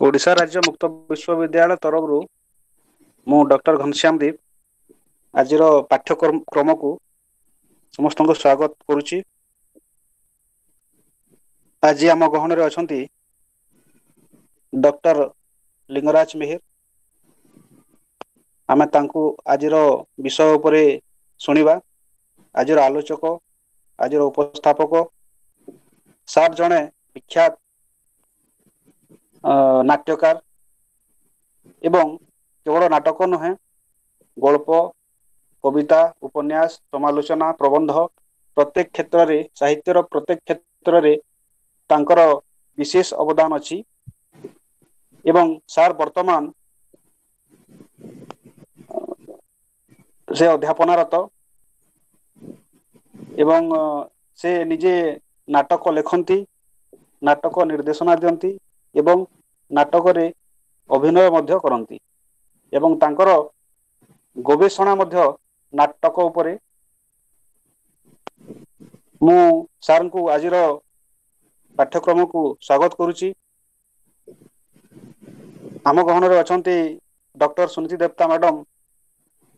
ओडिशा राज्य मुक्त विश्वविद्यालय तरफ मु डॉक्टर घनश्याम दीप आज पाठ्यक्रम को समस्त को स्वागत करुच्ची। आज आम गहन अच्छा डॉक्टर लिंगराज मेहर। आमे तांकु आजिर विषय उपरे सुनिबा। आजिर आलोचक आजिर उपस्थापक सार जणे विख्यात नाट्यकार एवं केवल नाटक नुहे गल्प कविता उपन्यास समालोचना प्रबंध प्रत्येक क्षेत्र में साहित्यर प्रत्येक क्षेत्र में तांकर विशेष अवदान अछि एवं सार वर्तमान से अध्यापनारत एवं से निजे नाटक लेखन्ति नाटक निर्देशना दियंती एवं नाटक रे अभिनय मध्य करंती एवं तांकर गवेषणा मध्य नाटक उपरे। मु सार को आज पाठ्यक्रम को स्वागत करुच्ची। आम गहन अच्छा डॉक्टर सुनीति देवता मैडम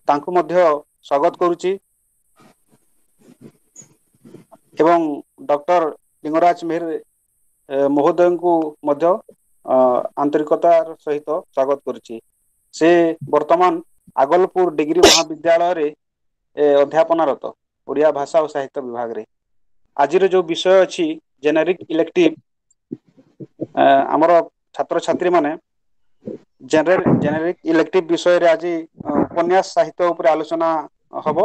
तांकु मध्य स्वागत करुच्ची एवं डॉक्टर लिंगराज मेहर महोदय को मध्य आंतरिकतार सहित स्वागत करुच्ची। से वर्तमान आगलपुर डिग्री महाविद्यालय रे अध्यापनारत ओडिया भाषा और साहित्य विभाग रे। आज जो विषय अच्छी जेनेरिक इलेक्टिव आमर छात्र छात्री माने जेनेरिक इलेक्टिव विषय रे आज उपन्यास साहित्य उपर आलोचना हब।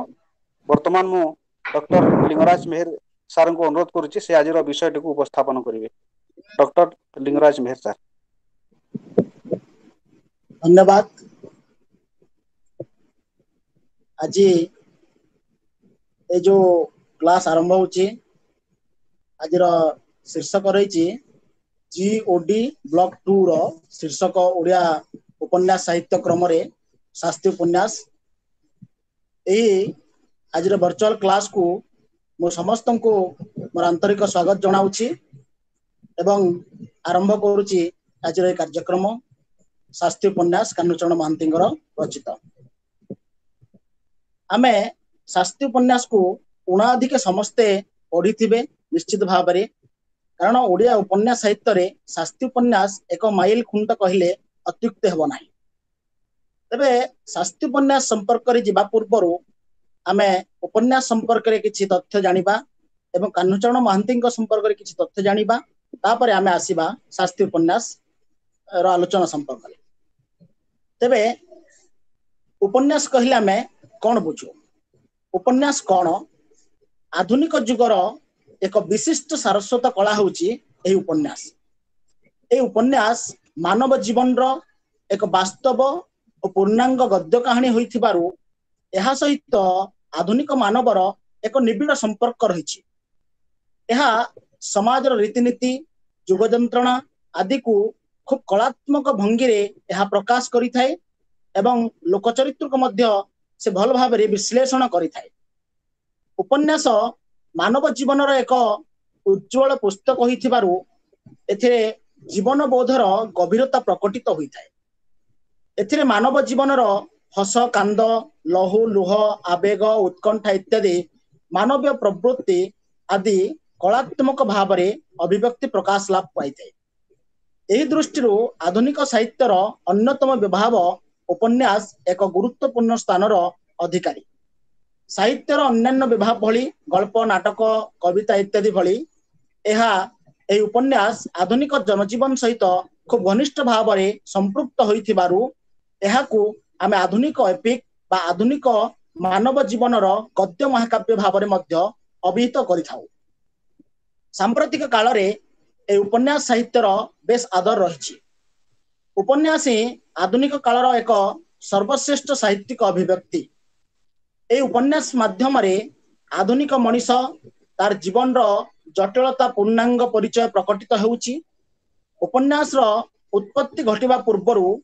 वर्तमान मु डॉक्टर लिंगराज मेहर सार को अनुरोध करुच्ची से आज विषय टी उपस्थापन करेंगे। डॉक्टर लिंगराज मेहर सार। धन्यवाद। आज ये जो क्लास आरंभ होची आज शीर्षक रही GOD ब्लॉक 2 रो शीर्षक ओडिया उपन्यास साहित्य क्रम रे शास्त्रीय उपन्यास। आज वर्चुअल क्लास को मु समस्त को मोर आंतरिक स्वागत जनाऊँची एवं आरंभ करुच्ची आज कार्यक्रम शास्त्रीय उपन्यास कान्हूचरण महांती रचित। आमे शास्त्रीय उपन्यास को उणाधिक समस्ते पढ़ी निश्चित भाव में, कारण ओडिया उपन्यास साहित्य रे शास्त्रीय उपन्यास एक माइल खुंट कहले अत्युक्त हेब नाही। तबे शास्त्रीय उपन्यास संपर्क रे जिबा पूर्व आमे उपन्यास संपर्क रे किछि तथ्य जानिबा एवं कान्हूचरण महांती संपर्क रे किछि तथ्य जानिबा, तापरे आमे आसीबा शास्त्रीय उपन्यास रो आलोचना संपर्क रे। तबे उपन्यास कहले आमे कौन बुझू? उपन्यास कौन? आधुनिक जुगर एक विशिष्ट सारस्वत कला होची एही उपन्यास। ए उपन्यास मानव जीवन रो एक वास्तव और पूर्णांग गद्य कहानी होइथिबारु एहा सहित आधुनिक मानवर एक निबिड़ संपर्क रही। एहा समाज रीतिनीति जुग जंत्रणा आदि को खूब कलात्मक भंगी रे एहा प्रकाश करि थाए एवं लोकचरित्र को मध्य से भल भाव रे विश्लेषण करि थाए। उपन्यास मानव जीवन रो एक उज्जवल पुस्तक होइथिबारु एथिरे जीवन बोधर गभीरता प्रकटित होई थाए। एथिरे मानव जीवन रो हस कांद लहु लुह आवेग उत्कंठा इत्यादि मानवीय प्रवृत्ति आदि कलात्मक भाव रे अभिव्यक्ति प्रकाश लाभ पाई थाए। एही दृष्टि आधुनिक साहित्यर अन्यतम विभाव उपन्यास एक गुरुत्वपूर्ण स्थान अधिकारी। साहित्यर अन्यान्य विभाग भली गल्प नाटक कविता इत्यादि भली एहा एही उपन्यास आधुनिक जनजीवन सहित खूब घनिष्ठ भाव में संपृक्त होइथिबारु एहाकू आमे आधुनिक एपिक बा आधुनिक मानव जीवनर गद्य महाकाव्य भाव में मध्य अभिहित करिथाउ। सांप्रतिक काल रे ए उपन्यास साहित्यर बेस आदर रही। उपन्यास आधुनिक कालर एक सर्वश्रेष्ठ साहित्यिक अभिव्यक्ति। ए उपन्यास माध्यम रे आधुनिक मनीष तार जीवन रो जटिलता पूर्णांग परिचय प्रकटित हेउची। उपन्यास रो उत्पत्ति घटिबा पूर्वरु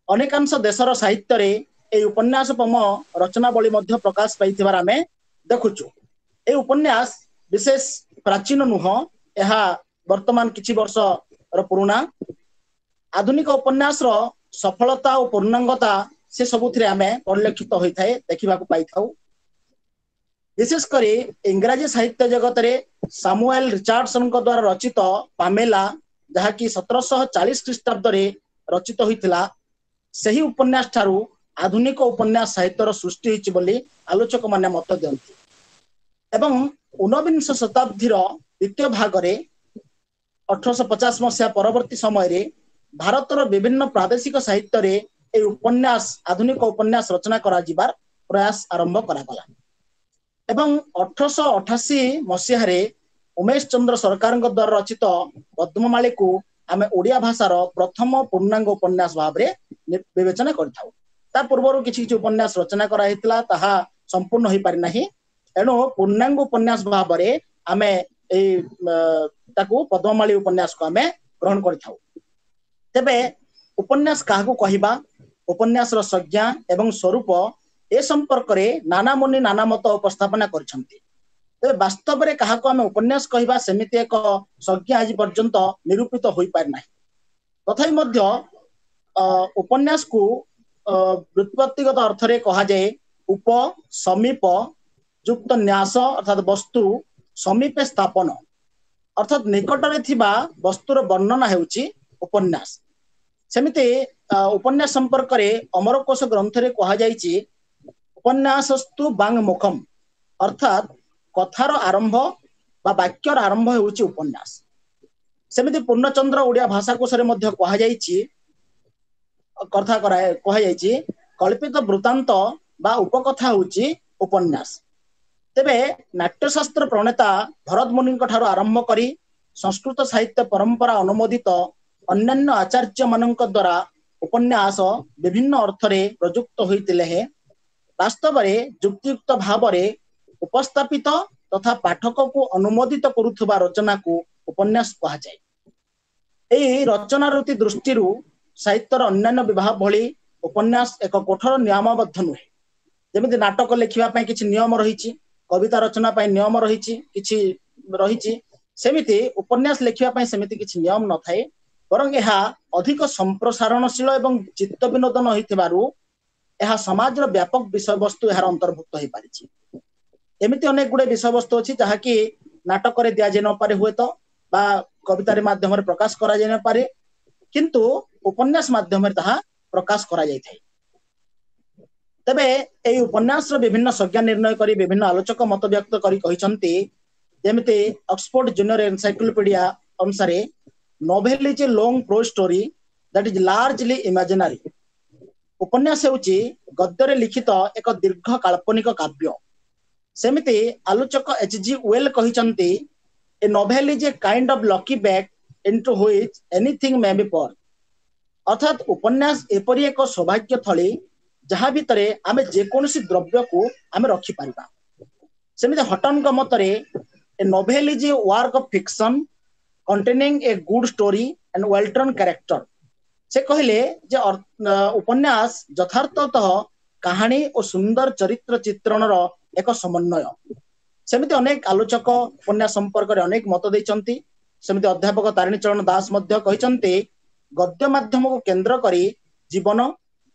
अनेकांश देशर साहित्य रे ए उपन्यासपम रचनावली मध्य प्रकाश पाइथिबार आमे देखुछु। ए उपन्यास विशेष प्राचीन नुह, एहा वर्तमान किछि वर्ष रो पुराना। आधुनिक उपन्यास रो सफलता और पूर्णांगता से सबुथिरे आमे परिलक्षित होता है देखा पाई। विशेषकर इंग्राजी साहित्य जगत रे सामुएल रिचार्डसन द्वारा रचित पामेला जहाँकि 1740 ख्रीष्टाब्द रे रचित होइतिला सही उपन्यास ठारू आधुनिक उपन्यास साहित्यर सृष्टि होइछि बोली आलोचक माने मत दियंती। एवं 19 शताब्दीर द्वितीय भाग रे 1850 मसीहा परवर्ती समय रे भारतर विभिन्न प्रादेशिक साहित्य रे ए उपन्यास आधुनिक उपन्यास रचना करा जिबार प्रयास आरंभ करा गला। एवं 1888 मसीहा रे उमेश चंद्र सरकार द्वारा रचित पद्ममाली को आमे ओडिया भाषार प्रथम पूर्णांग उपन्यास भाव में विवेचना करथाउ। ता पूर्व किछि किछि उपन्यास रचना करा हितला ताहा संपूर्ण होई पारि नाही, एणु पूर्णांग उपन्यास भाव में आमे ए ताकू पद्ममाली उपन्यास को आमे ग्रहण करथाउ। तेबे उपन्यास काहाकू कहिबा, उपन्यास रो संज्ञा एवं स्वरूप ए संपर्क रे नाना मुनि नाना मत उपस्थापना करछंती। तेबे वास्तव रे काहाकू आमे उपन्यास कहिबा सेमिति एक संज्ञा आज पर्यंत निरूपित होई पारि नाही। तथापि मध्य उपन्यास को व्युत्पत्तिगत अर्थ रे कहा जाए उप समीप युक्त न्यास अर्थात वस्तु समीपे स्थापन अर्थात निकट रे थिबा वस्तुर वर्णना हेउची उपन्यास। सेमिति उपन्यास संपर्क रे अमरकोश ग्रंथ रे कहा जायछि उपन्यासस्तु बांग मुखम अर्थात कथार आरंभ बा वाक्यर आरंभ हेउची उपन्यास। सेमिति पूर्णचंद्र ओडिया भाषाकोश रे मध्य कहा जायछि कथा कहा जायछि कल्पित वृत्तांत बा उपकथा हेउची उपन्यास। तेबे नाट्यशास्त्र प्रणेता भरत मुनि ठारू आरंभ करी संस्कृत साहित्य परंपरा अनुमोदित अन्यान्य आचार्य मानक द्वारा उपन्यास विभिन्न अर्थ रे प्रयुक्त होइतिले हे वास्तव रे युक्तियुक्त भाव रे उपस्थापित तथा पाठक को अनुमोदित करुथुबा रचना को उपन्यास कहा जाए। एही रचना रीति दृष्टि साहित्यर अन्यान्य विभाग भली उपन्यास एक कठोर नियमबद्ध नुहे। जेमिति नाटक लिखिबा पई किछि नियम रहिछि, कविता रचना पई नियम रहिछि किछि रहिछि, सेमिति उपन्यास लिखिबा पई सेमिति किछि नियम न थाए, बरং यह अधिक संप्रसारणशील एवं चित्त विनोदन होइथिबारु यह समाजर व्यापक विषय वस्तु यार अंतर्भुक्त हो पारिछि। एमिति अनेक गुडे विषय वस्तु अछि जहा कि नाटक रे दिया जे न पारे हुए तो बा कविता रे माध्यम रे प्रकाश करा जे न पारे, किंतु उपन्यास माध्यम रे ताहा प्रकाश करा जाय थाए। तबे एई उपन्यास रो विभिन्न संज्ञा निर्णय करी विभिन्न आलोचक मत व्यक्त करी कहिसंती जेमिति ऑक्सफोर्ड जूनियर एनसाइक्लोपीडिया अनुसार novel is a long prose story that is largely imaginary. उपन्यास हेउची गद्य लिखित एक दीर्घ काल्पनिक काव्य। सेमिति आलोचक एच.जी. वेल कहिसंती a novel is a kind of lucky bag into which anything may be pour. अर्थात उपन्यास एपरि एक सौभाग्य थली जहाँ भितरे आमे जेकोनसी द्रव्य को आमे रखी पारिबा। सेमिति हटन का मतरे ए novel is A work of fiction containing a good story and well written character। से कहले जे उपन्यास यथार्थतः कहानी और सुंदर चरित्र चित्रणर एक समन्वय। सेमिति अनेक आलोचक उपन्यास संपर्क रे अनेक मत दैचंती। सेमिति अध्यापक तारिणी चरण दास मध्य कहिसंती गद्य माध्यम को केंद्र करी जीवन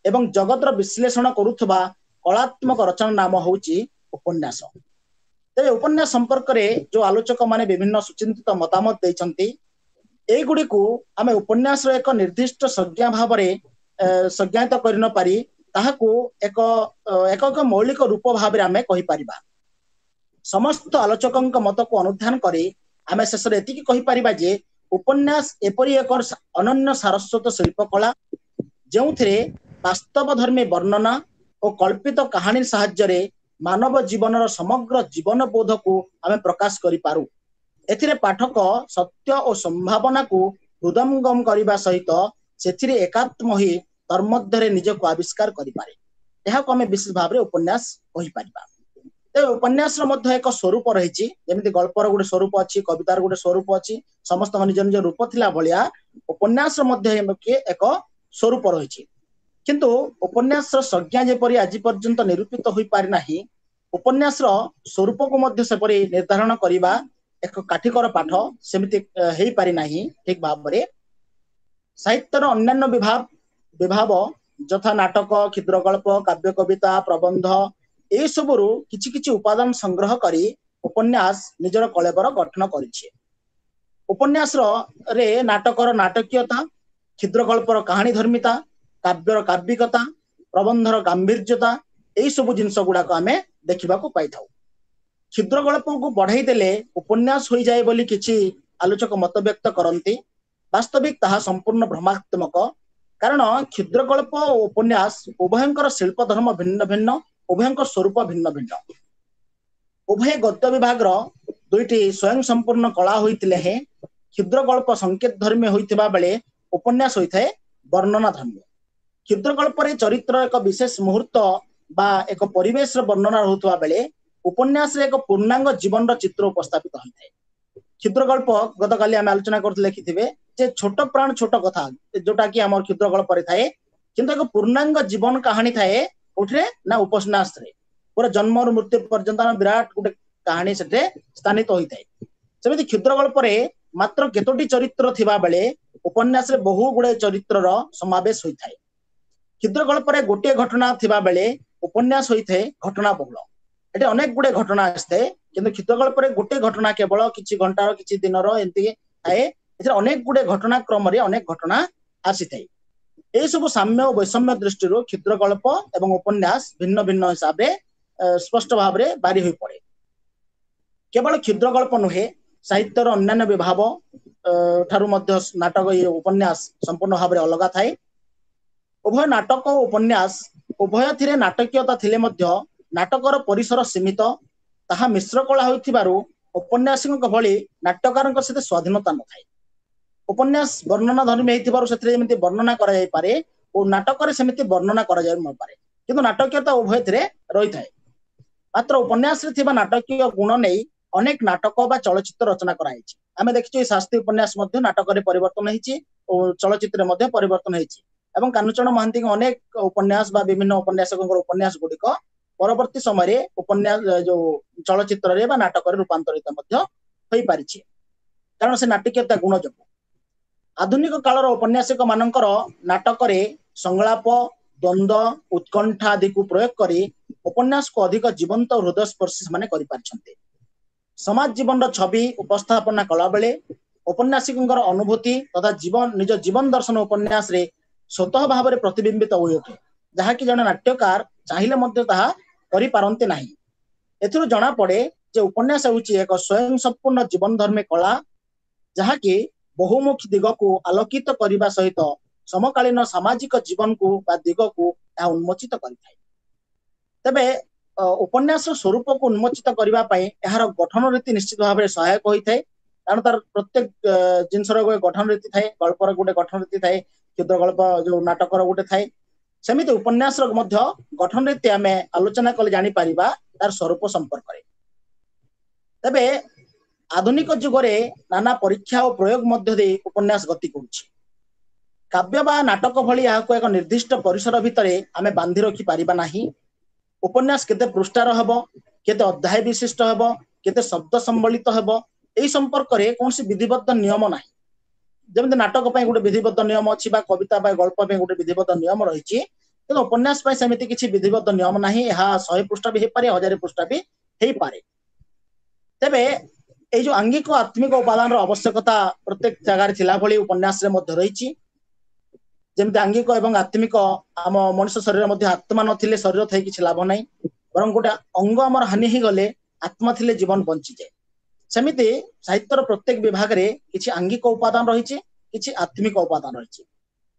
एवं जगतर विश्लेषण करुथबा कलात्मक रचना नाम होउची उपन्यास। तेरे उपन्यास संपर्क रे जो आलोचक माने विभिन्न सुचिंतित मतामत दैचंती एई गुडी को आमे उपन्यास रो एक निर्दिष्ट संज्ञा भाव रे संज्ञात करि न पारी ताहाकू एक एक मौलिक रूप भाव रे आमे कहि परिबा। समस्त आलोचकक मत को अनुध्यान करी आमे शेष रे एतिकी कहि परिबा जे उपन्यास एपरि एक अनन्य सारस्वत शिल्पकला जेउथिरे वास्तव धर्मी वर्णना और कल्पित कहानी साहाय्य रे मानव जीवनर समग्र जीवन बोध को आमे प्रकाश करि पारू। एथिरे पाठक सत्य और संभावना को हृदयंगम करने सहित सेथिरे एकात्म ही तन्मध्य निज को आविष्कार करि पारे। यह को आमे विशेष भाव रे उपन्यास कहि परिबा। ते उपन्यास रो मध्य एक स्वरूप रहिछि, जेमिति गल्पर गुडे स्वरूप अछि, कवितार गुडे स्वरूप अछि, समस्त निज निज रूप थिला भलिया उपन्यास रो मध्य एक स्वरूप रहिछि। किंतु उपन्यास संज्ञा जेपरि आज पर्यंत निरूपित होई पारि नाही, उपन्यास स्वरूप को मध्य सेपरि निर्धारण करिबा एक काठिकर पाठ सेमिति हेई पारि नाही ठीक भाव रे। साहित्यर अन्यान्य विभाव यथा नाटक, क्षुद्रगल्प, काव्य कविता, प्रबंध ए सबुरु किछि किछि उपादान संग्रह करी उपन्यास निजर कलेबर गठन करिछि। उपन्यास रे नाटकर नाटकीयता, क्षुद्रगल्पर कहानी धर्मिता, काव्यर काव्यिकता, प्रबंधर गांभीर्यता एई सब जिनस गुड़ाक आमे देखिबाकू पाइथाउ। क्षुद्रगल्प को बढ़ाई देले उपन्यास हो जाए बोली किछि आलोचक मत व्यक्त करती। वास्तविक ताहा संपूर्ण भ्रमात्मक, कारण क्षुद्रगल्प और उपन्यास उभयंकर शिल्प धर्म भिन्न भिन्न, उभयंकर स्वरूप भिन्न भिन्न। उभय गद्य विभाग दुईटी स्वयं संपूर्ण कला होइतिले हे क्षुद्रगल्प संकेत धर्मी होइतिबा बेले उपन्यास होइथाय वर्णना धर्मी। क्षुद्रगल्प रे चरित्र एक विशेष मुहूर्त बा एक परिवेश वर्णना होता बेले उपन्यास रे एक पूर्णांग जीवन चित्र उपस्थापित होता है। क्षुद्रगल्प गतकाली आम आलोचना करते लिखिथे जे छोट प्राण छोट कथा जोटा कि आम क्षुद्रगल्प थाए, किंतु एक पूर्णांग जीवन कहानी थाए उठे ना उपन्यास रे पूरा जन्म और मृत्यु पर्यंत विराट गोटे कहानी से स्थानित होता है। सेमती क्षुद्रगल्प रे मात्र केतोटी चरित्र थिबा बेले उपन्यास रे बहु गुड़े चरित्र समावेश होता है। क्षुद्रगल्प रे गोटे घटना थिबा बेले उपन्यास होइथे घटना बहुल। एटे अनेक गुड़े घटना आसते, किंतु क्षुद्रगल्प रे गोटे घटना केवल किछि घंटार किछि दिनर एंती थाए। एथरे अनेक गुड़े घटना क्रम रे अनेक घटना आसी थाए। ए सब साम्य और वैषम्य दृष्टि क्षुद्रगल्प एवं उपन्यास भिन्न भिन्न हिसाब रे स्पष्ट भाव रे बारी होई पड़े। केवल क्षुद्रगल्प नुहे, साहित्यर अन्यान्य विभाव ठारू मध्य नाटक ये उपन्यास संपूर्ण भाव रे अलगा थाए। उभय नाटक और उपन्यास उभय थिरे नाटकीयता थिले मध्य नाटकर परिसर सीमित, ताहा मिश्र कला होइथिबारु उपन्यासिक भली नाट्यकारक सहित स्वाधीनता न थाए। उपन्यास वर्णना धर्मी हेतिबारु सेथिरे जेमिति वर्णना करा जाय पारे और नाटक रे सेमिति वर्णना करा जाय न पारे, किंतु नाटकीयता उभय थिरे रहि थाए। मात्र उपन्यास रे थिबा नाटकीय गुण नै अनेक नाटक बा चलचित्र रचना करा हेछि। आमे देखिछु शास्त्रीय उपन्यास मध्य नाटक रे परिवर्तन हेछि और चलचित्र मध्य परिवर्तन हेछि। एवं कानुचरण महांती अनेक उपन्यास बा विभिन्न उपन्यासक उपन्यास गुड़िक परवर्ती समय उपन्यास जो चलचित्र रे बा नाटक रे रूपांतरित मध्य होई पारिछि, कारण से नाटकीयता गुण जो। आधुनिक कालर उपन्यासक मानकर नाटक रे संलाप, द्वंद्व, उत्कंठा आदि को प्रयोग करी उपन्यास को अधिक जीवंत और हृदयस्पर्शी माने करि पारछन्ते। समाज जीवन रो छवि उपस्थापना कला बेले उपन्यासिकଙ୍କର अनुभूति तथा जीवन निज जीवन दर्शन उपन्यास रे स्वतः भाव रे प्रतिबिंबित होई उठे, जहा कि जने नाट्यकार चाहिले मध्य ताहा करि पारन्ते नाही। एथिरो जणा पड़े जे उपन्यास होउची एक स्वयं संपूर्ण जीवन धर्मी कला, जहा कि बहुमुखी दिग को आलोकित करने सहित समकालीन सामाजिक जीवन को बा दिग को उन्मोचित करिथाय। तबे उपन्यास स्वरूप को उन्मोचित करबा पई एहार गठन रीति निश्चित भाव में सहायक होइथाय, कारण तार प्रत्येक जिनसर गठन रीति थाए, गल्पर गोटे गठन रीति थाए, क्षुद्र गल्प जो नाटकर गोटे थाए, सेमिति उपन्यास मध्य गठन रीति आमे आलोचना कले जानि परिबा तार स्वरूप संपर्क रे। तबे आधुनिक जुगरे नाना परीक्षा और प्रयोग मध्य दे उपन्यास गति करुछि। काव्य बा नाटक भली याको एक निर्दिष्ट परिसर भितरे आमे बांधि रखि परिबा नाही। उपन्यास केते पृष्ठार हबो, केते अध्याय विशिष्ट हबो, केते शब्द सम्बलित हबो, एई संपर्क रे कोनसी विधिबद्ध नियम नाही। जेमते नाटक पय गुटे विधिबद्ध नियम अछि बा कविता बा गल्प पय गुटे विधिबद्ध नियम रहिछि, तो उपन्यास पय समिति किछि विधिबद्ध नियम नाही। एहा 100 पृष्ठ भी हे पारे, 1000 पृष्ठ भी हे पारे। तबे ए जो आंगिक आत्मिक उपादान आवश्यकता प्रत्येक जगह थिला भली उपन्यास रे मध्य रहिछि। जेमते आंगिक एवं आत्मिक आम मनुष्य शरीर मध्य आत्मा नथिले शरीर थाई किछि लाभ नाही, बरं गोटे अंग हमर हानि ही गले आत्मा थिले जीवन बंची जाय। सेमिति साहित्यर प्रत्येक विभाग रे किछि आंगिक उपादान रहिछि, किछि आत्मिक उपादान रहिछि।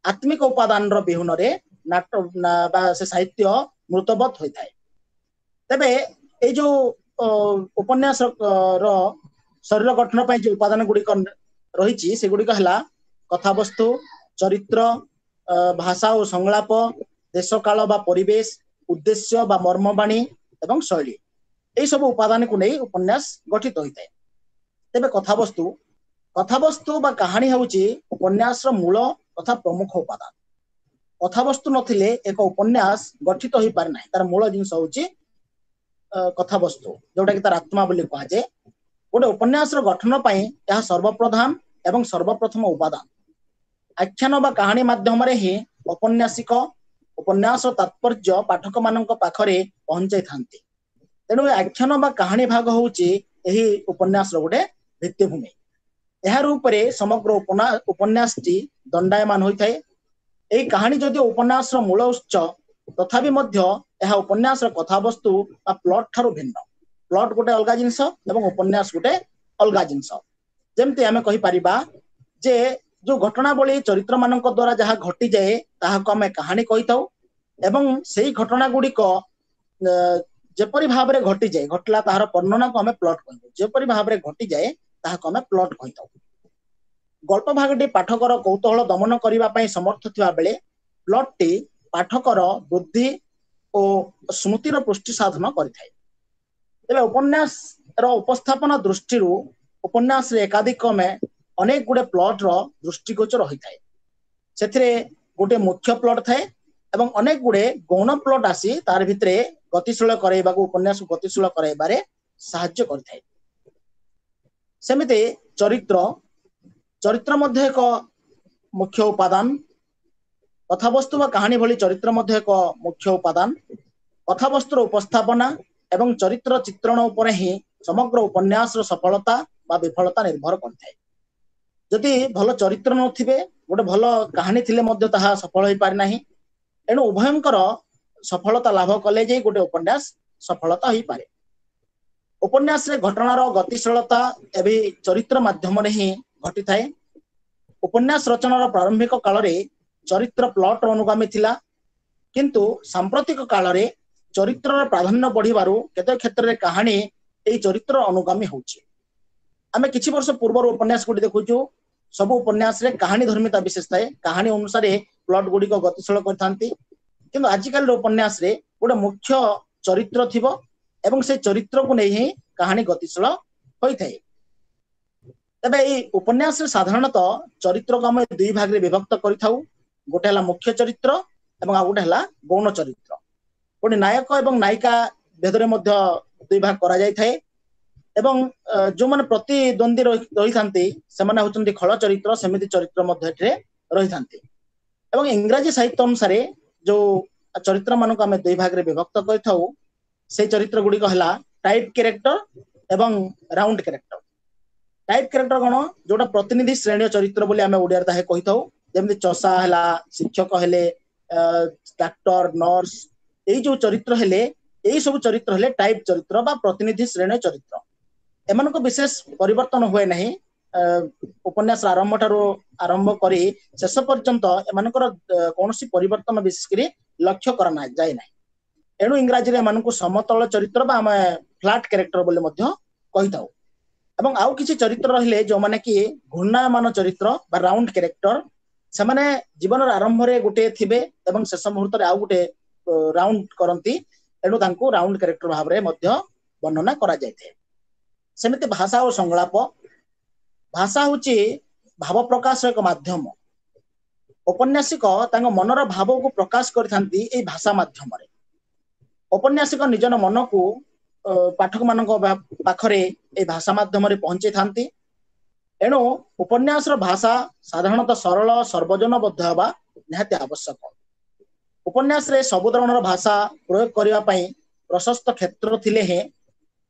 आत्मिक उपादान रो बिहुन रे नाटक बा से साहित्य मृतबत होय थाए। तबे ए जो उपन्यास रो शरीर गठन पय जो उपादान गुड़िक रहिछि से गुड़िक हला कथावस्तु, चरित्र, भाषा और संलाप, देश काल बा परिवेश, उद्देश्य बा मर्मबाणी एवं शैली, ए सब उपादान को नै उपन्यास गठित होइतै। तेबे कथावस्तु बा कहानी होउछि उपन्यास रो मूल तथा प्रमुख उपादान। कथावस्तु नथिले एक उपन्यास गठित होई पारे नै। तार मूल जिंस होउछि कथावस्तु, जोटा कि तार आत्मा बोली कहा जाय। गोटे उपन्यास रो गठन पय यह सर्वप्रधान एवं सर्वप्रथम उपादान। आख्यान बा कहानी माध्यम ही औपन्यासिक उपन्यास तात्पर्य पाठक मान पाखरे पहुंचाई थांती। तेणु आख्यान बा कहानी भाग होउची एही उपन्यास गोटे भित्तिभूमि। यार उपरे समग्र उपन्यासटी दंडायमान होता है। यही कहानी जदि उपन्यास मूल उत्स तथापि मध्य यह उपन्यास कथावस्तु प्लॉट ठारू भिन्न। प्लॉट गोटे अलग जिनस एवं उपन्यास गोटे अलग जिनस। जमती आम कहीपर जे जो घटनावली चरित्र मान द्वारा जहाँ घटी जाए ताहाको आमे कहानी कही थाउ एवं सेही घटना गुड़िक जेपरि भाव में घटी जाए घटला ताहार वर्णना को आमे प्लॉट कहू। जेपरि भाव में घटी जाए ताहाको आमे प्लॉट कही थाउ। गल्प भागटी पाठकर कौतूहल दमन करने समर्थ थिबा बेले प्लॉट टी पाठकर बुद्धि और स्मृतिर पुष्टि साधन करिथाय। तेबे उपन्यास रो उपस्थापन दृष्टि उपन्यास रे एकाधिक में अनेक गुडे प्लॉट रो दृष्टिगोचर होइथाय। सेथिरे गोटे मुख्य प्लॉट थाए एवं अनेक गुडे गौण प्लॉट आसी तार भितरे गतिशील करैबाकू उपन्यास गतिशील करैबारे सहाय्य करिथाय। सेमिते चरित्र मध्य एक मुख्य उपादान। कथावस्तु व कहानी भली चरित्र मध्य एक मुख्य उपादान। कथावस्तुर उपस्थापना एवं चरित्र चित्रण उपरे ही समग्र उपन्यास सफलता व विफलता निर्भर करथाय। जदि भल चरित्र नथिबे गोटे भल कहानी थिले मध्य ताहा सफल होई पारि नाही। एणु उभयंकर सफलता लाभ कले जे गोटे उपन्यास सफलता होई पारे। उपन्यास रे घटनार गतिशीलता एवं चरित्र माध्यम रे ही घटी थाए। उपन्यास रचनार प्रारंभिक काल रे चरित्र प्लॉट अनुगामी थिला, किंतु सांप्रतिक काल रे चरित्र प्राधान्य बढ़िबारु केते क्षेत्र रे कहानी एई चरित्र अनुगामी होउची। आमे किछि वर्ष पूर्व उपन्यास गुडी देखुचु सब उपन्यास रे कहानी धर्मिता विशेष थाए। कहानी अनुसार प्लॉट गुडी को गतिशील करथांती, किंतु आजिकल उपन्यास रे गोटे मुख्य चरित्र थिबो एवं से चरित्र को नहीं ही कहानी गतिशील होई थाए। तबे एई उपन्यास रे साधारणतः चरित्र को आमे दुई भाग रे विभक्त करिथाउ। गोटे हला मुख्य चरित्र एवं आ गोटे हला गौण चरित्र। गोटे नायक एवं नायिका भेदरे मध्य दुई भाग करा जाय थाए एवं जो माने प्रतिद्वंदी रही थांती सेमाने होचंती खळ चरित्र, सेमिति चरित्र मध्य एठरे रही थांती। एवं इंग्रजी साहित्य अनुसार जो चरित्र मानक आमे दुई भाग रे विभक्त करिथाउ से चरित्र गुडी कहला टाइप कैरेक्टर एवं राउंड कैरेक्टर। टाइप कैरेक्टर कोन जोटा प्रतिनिधि श्रेणी चरित्र बोली आमे ओडिया ताहे कहिथाउ। जेमति चसा हला, शिक्षक हेले, डाक्टर, नर्स, एई जो चरित्र हेले एई सब चरित्र हेले टाइप चरित्र बा प्रतिनिधि श्रेणी चरित्र। एमान को विशेष परिवर्तन हुए नहीं। उपन्यास आरंभ ठारू आरंभ करी शेष पर्यंत एमानकर कोनोसी परिवर्तन विशेष करी लक्ष्य करना जाय नाही। एणु इंग्रजी रे एमान को समतल चरित्र बा आमे फ्लैट कैरेक्टर बोली मध्य कहिथाउ। एवं आउ किछि चरित्र रहिले जो माने कि घूर्णायमान चरित्र बा राउंड कैरेक्टर। से माने जीवन आरंभ रे गुटे थिबे एवं शेष मुहूर्त रे आउ गुटे राउंड करंती। एणु तांको राउंड कैरेक्टर भाव रे मध्य वर्णना करा जायते। सेमिति भाषा और संलाप। भाषा होची भाव प्रकाश एक माध्यम। औपन्यासिक तांको मनर भाव को प्रकाश करथांती एई भाषा माध्यम रे। औपन्यासिक निजन मन को पाठक मानक पाखरे एई भाषा माध्यम रे पहुंचे थांती। एणु उपन्यास भाषा साधारणतः सरल सर्वजनबद्ध हवा निहाती आवश्यक। उपन्यास रे सब धरणर भाषा प्रयोग करिवा पई प्रशस्त क्षेत्र थिले हे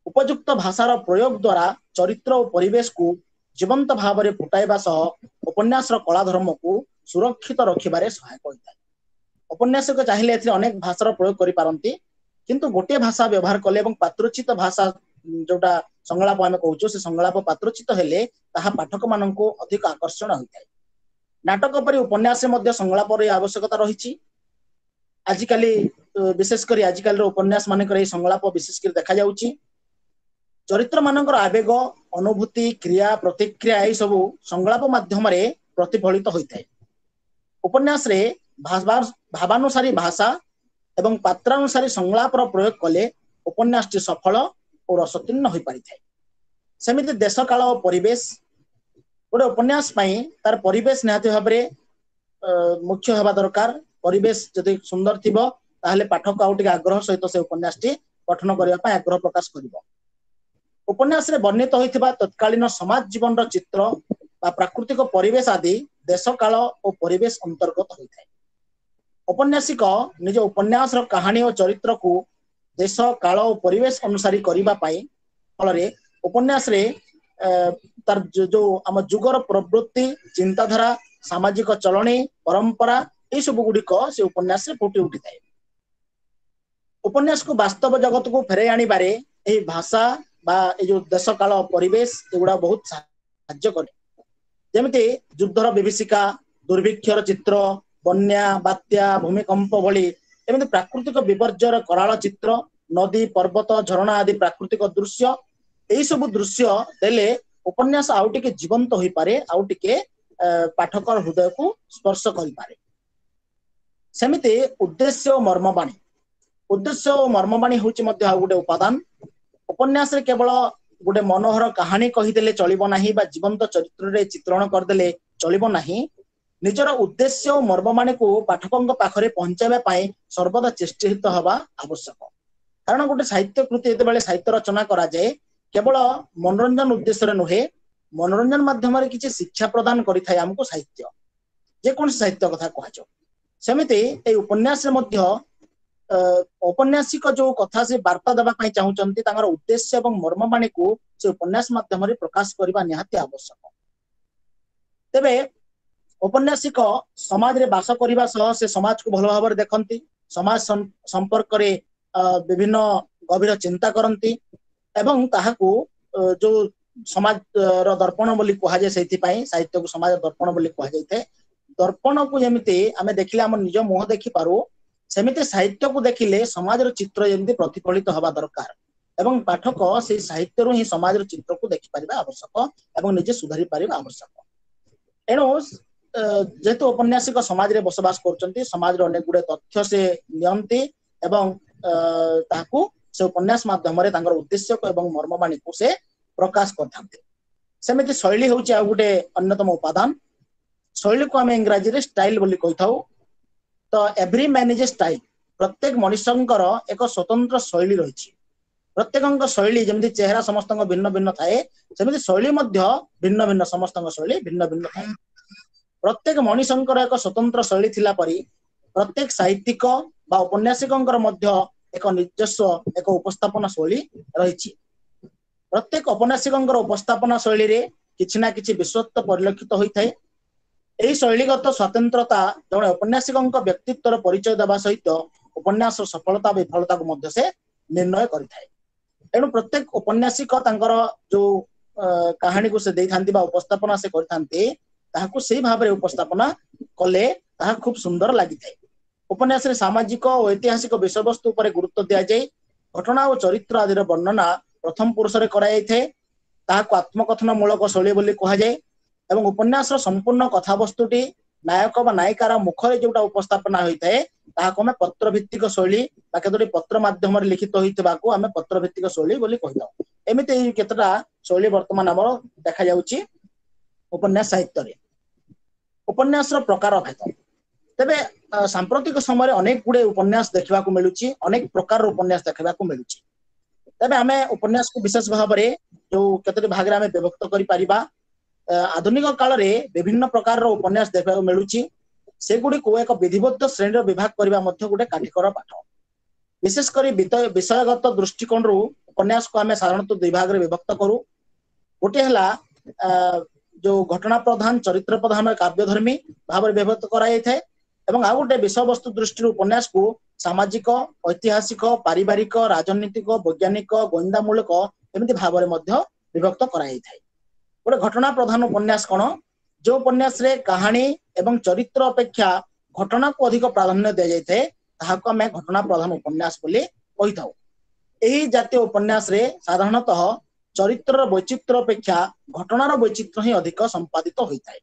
उपयुक्त भाषार प्रयोग द्वारा चरित्र और परिवेश को जीवंत भाव में फुटाइबा सह उपन्यास कला धर्म को सुरक्षित रखिबारे सहायक होइता। उपन्यासक चाहिए एथिरे अनेक भाषार प्रयोग करि पारंती, किंतु गोटे भाषा व्यवहार कले एवं पात्रोचित भाषा जोटा संलाप आमे कहूचो से संलाप पात्रोचित हेले ताहा पाठक माननको अधिक आकर्षण होइता। नाटक परि उपन्यास मध्ये संलाप रे आवश्यकता रहिछि। आजिकाली विशेष करी आजिकाली उपन्यास मानकर ए संलाप विशेष करी देखा जाउछि। चरित्र मानकर आवेग, अनुभूति, क्रिया, प्रतिक्रिया ए सब संलाप माध्यम रे प्रतिफलित होइता। उपन्यास रे भावानुसारी भाषा एवं पात्रानुसारी संलाप प्रयोग कले उपन्यासटी सफल और रसोत्तीर्ण हो पारि थाए। सेमिति देश काल और परिवेश गोटे उपन्यास पई तार परिवेश निहाती भाव में मुख्य होगा दरकार। परिवेश जदि सुंदर थिबो ताहले पाठक आउ टिके आग्रह सहित से उपन्यासटी पठन करिया पई आग्रह प्रकाश करिवो। उपन्यास रे वर्णित होइथिबा तत्कालीन समाज जीवन रो चित्र बा प्राकृतिक परिवेश आदि देश काल और परिवेश अंतर्गत होता है। औपन्यासिक निज उपन्यास कहानी और चरित्र को देश काल और परिवेश अनुसारी करने फल उपन्यास तार जो आम जुगर प्रवृत्ति चिंताधारा सामाजिक चलनी परंपरा ये सब गुड़िक से उपन्यास फुटी उठी थाए। उपन्यास को वास्तव जगत को फेरे आनिबारे एही भाषा बा ए जो देश काल परिवेश एगुड़ा बहुत साहाय्य करे। जेमिति युद्धर विभीषिका दुर्भिक्षर चित्र बन्या बात्या भूमिकंप भली एमती प्राकृतिक विपर्जयर कराल चित्र नदी पर्वत झरणा आदि प्राकृतिक दृश्य यही सब दृश्य देले उपन्यास आउ टिके जीवंत होई पारे आउ टिके पाठकर हृदय को स्पर्श करि पारे। सेमिति उद्देश्य और मर्मवाणी उद्देश्य और मर्मवाणी होची मध्य आउ गुटे उपादान। उपन्यास रे केवल गोटे मनोहर कहानी कहीदेले चलिब नाही बा जीवंत चरित्र रे चित्रण करदेले चलिब नाही। निजर उद्देश्य और मर्मवाणी को पाठकों पाखरे पहुंचाइबा पई सर्वदा चेष्टित हवा आवश्यक। कारण गोटे साहित्य कृति जेतेबेले साहित्य रचना करा जाए केवल मनोरंजन उद्देश्य नुहे मनोरंजन माध्यम किसी शिक्षा प्रदान करिथाय हमको साहित्य जेकोन साहित्य कथा कहजो। सेमिति ए उपन्यास रे मध्य औपन्यासिक जो कथा से वार्ता देबा पई चाहुचंती तांगर उद्देश्य एवं मर्मवाणी को से उपन्यास माध्यम रे प्रकाश करबा निहाती आवश्यक। तेबे औपन्यासिक समाज रे बास करबा सह से समाज को भल भाव देखंती समाज संपर्क रे विभिन्न गभीर चिंता करती एवं ताहाकू जो समाज रो दर्पण बोली कहा जाय सेति पई साहित्य को समाज दर्पण बोली कहा जायते। दर्पण को जेमिति आमे देखिले हम निज मुह देखि पारो सेमिति साहित्य को देखिले समाज रो चित्र जेमिति प्रतिफलित हवा दरकार एवं पाठक से साहित्य रो ही समाज रो चित्र को देखि परिबा आवश्यक एवं निजे सुधारी परिबा आवश्यक। एनो जेहेतु औपन्यासिक समाज रे बसवास करचंती समाज रो अनेक गुडे तथ्य से नियंती एवं ताकू से उपन्यास माध्यम रे तांगर उद्देश्य को एवं मर्मवाणी को से प्रकाश करथांते। सेमिति शैली होची आ गुटे अन्यतम उपादान। शैली को हम इंग्रजी रे स्टाइल बोली कहिथाउ। तो every man is a style प्रत्येक मनुष्यंकर एक स्वतंत्र शैली रहिछि। प्रत्येकंक शैली जेमिति चेहरा समस्तंक भिन्न भिन्न थाए सेमिति शैली मध्य भिन्न भिन्न समस्तंक शैली भिन्न भिन्न थाए। प्रत्येक मनुष्यंकर एक स्वतंत्र शैली थिला परि प्रत्येक साहित्यिक बा उपन्यासिकंकर मध्य एक निजस्व एक उपस्थापना शैली रहिछि। प्रत्येक औपन्यासिकंकर उपस्थापना शैली रे किछि ना किछि विशेषत्व परिलक्षित होइथाय। एही शैलीगत स्वतंत्रता जणे औपन्यासिकंक व्यक्तित्वर परिचय देबा सहित उपन्यास सफलता विफलता को मध्य से निर्णय करिथाय। एणु प्रत्येक औपन्यासिक तांकर जो कहानी को से देइथांती बा उपस्थापना से करथांती ताहाकू सेही भाबरे उपस्थापना कले ताहा खूब सुंदर लागिथाय। उपन्यास रे सामाजिक और ऐतिहासिक विषय वस्तु पर गुरुत्व दिया जाए। घटना और चरित्र आदि वर्णना प्रथम पुरुष रे करा जायथे ताहाकू आत्मकथन मूलक शैली बोली कहा जाए एवं उपन्यास रो संपूर्ण कथा वस्तुटी नायक बा नायिकार मुखरे जोटा उपस्थापना होइथाय ताहाकू हमें पत्र भित्तिक शैली बा केतोटी पत्र माध्यम रे लिखित होइतबाकू हमें पत्र भित्तिक शैली बोली कहिताउ। एमिति केतटा शैली वर्तमान हमर देखा जाउची उपन्यास साहित्य रे। उपन्यास रो प्रकार भेद तेबे सांप्रतिक समय अनेक गुडे उपन्यास देखा मिलूची अनेक प्रकार उपन्यास देखा मिलूची। तेबे आमे उपन्यास को विशेष भाव में जो केतोटी भाग रे विभक्त करि परिबा। आधुनिक काल रे विभिन्न प्रकार उपन्यास देखा मिलूची से गुडी को एक विधिबद्ध श्रेणी विभाग करबा मध्य गुडे काठिकर पाठ। विशेष करी विषयगत दृष्टिकोण रु उपन्यास को आमे साधारणतः दुई भाग रे विभक्त करू। गोटे हला जो घटना प्रधान चरित्र प्रधान काव्यधर्मी भाव में विभक्त करा जायଥାଏ एवं आ गोटे विषय वस्तु दृष्टि उपन्यास को सामाजिक ऐतिहासिक पारिवारिक राजनीतिक वैज्ञानिक गोइंदामूलक एमती भाव में विभक्त करा जायଥାଏ। गोटे घटना प्रधान उपन्यास कौन जो उपन्यास रे कहानी एवं चरित्र अपेक्षा घटना को अधिक प्राधान्य दिया जायଥାଏ ताहाको आमे घटना प्रधान उपन्यास बोली कहिथाउ। एही जातीय उपन्यास रे साधारणतः चरित्र वैचित्र अपेक्षा घटनार वैचित्र ही अधिक संपादित होइथाय।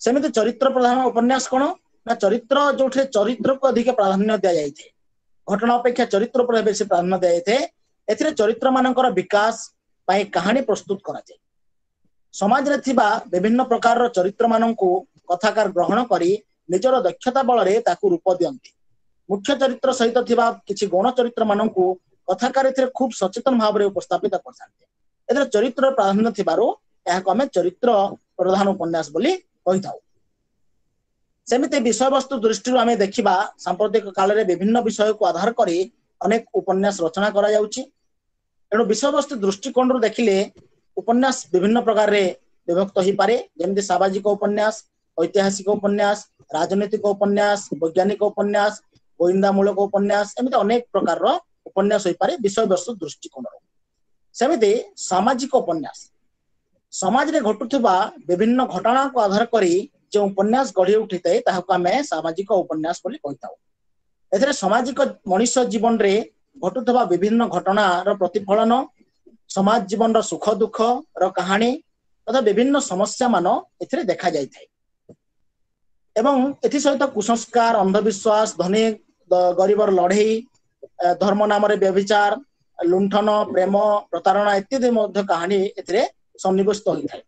सेमिति चरित्र प्रधान उपन्यास कौन ना चरित्र जो चरित्र को अधिक प्राधान्य दिया जायते घटना अपेक्षा चरित्र पर बेसी प्राधान्य दिया जायते। एथिरे चरित्र मानकर विकास पाई कहानी प्रस्तुत करा जाय। समाज रे थिबा विभिन्न प्रकार चरित्र माननकू कथाकार ग्रहण करी निजर दक्षता बल रे ताकू रूप दियंती। मुख्य चरित्र सहित थिबा किछि गौण चरित्र माननकू कथाकार एथिरे खूब सचेतन भाव रे उपस्थापित करथांते। एथिरे चरित्र प्राधान्य थिबारो एहाको आमे चरित्र प्रधान उपन्यास बोली कहिथाउ। सेमिति विषय वस्तु दृष्टि आम देखा सांप्रतिक काल में विभिन्न विषय को आधार कर अनेक उपन्यास रचना करा जाउची। तेणु विषय वस्तु दृष्टिकोण देखिले उपन्यास विभिन्न प्रकार रे विभक्त हो पारे, जमी सामाजिक उपन्यास, ऐतिहासिक उपन्यास, राजनीतिक उपन्यास, वैज्ञानिक उपन्यास, गोइंदामूलक उपन्यास, एमती अनेक प्रकार उपन्यास हो पारे विषय वस्तु दृष्टिकोण। सेमिति सामाजिक उपन्यास समाज रे घटुवा विभिन्न घटना को आधार करी जो उपन्यास गढ़ी उठी थाए ताहाको आमे सामाजिक उपन्यास बोली कहिताउ। एथिरे सामाजिक मनुष्य जीवन रे घटुवा विभिन्न घटनार प्रतिफलन, समाज जीवन रो सुख दुख रो कहानी तथा विभिन्न समस्या मान एथिरे देखा जाय थाए। एवं एथि सहित कुसंस्कार, अंधविश्वास, धनी गरीबर लड़ई, धर्म नाम रे व्यभिचार, लुंठन, प्रेम, प्रतारणा इत्यादि मध्य कहानी एथिरे सन्निवेशित होता है।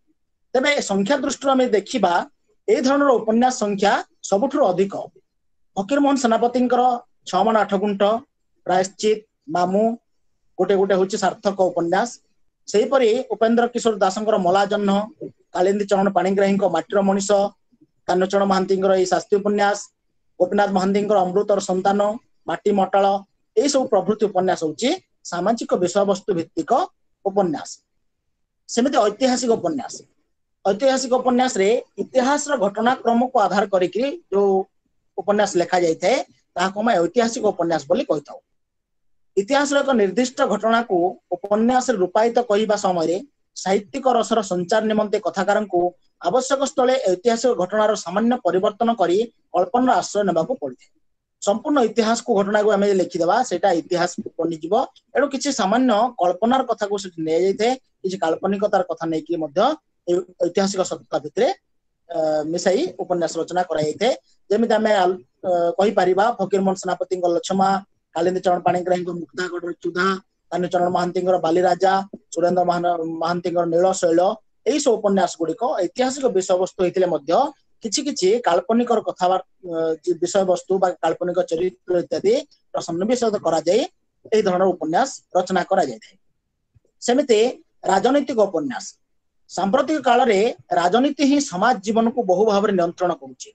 तेबे संख्या दृष्टि आम देखा यही धरण उपन्यास संख्या सबुठु अधिक। फकीरमोहन सेनापति 6 माण 8 गुंठ, प्रायश्चित, मामू गोटे गोटे हूँ सार्थक उपन्यास। सेहीपरि उपेन्द्र किशोर दासंकर मला जह्न, कालिंदी चरण पाणिग्राही माटीर मनीष, कान्हचरण महांती शास्त्री उपन्यास, गोपीनाथ महांती अमृत और संतान, माटी मटाल, यही सब प्रभृति उपन्यास हूँ सामाजिक विषय वस्तु भित्तिक उपन्यास। सेमिति ऐतिहासिक उपन्यास, ऐतिहासिक उपन्यास रे इतिहास घटनाक्रम को आधार करिकरी जो उपन्यास लिखा जाय थाए ताहाको हम ऐतिहासिक उपन्यास बोली कहिताउ। इतिहास एक निर्दिष्ट घटना को उपन्यास रूपायित करने समय साहित्यिक रसर संचार निमंते कथाकार को आवश्यक स्थले ऐतिहासिक घटनार सामान्य परिवर्तन करी कल्पनार आश्रय नेबाको पड़िଥାଏ। संपूर्ण इतिहास को घटना को आम लिखिदेवा सेटा इतिहास बनीजीव। एणु किसी सामान्य कल्पनार कथा को नि जाए, किसी काल्पनिकतार कथा नहीं ऐतिहासिक सत्ता भितर मिसाई उपन्यास रचना कराई। जमी आम कही पारिबा फकीरमोहन सेनापति लक्ष्मा, कालिंदी चरण पाणिग्राही मुक्तागढ़ चुधा, कान्हचरण महांती बालीराजा, सुरेंद्र महांती नील शैल, यही सब उपन्यास गुड़िक ऐतिहासिक विषय वस्तु होते किछि किछि काल्पनिक कथा विषय वस्तु बा काल्पनिक चरित्र इत्यादि सन्निवेशित करा जाय एही धৰণৰ उपन्यास रचना करा जाय थाए। सेमिति राजनीतिक उपन्यास सांप्रतिक काल रे राजनीति ही समाज जीवन को बहु भाव नियंत्रण करुछि।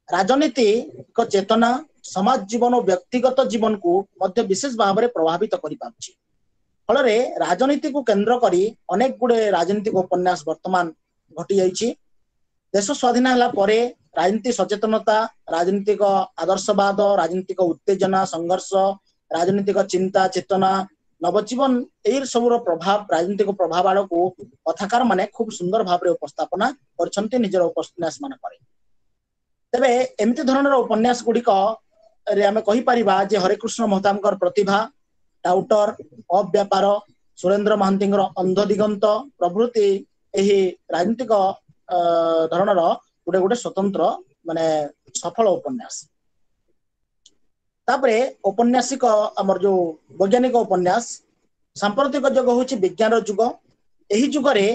राजनीति को चेतना समाज जीवन और व्यक्तिगत जीवन को मध्य विशेष भाव में प्रभावित करि पाछि। फल रे राजनीति को केंद्र करी अनेक गुडे राजनीतिक उपन्यास वर्तमान घटी जाइछि। देश स्वाधीन होला परे राजनीति सचेतनता, राजनीतिक आदर्शवाद, राजनीतिक उत्तेजना, संघर्ष, राजनीतिक चिंता चेतना, नवजीवन यही सब प्रभाव राजनीतिक प्रभाव आड़ को कथाकार माने खूब सुंदर भाव में उपस्थापना करछन्ति निजर उपन्यास मान करे। तेबे एमती धरणर उपन्यास गुड़िक आम कहि परिबा जे हरेकृष्ण महताबकर प्रतिभा, टाउटर, अव्यापार, सुरेंद्र महांती अंध दिगंत प्रभृति यही राजनीतिक धरणर गोटे गोटे स्वतंत्र माने सफल उपन्यास। तापरे औपन्यासिक आमर जो वैज्ञानिक उपन्यास सांप्रतिक जुग हूँ विज्ञान जुग। यही जुगरे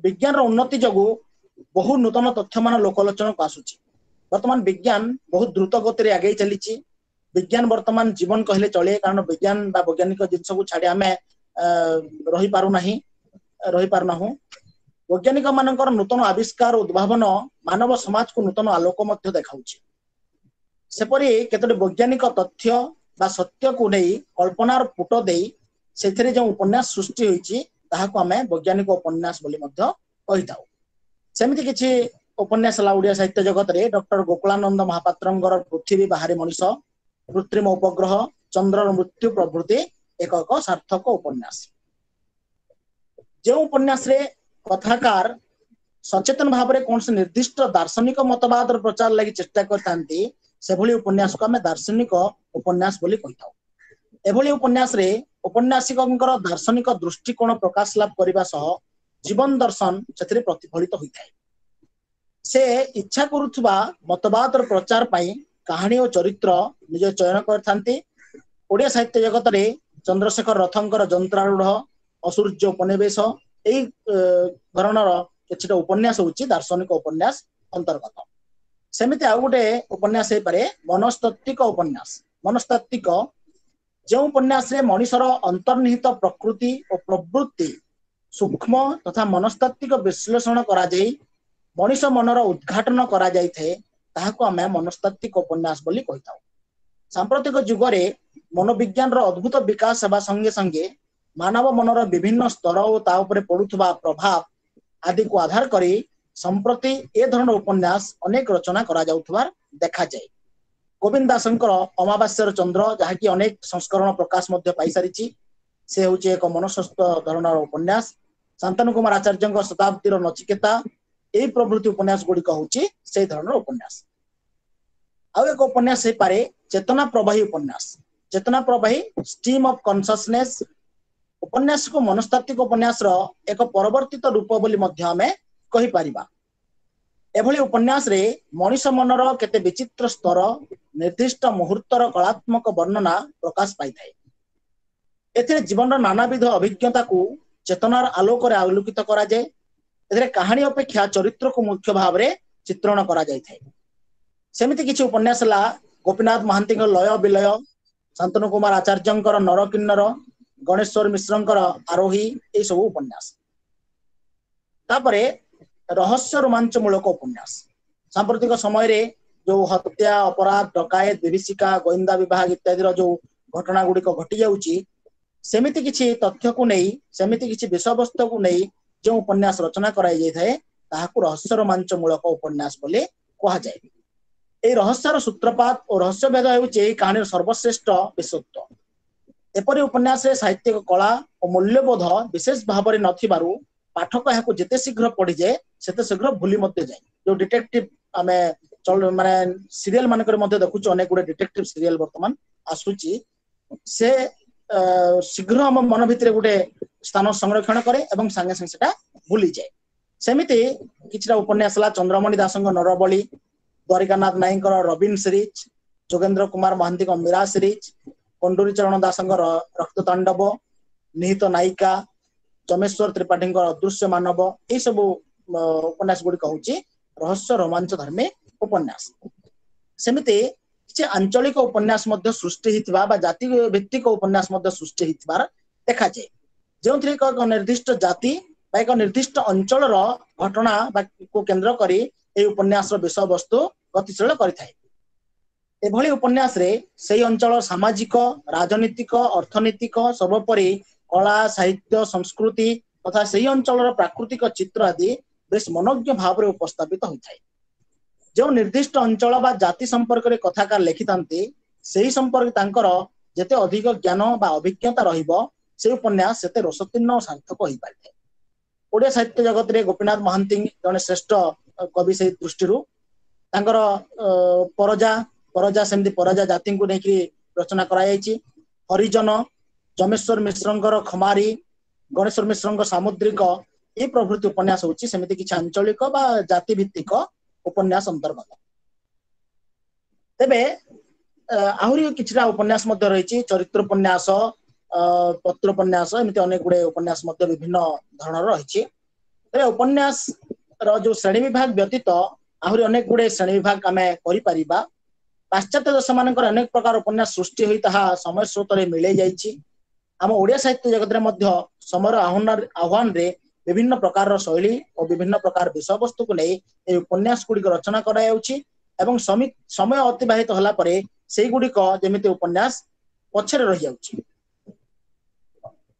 विज्ञान उन्नति जगु बहु नूतन तथ्य मान लोकलोचन को आसुची। वर्तमान विज्ञान बहुत द्रुत गति आगे चली। विज्ञान वर्तमान जीवन कहले चले, कारण विज्ञान बा वैज्ञानिक जिनस को छाड़ी आम रही पारना। वैज्ञानिक मानकर नूतन आविष्कार उद्भावन मानव समाज को नूतन आलोक मध्य देखाउछि। सेपरि केतोटी वैज्ञानिक तथ्य बा सत्य को नहीं कल्पनार पुट दे से जो उपन्यास सृष्टि होइछि ताहाको आमे वैज्ञानिक उपन्यास बोली मध्य कहिताउ। सेमिति किछि उपन्यास ला ओडिया साहित्य जगत रे डॉक्टर गोकुलानंद महापात्रंकर पृथ्वी बाहरी मनीष, कृत्रिम उपग्रह, चंद्रर मृत्यु प्रभृति एक सार्थक उपन्यास। जो उपन्यास रे कथाकार सचेतन भाव में कौन से निर्दिष्ट दार्शनिक मतवाद प्रचार लगी चेष्टा करथांती से भली उपन्यास को आमे दार्शनिक उपन्यास बोली कहिताउ। एभली उपन्यास रे उपन्यासिकंकर दार्शनिक दृष्टिकोण प्रकाश लाभ करबा सह जीवन दर्शन सेथिरे प्रतिफलित होइथाय। से इच्छा करुथबा मतवाद प्रचार पाई कहानी और चरित्र निज चयन करथांती। ओडिया साहित्य जगत रे चंद्रशेखर रथंकर जंत्रारूढ़, असुर्य उपनिवेश यही धरणर किछिटा उपन्यास होउछि दार्शनिक उपन्यास अंतर्गत। सेमिति आउ गोटे उपन्यास हे पारे मनस्तात्विक उपन्यास। मनस्तात्विक जो उपन्यास रे मनुष्यर अंतर्निहित प्रकृति और प्रवृत्ति सूक्ष्म तथा मनस्तात्विक विश्लेषण करा जाई मनीष मनर उद्घाटन करा जाइथे ताहाको आमे मनस्तात्विक उपन्यास बोली कहिताउ। सांप्रतिक जुगरे मनोविज्ञान रो अद्भुत विकास हेबा संगे संगे मानव मनर विभिन्न स्तर और ता उपरे पड़ुथबा प्रभाव आदि को आधार करी संप्रति ए धरण उपन्यास अनेक रचना करा जाउथबार देखा जाए। गोविंद दासंकर अमावास्यर चंद्र जहाँकि अनेक संस्करण प्रकाश मध्य पाई सारिछि से होचे एक मनस्थ धरणर उपन्यास। शांतनु कुमार आचार्य शताब्दी नचिकेता यही प्रभृति उपन्यास गुड़िक होची से धरणर उपन्यास। आउ एक उपन्यास हे पारे चेतना प्रवाही उपन्यास। चेतना प्रवाही स्ट्रीम ऑफ कॉन्शसनेस उपन्यास को मनस्तात्विक उपन्यास रो एक परवर्तित रूप बोली मध्य हमें कहि परिबा। एभली उपन्यास रे मनीष मनर केते विचित्र स्तर निर्दिष्ट मुहूर्तर कलात्मक वर्णना प्रकाश पाई थाए। एथिरे जीवन नानाविध अभिज्ञता को चेतनार आलोक रे आलोकित करा जाए। एथिरे कहानी अपेक्षा चरित्र को मुख्य भाव रे चित्रण करा जाय थाए। सेमिति किछि उपन्यास ला गोपीनाथ महांती लय विलय, शांतनु कुमार आचार्य नरकिन्नर, गणेश्वर मिश्र आरोही ये सब उपन्यास। तापरे रहस्य रोमांचमूलक उपन्यास सांप्रतिक समय रे जो हत्या अपराध डकायत विभीषिका गोविंदा विभाग इत्यादि जो घटना गुड़िक घटी जाउची सेमिति किछि तथ्य को नहीं सेमिति किछि विषय वस्तु को नहीं जो उपन्यास रचना कराई जाय थाए ताहाकु रहस्य रोमांचमूलक उपन्यास बोले कहा जाए। ए रहस्यर सूत्रपात और रहस्य भेद हेउची कहानी सर्वश्रेष्ठ विशेषत्व। एपरि उपन्यास साहित्यिक कला और मूल्यबोध विशेष भाव में नथिबारु पाठक यहाँ जिते शीघ्र पढ़ी जाए सेते शीघ्र भूली मत जाए। जो डिटेक्टिव आमे माने सीरियल मानक देखुଛୁ अनेक गुड़े डिटेक्टिव सीरियल वर्तमान आसुची से शीघ्र हम मन भितर गोटे स्थान संरक्षण करे एवं संगे संगे सेटा भूली जाए। सेमिति किछिटा उपन्यास ला चंद्रमणि दासंग नरबली, द्वारिकानाथ नाईकर Robin series, Jogendra Kumar Mahanti Meera series, Kanduri Charan दासंग रक्ततांडव, निहित नायिका, चमेश्वर त्रिपाठी अदृश्य मानव ये सब उपन्यास गुड़िक होची रहस्य रोमांच धर्मी उपन्यास। सेमिति किछि आंचलिक उपन्यास मध्य सृष्टि हितबा बा जाति भित्तिक उपन्यास मध्य सृष्टि हितबार देखा जाए। जोंथि एक निर्दिष्ट जाति बा एक निर्दिष्ट अंचल घटना बा को केंद्र करी ए उपन्यास विषय वस्तु गतिशील करिथाय। एभली उपन्यास रे सेही अंचल सामाजिक राजनीतिक अर्थनीतिक सर्वोपरि कला साहित्य संस्कृति तथा सेही अंचल प्राकृतिक चित्र आदि बेस मनोज्ञ भाव में उपस्थापित होता है। जो निर्दिष्ट अंचल बा जाति संपर्क में कथाकार लिखिथांती सेही संपर्क तांकर जेते अधिक ज्ञान बा अभिज्ञता रहिबो से उपन्यास सेते रसोत्तीर्ण और सार्थक हो पारिଥାଏ। ओडिया साहित्य जगत रे गोपीनाथ महांती जने श्रेष्ठ कवि से दृष्टि तांकर परजा सेमती परजा जाति को लेकिन रचना कराई। हरिजन, चमेश्वर मिश्र खमारी, गणेश्वर मिश्र सामुद्रिक ये प्रभृति उपन्यास होची सेमिति किछि आंचलिक बा जाति भित्तिक उपन्यास अंतर्गत। तेबे आहुरी किछिटा उपन्यास मध्य रहिछि चरित्र उपन्यास, पत्र उपन्यास एमिति अनेक गुडे उपन्यास मध्य विभिन्न धरणर रहिछि। तेबे उपन्यास रो जो श्रेणी विभाग व्यतीत आहुरी अनेक गुडे श्रेणी विभाग आमे करि परिबा। पाश्चात्य देश मानकर अनेक प्रकार उपन्यास सृष्टि होई ताहा समय स्रोत रे मिलै जाइछि। आम ओडिया साहित्य जगत रे मध्य समर आह्वान रे विभिन्न प्रकार शैली और विभिन्न प्रकार विषय वस्तु को नहीं ए उपन्यास गुड़िक रचना करायाउछि एवं समय अतिबाहित होला परे सेही गुड़िक जेमिति उपन्यास पछरे रहि जाउछि।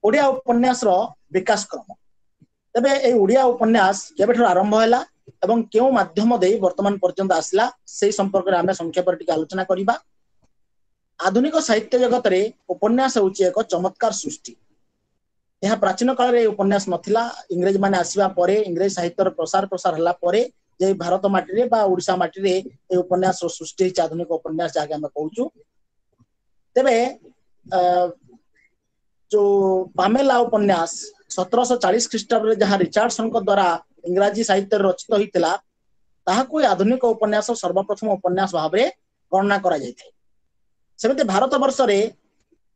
ओडिया उपन्यास रो विकास क्रम तबे ए ओडिया उपन्यास केबेठर आरंभ होला एवं केउ माध्यम दे वर्तमान पर्यंत आसला सेही संपर्क रे आमे संक्षेप रे आलोचना करिबा। आधुनिक साहित्य जगत रे उपन्यास होछि एक चमत्कार सृष्टि। यह प्राचीन काल रे उपन्यास नथिला। इंग्रेज माने आसीबा परे इंग्रेज साहित्यर प्रसार हला परे जे भारत माटी रे बा ओडिसा माटी रे ए उपन्यास सृष्टि होछि आधुनिक उपन्यास जाके हम कहूछु। तेबे जो पामेला उपन्यास 1740 ख्रीष्टाब्द रे जहां रिचार्डसन को द्वारा इंग्राजी साहित्य रचित होइतिला ताहाकु आधुनिक उपन्यास सर्वप्रथम उपन्यास भाव रे गणना करा जायथे। सेमिते भारत वर्ष रे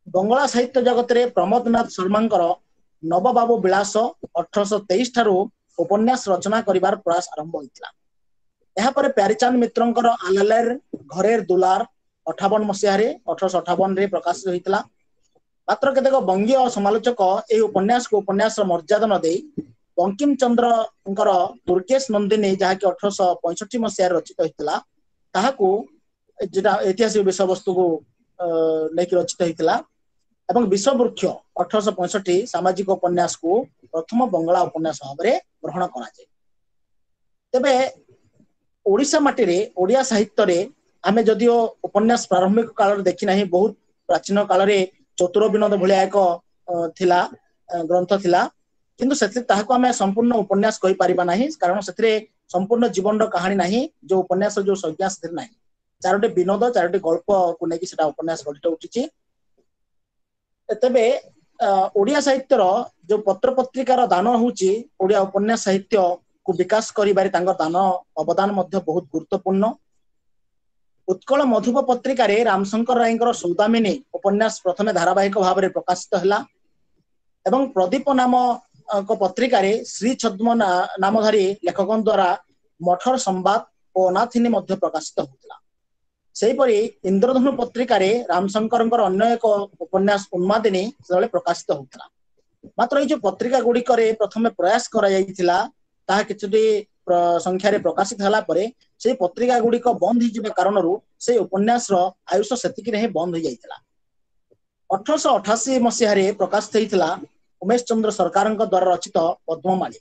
बंगला साहित्य जगत रे प्रमोदनाथ शर्मांकर नवबाबु विलास 1823 ठारू उपन्यास रचना करिवार प्रयास आरंभ होइतिला। एहा परे प्यारीचांद मित्रंकर आलालेर घरेर दुलार 58 मसिया रे 1858 रे प्रकाशित होइतिला। मात्र केतेक बंगीय समालोचक ए उपन्यास को उपन्यास मर्यादा न देई बंकिम चंद्रଙ୍କର ଦୁର୍ଗେଶ ନନ୍ଦିନୀ ଯାହାକି 1865 ମସିହାରେ ରଚିତ ହୋଇଥିଲା ତାହାକୁ ଯେଟା ଐତିହାସିକ ବିଷୟବସ୍ତୁକୁ ନେଇକି ରଚିତ ହୋଇଥିଲା ଏବଂ ବିଶ୍ୱବୃକ୍ଷ 1865 ସାମାଜିକ ଉପନ୍ୟାସକୁ ପ୍ରଥମ ବଙ୍ଗଳା ଉପନ୍ୟାସ ଭାବରେ ଗ୍ରହଣ କରାଯାଏ। ତେବେ ଓଡ଼ିଶା ମାଟିରେ ଓଡ଼ିଆ ସାହିତ୍ୟରେ ଆମେ ଯଦିଓ ଉପନ୍ୟାସ ପ୍ରାରମ୍ଭିକ କାଳରେ ଦେଖି ନାହିଁ, ବହୁତ ପ୍ରାଚୀନ କାଳରେ ଚତୁର ବିନୋଦ ଭଳିଆ ଏକ ଥିଲା ଗ୍ରନ୍ଥ ଥିଲା, କିନ୍ତୁ ସେଥିରେ ତାହାକୁ ଆମେ ସମ୍ପୂର୍ଣ୍ଣ ଉପନ୍ୟାସ କହିପାରିବା ନାହିଁ, କାରଣ ସେଥିରେ ସମ୍ପୂର୍ଣ୍ଣ ଜୀବନର କାହାଣୀ ନାହିଁ, ଯୋଉ ଉପନ୍ୟାସ ଯୋଉ ସଂଜ୍ଞା ସେଥିରେ ନାହିଁ। ଚାରୋଟି ବିନୋଦ, ଚାରୋଟି ଗଳ୍ପକୁ ନେଇକି ସେଟା ଉପନ୍ୟାସ ଗଠିତ ଉଠିଛି। ତେବେ ଓଡ଼ିଆ ସାହିତ୍ୟର ଯୋଉ ପତ୍ର ପତ୍ରିକାର ଦାନ ହଉଛି ଓଡ଼ିଆ ଉପନ୍ୟାସ ସାହିତ୍ୟକୁ ବିକାଶ କରିବାରେ ତାଙ୍କର ଦାନ ଅବଦାନ ମଧ୍ୟ ବହୁତ ଗୁରୁତ୍ୱପୂର୍ଣ୍ଣ। ଉତ୍କଳ ମଧୁପ ପତ୍ରିକାରେ ରାମଶଙ୍କର ରାୟଙ୍କର ସୌଦାମିନୀ ଉପନ୍ୟାସ ପ୍ରଥମେ ଧାରାବାହିକ ଭାବରେ ପ୍ରକାଶିତ ହେଲା ଏବଂ ପ୍ରଦୀପ ନାମ ପତ୍ରିକାରେ ଶ୍ରୀ ଛଦ୍ମ ନାମଧାରୀ ଲେଖକଙ୍କ ଦ୍ୱାରା ମଠର ସମ୍ବାଦ ଓ ଅନାଥିନୀ ମଧ୍ୟ ପ୍ରକାଶିତ ହୋଇଥିଲା। ସେହିପରି ଇନ୍ଦ୍ରଧନୁ ପତ୍ରିକାରେ ରାମଶଙ୍କରଙ୍କର ଅନ୍ୟ ଏକ ଉପନ୍ୟାସ ଉନ୍ମାଦିନୀ ସେତେବେଳେ ପ୍ରକାଶିତ ହେଉଥିଲା। ମାତ୍ର ଏଇ ଯୋଉ ପତ୍ରିକା ଗୁଡିକରେ ପ୍ରଥମେ ପ୍ରୟାସ କରାଯାଇଥିଲା ତାହା କିଛିଟି ସଂଖ୍ୟାରେ ପ୍ରକାଶିତ ହେଲା ପରେ ସେଇ ପତ୍ରିକା ଗୁଡିକ ବନ୍ଦ ହେଇଯିବା କାରଣରୁ ସେଇ ଉପନ୍ୟାସର ଆୟୁଷ ସେତିକିରେ ହିଁ ବନ୍ଦ ହେଇଯାଇଥିଲା। 1888 ମସିହାରେ ପ୍ରକାଶିତ ହେଇଥିଲା ଉମେଶ ଚନ୍ଦ୍ର ସରକାରଙ୍କ ଦ୍ୱାରା ରଚିତ ପଦ୍ମମାଳୀ,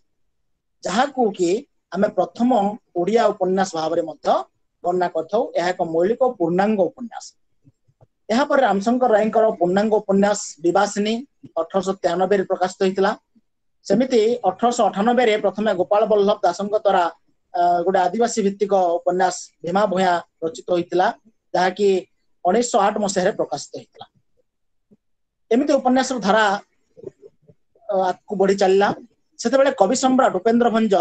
ଯାହାକୁ କି ଆମେ ପ୍ରଥମ ଓଡ଼ିଆ ଉପନ୍ୟାସ ଭାବରେ ମଧ୍ୟ ବର୍ଣ୍ଣନା କରିଥାଉ। ଏହା ଏକ ମୌଳିକ ପୂର୍ଣ୍ଣାଙ୍ଗ ଉପନ୍ୟାସ। ଏହାପରେ ରାମଶଙ୍କର ରାୟଙ୍କର ପୂର୍ଣ୍ଣାଙ୍ଗ ଉପନ୍ୟାସ ବିବାସିନୀ 1893ରେ ପ୍ରକାଶିତ ହୋଇଥିଲା। ସେମିତି 1898ରେ ପ୍ରଥମେ ଗୋପାଳ ବଲ୍ଲଭ ଦାସଙ୍କ ଦ୍ୱାରା ଗୋଟେ ଆଦିବାସୀ ଭିତ୍ତିକ ଉପନ୍ୟାସ ଭୀମା ଭୂୟାଁ ରଚିତ ହୋଇଥିଲା, ଯାହାକି 1908 ମସିହାରେ ପ୍ରକାଶିତ ହୋଇଥିଲା। ଏମିତି ଉପନ୍ୟାସର ଧାରା ଆଗକୁ ବଢି ଚାଲିଲା। ସେତେବେଳେ କବି ସମ୍ରାଟ ଉପେନ୍ଦ୍ର ଭଞ୍ଜ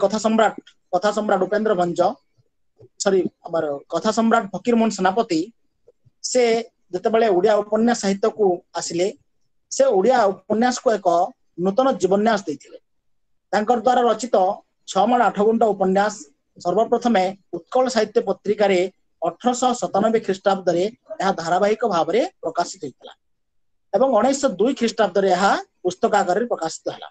କଥା ସମ୍ରାଟ ଉପେନ୍ଦ୍ର ଭଞ୍ଜ ଆମର କଥା ସମ୍ରାଟ ଫକୀର ମୋହନ ସେନାପତି ସେ ଯେତେବେଳେ ଓଡ଼ିଆ ଉପନ୍ୟାସ ସାହିତ୍ୟକୁ ଆସିଲେ ସେ ଓଡ଼ିଆ ଉପନ୍ୟାସକୁ ଏକ ନୂତନ ଜୀବନ୍ୟାସ ଦେଇଥିଲେ। ତାଙ୍କର ଦ୍ୱାରା ରଚିତ 6 ମାଣ 8 ଗୁଣ୍ଠ ଉପନ୍ୟାସ ସର୍ବପ୍ରଥମେ ଉତ୍କଳ ସାହିତ୍ୟ ପତ୍ରିକାରେ 1897 ଖ୍ରୀଷ୍ଟାବ୍ଦରେ ଏହା ଧାରାବାହିକ ଭାବରେ ପ୍ରକାଶିତ ହୋଇଥିଲା ଏବଂ 1902 ଖ୍ରୀଷ୍ଟାବ୍ଦରେ ଏହା ପୁସ୍ତକ ଆକାରରେ ପ୍ରକାଶିତ ହେଲା।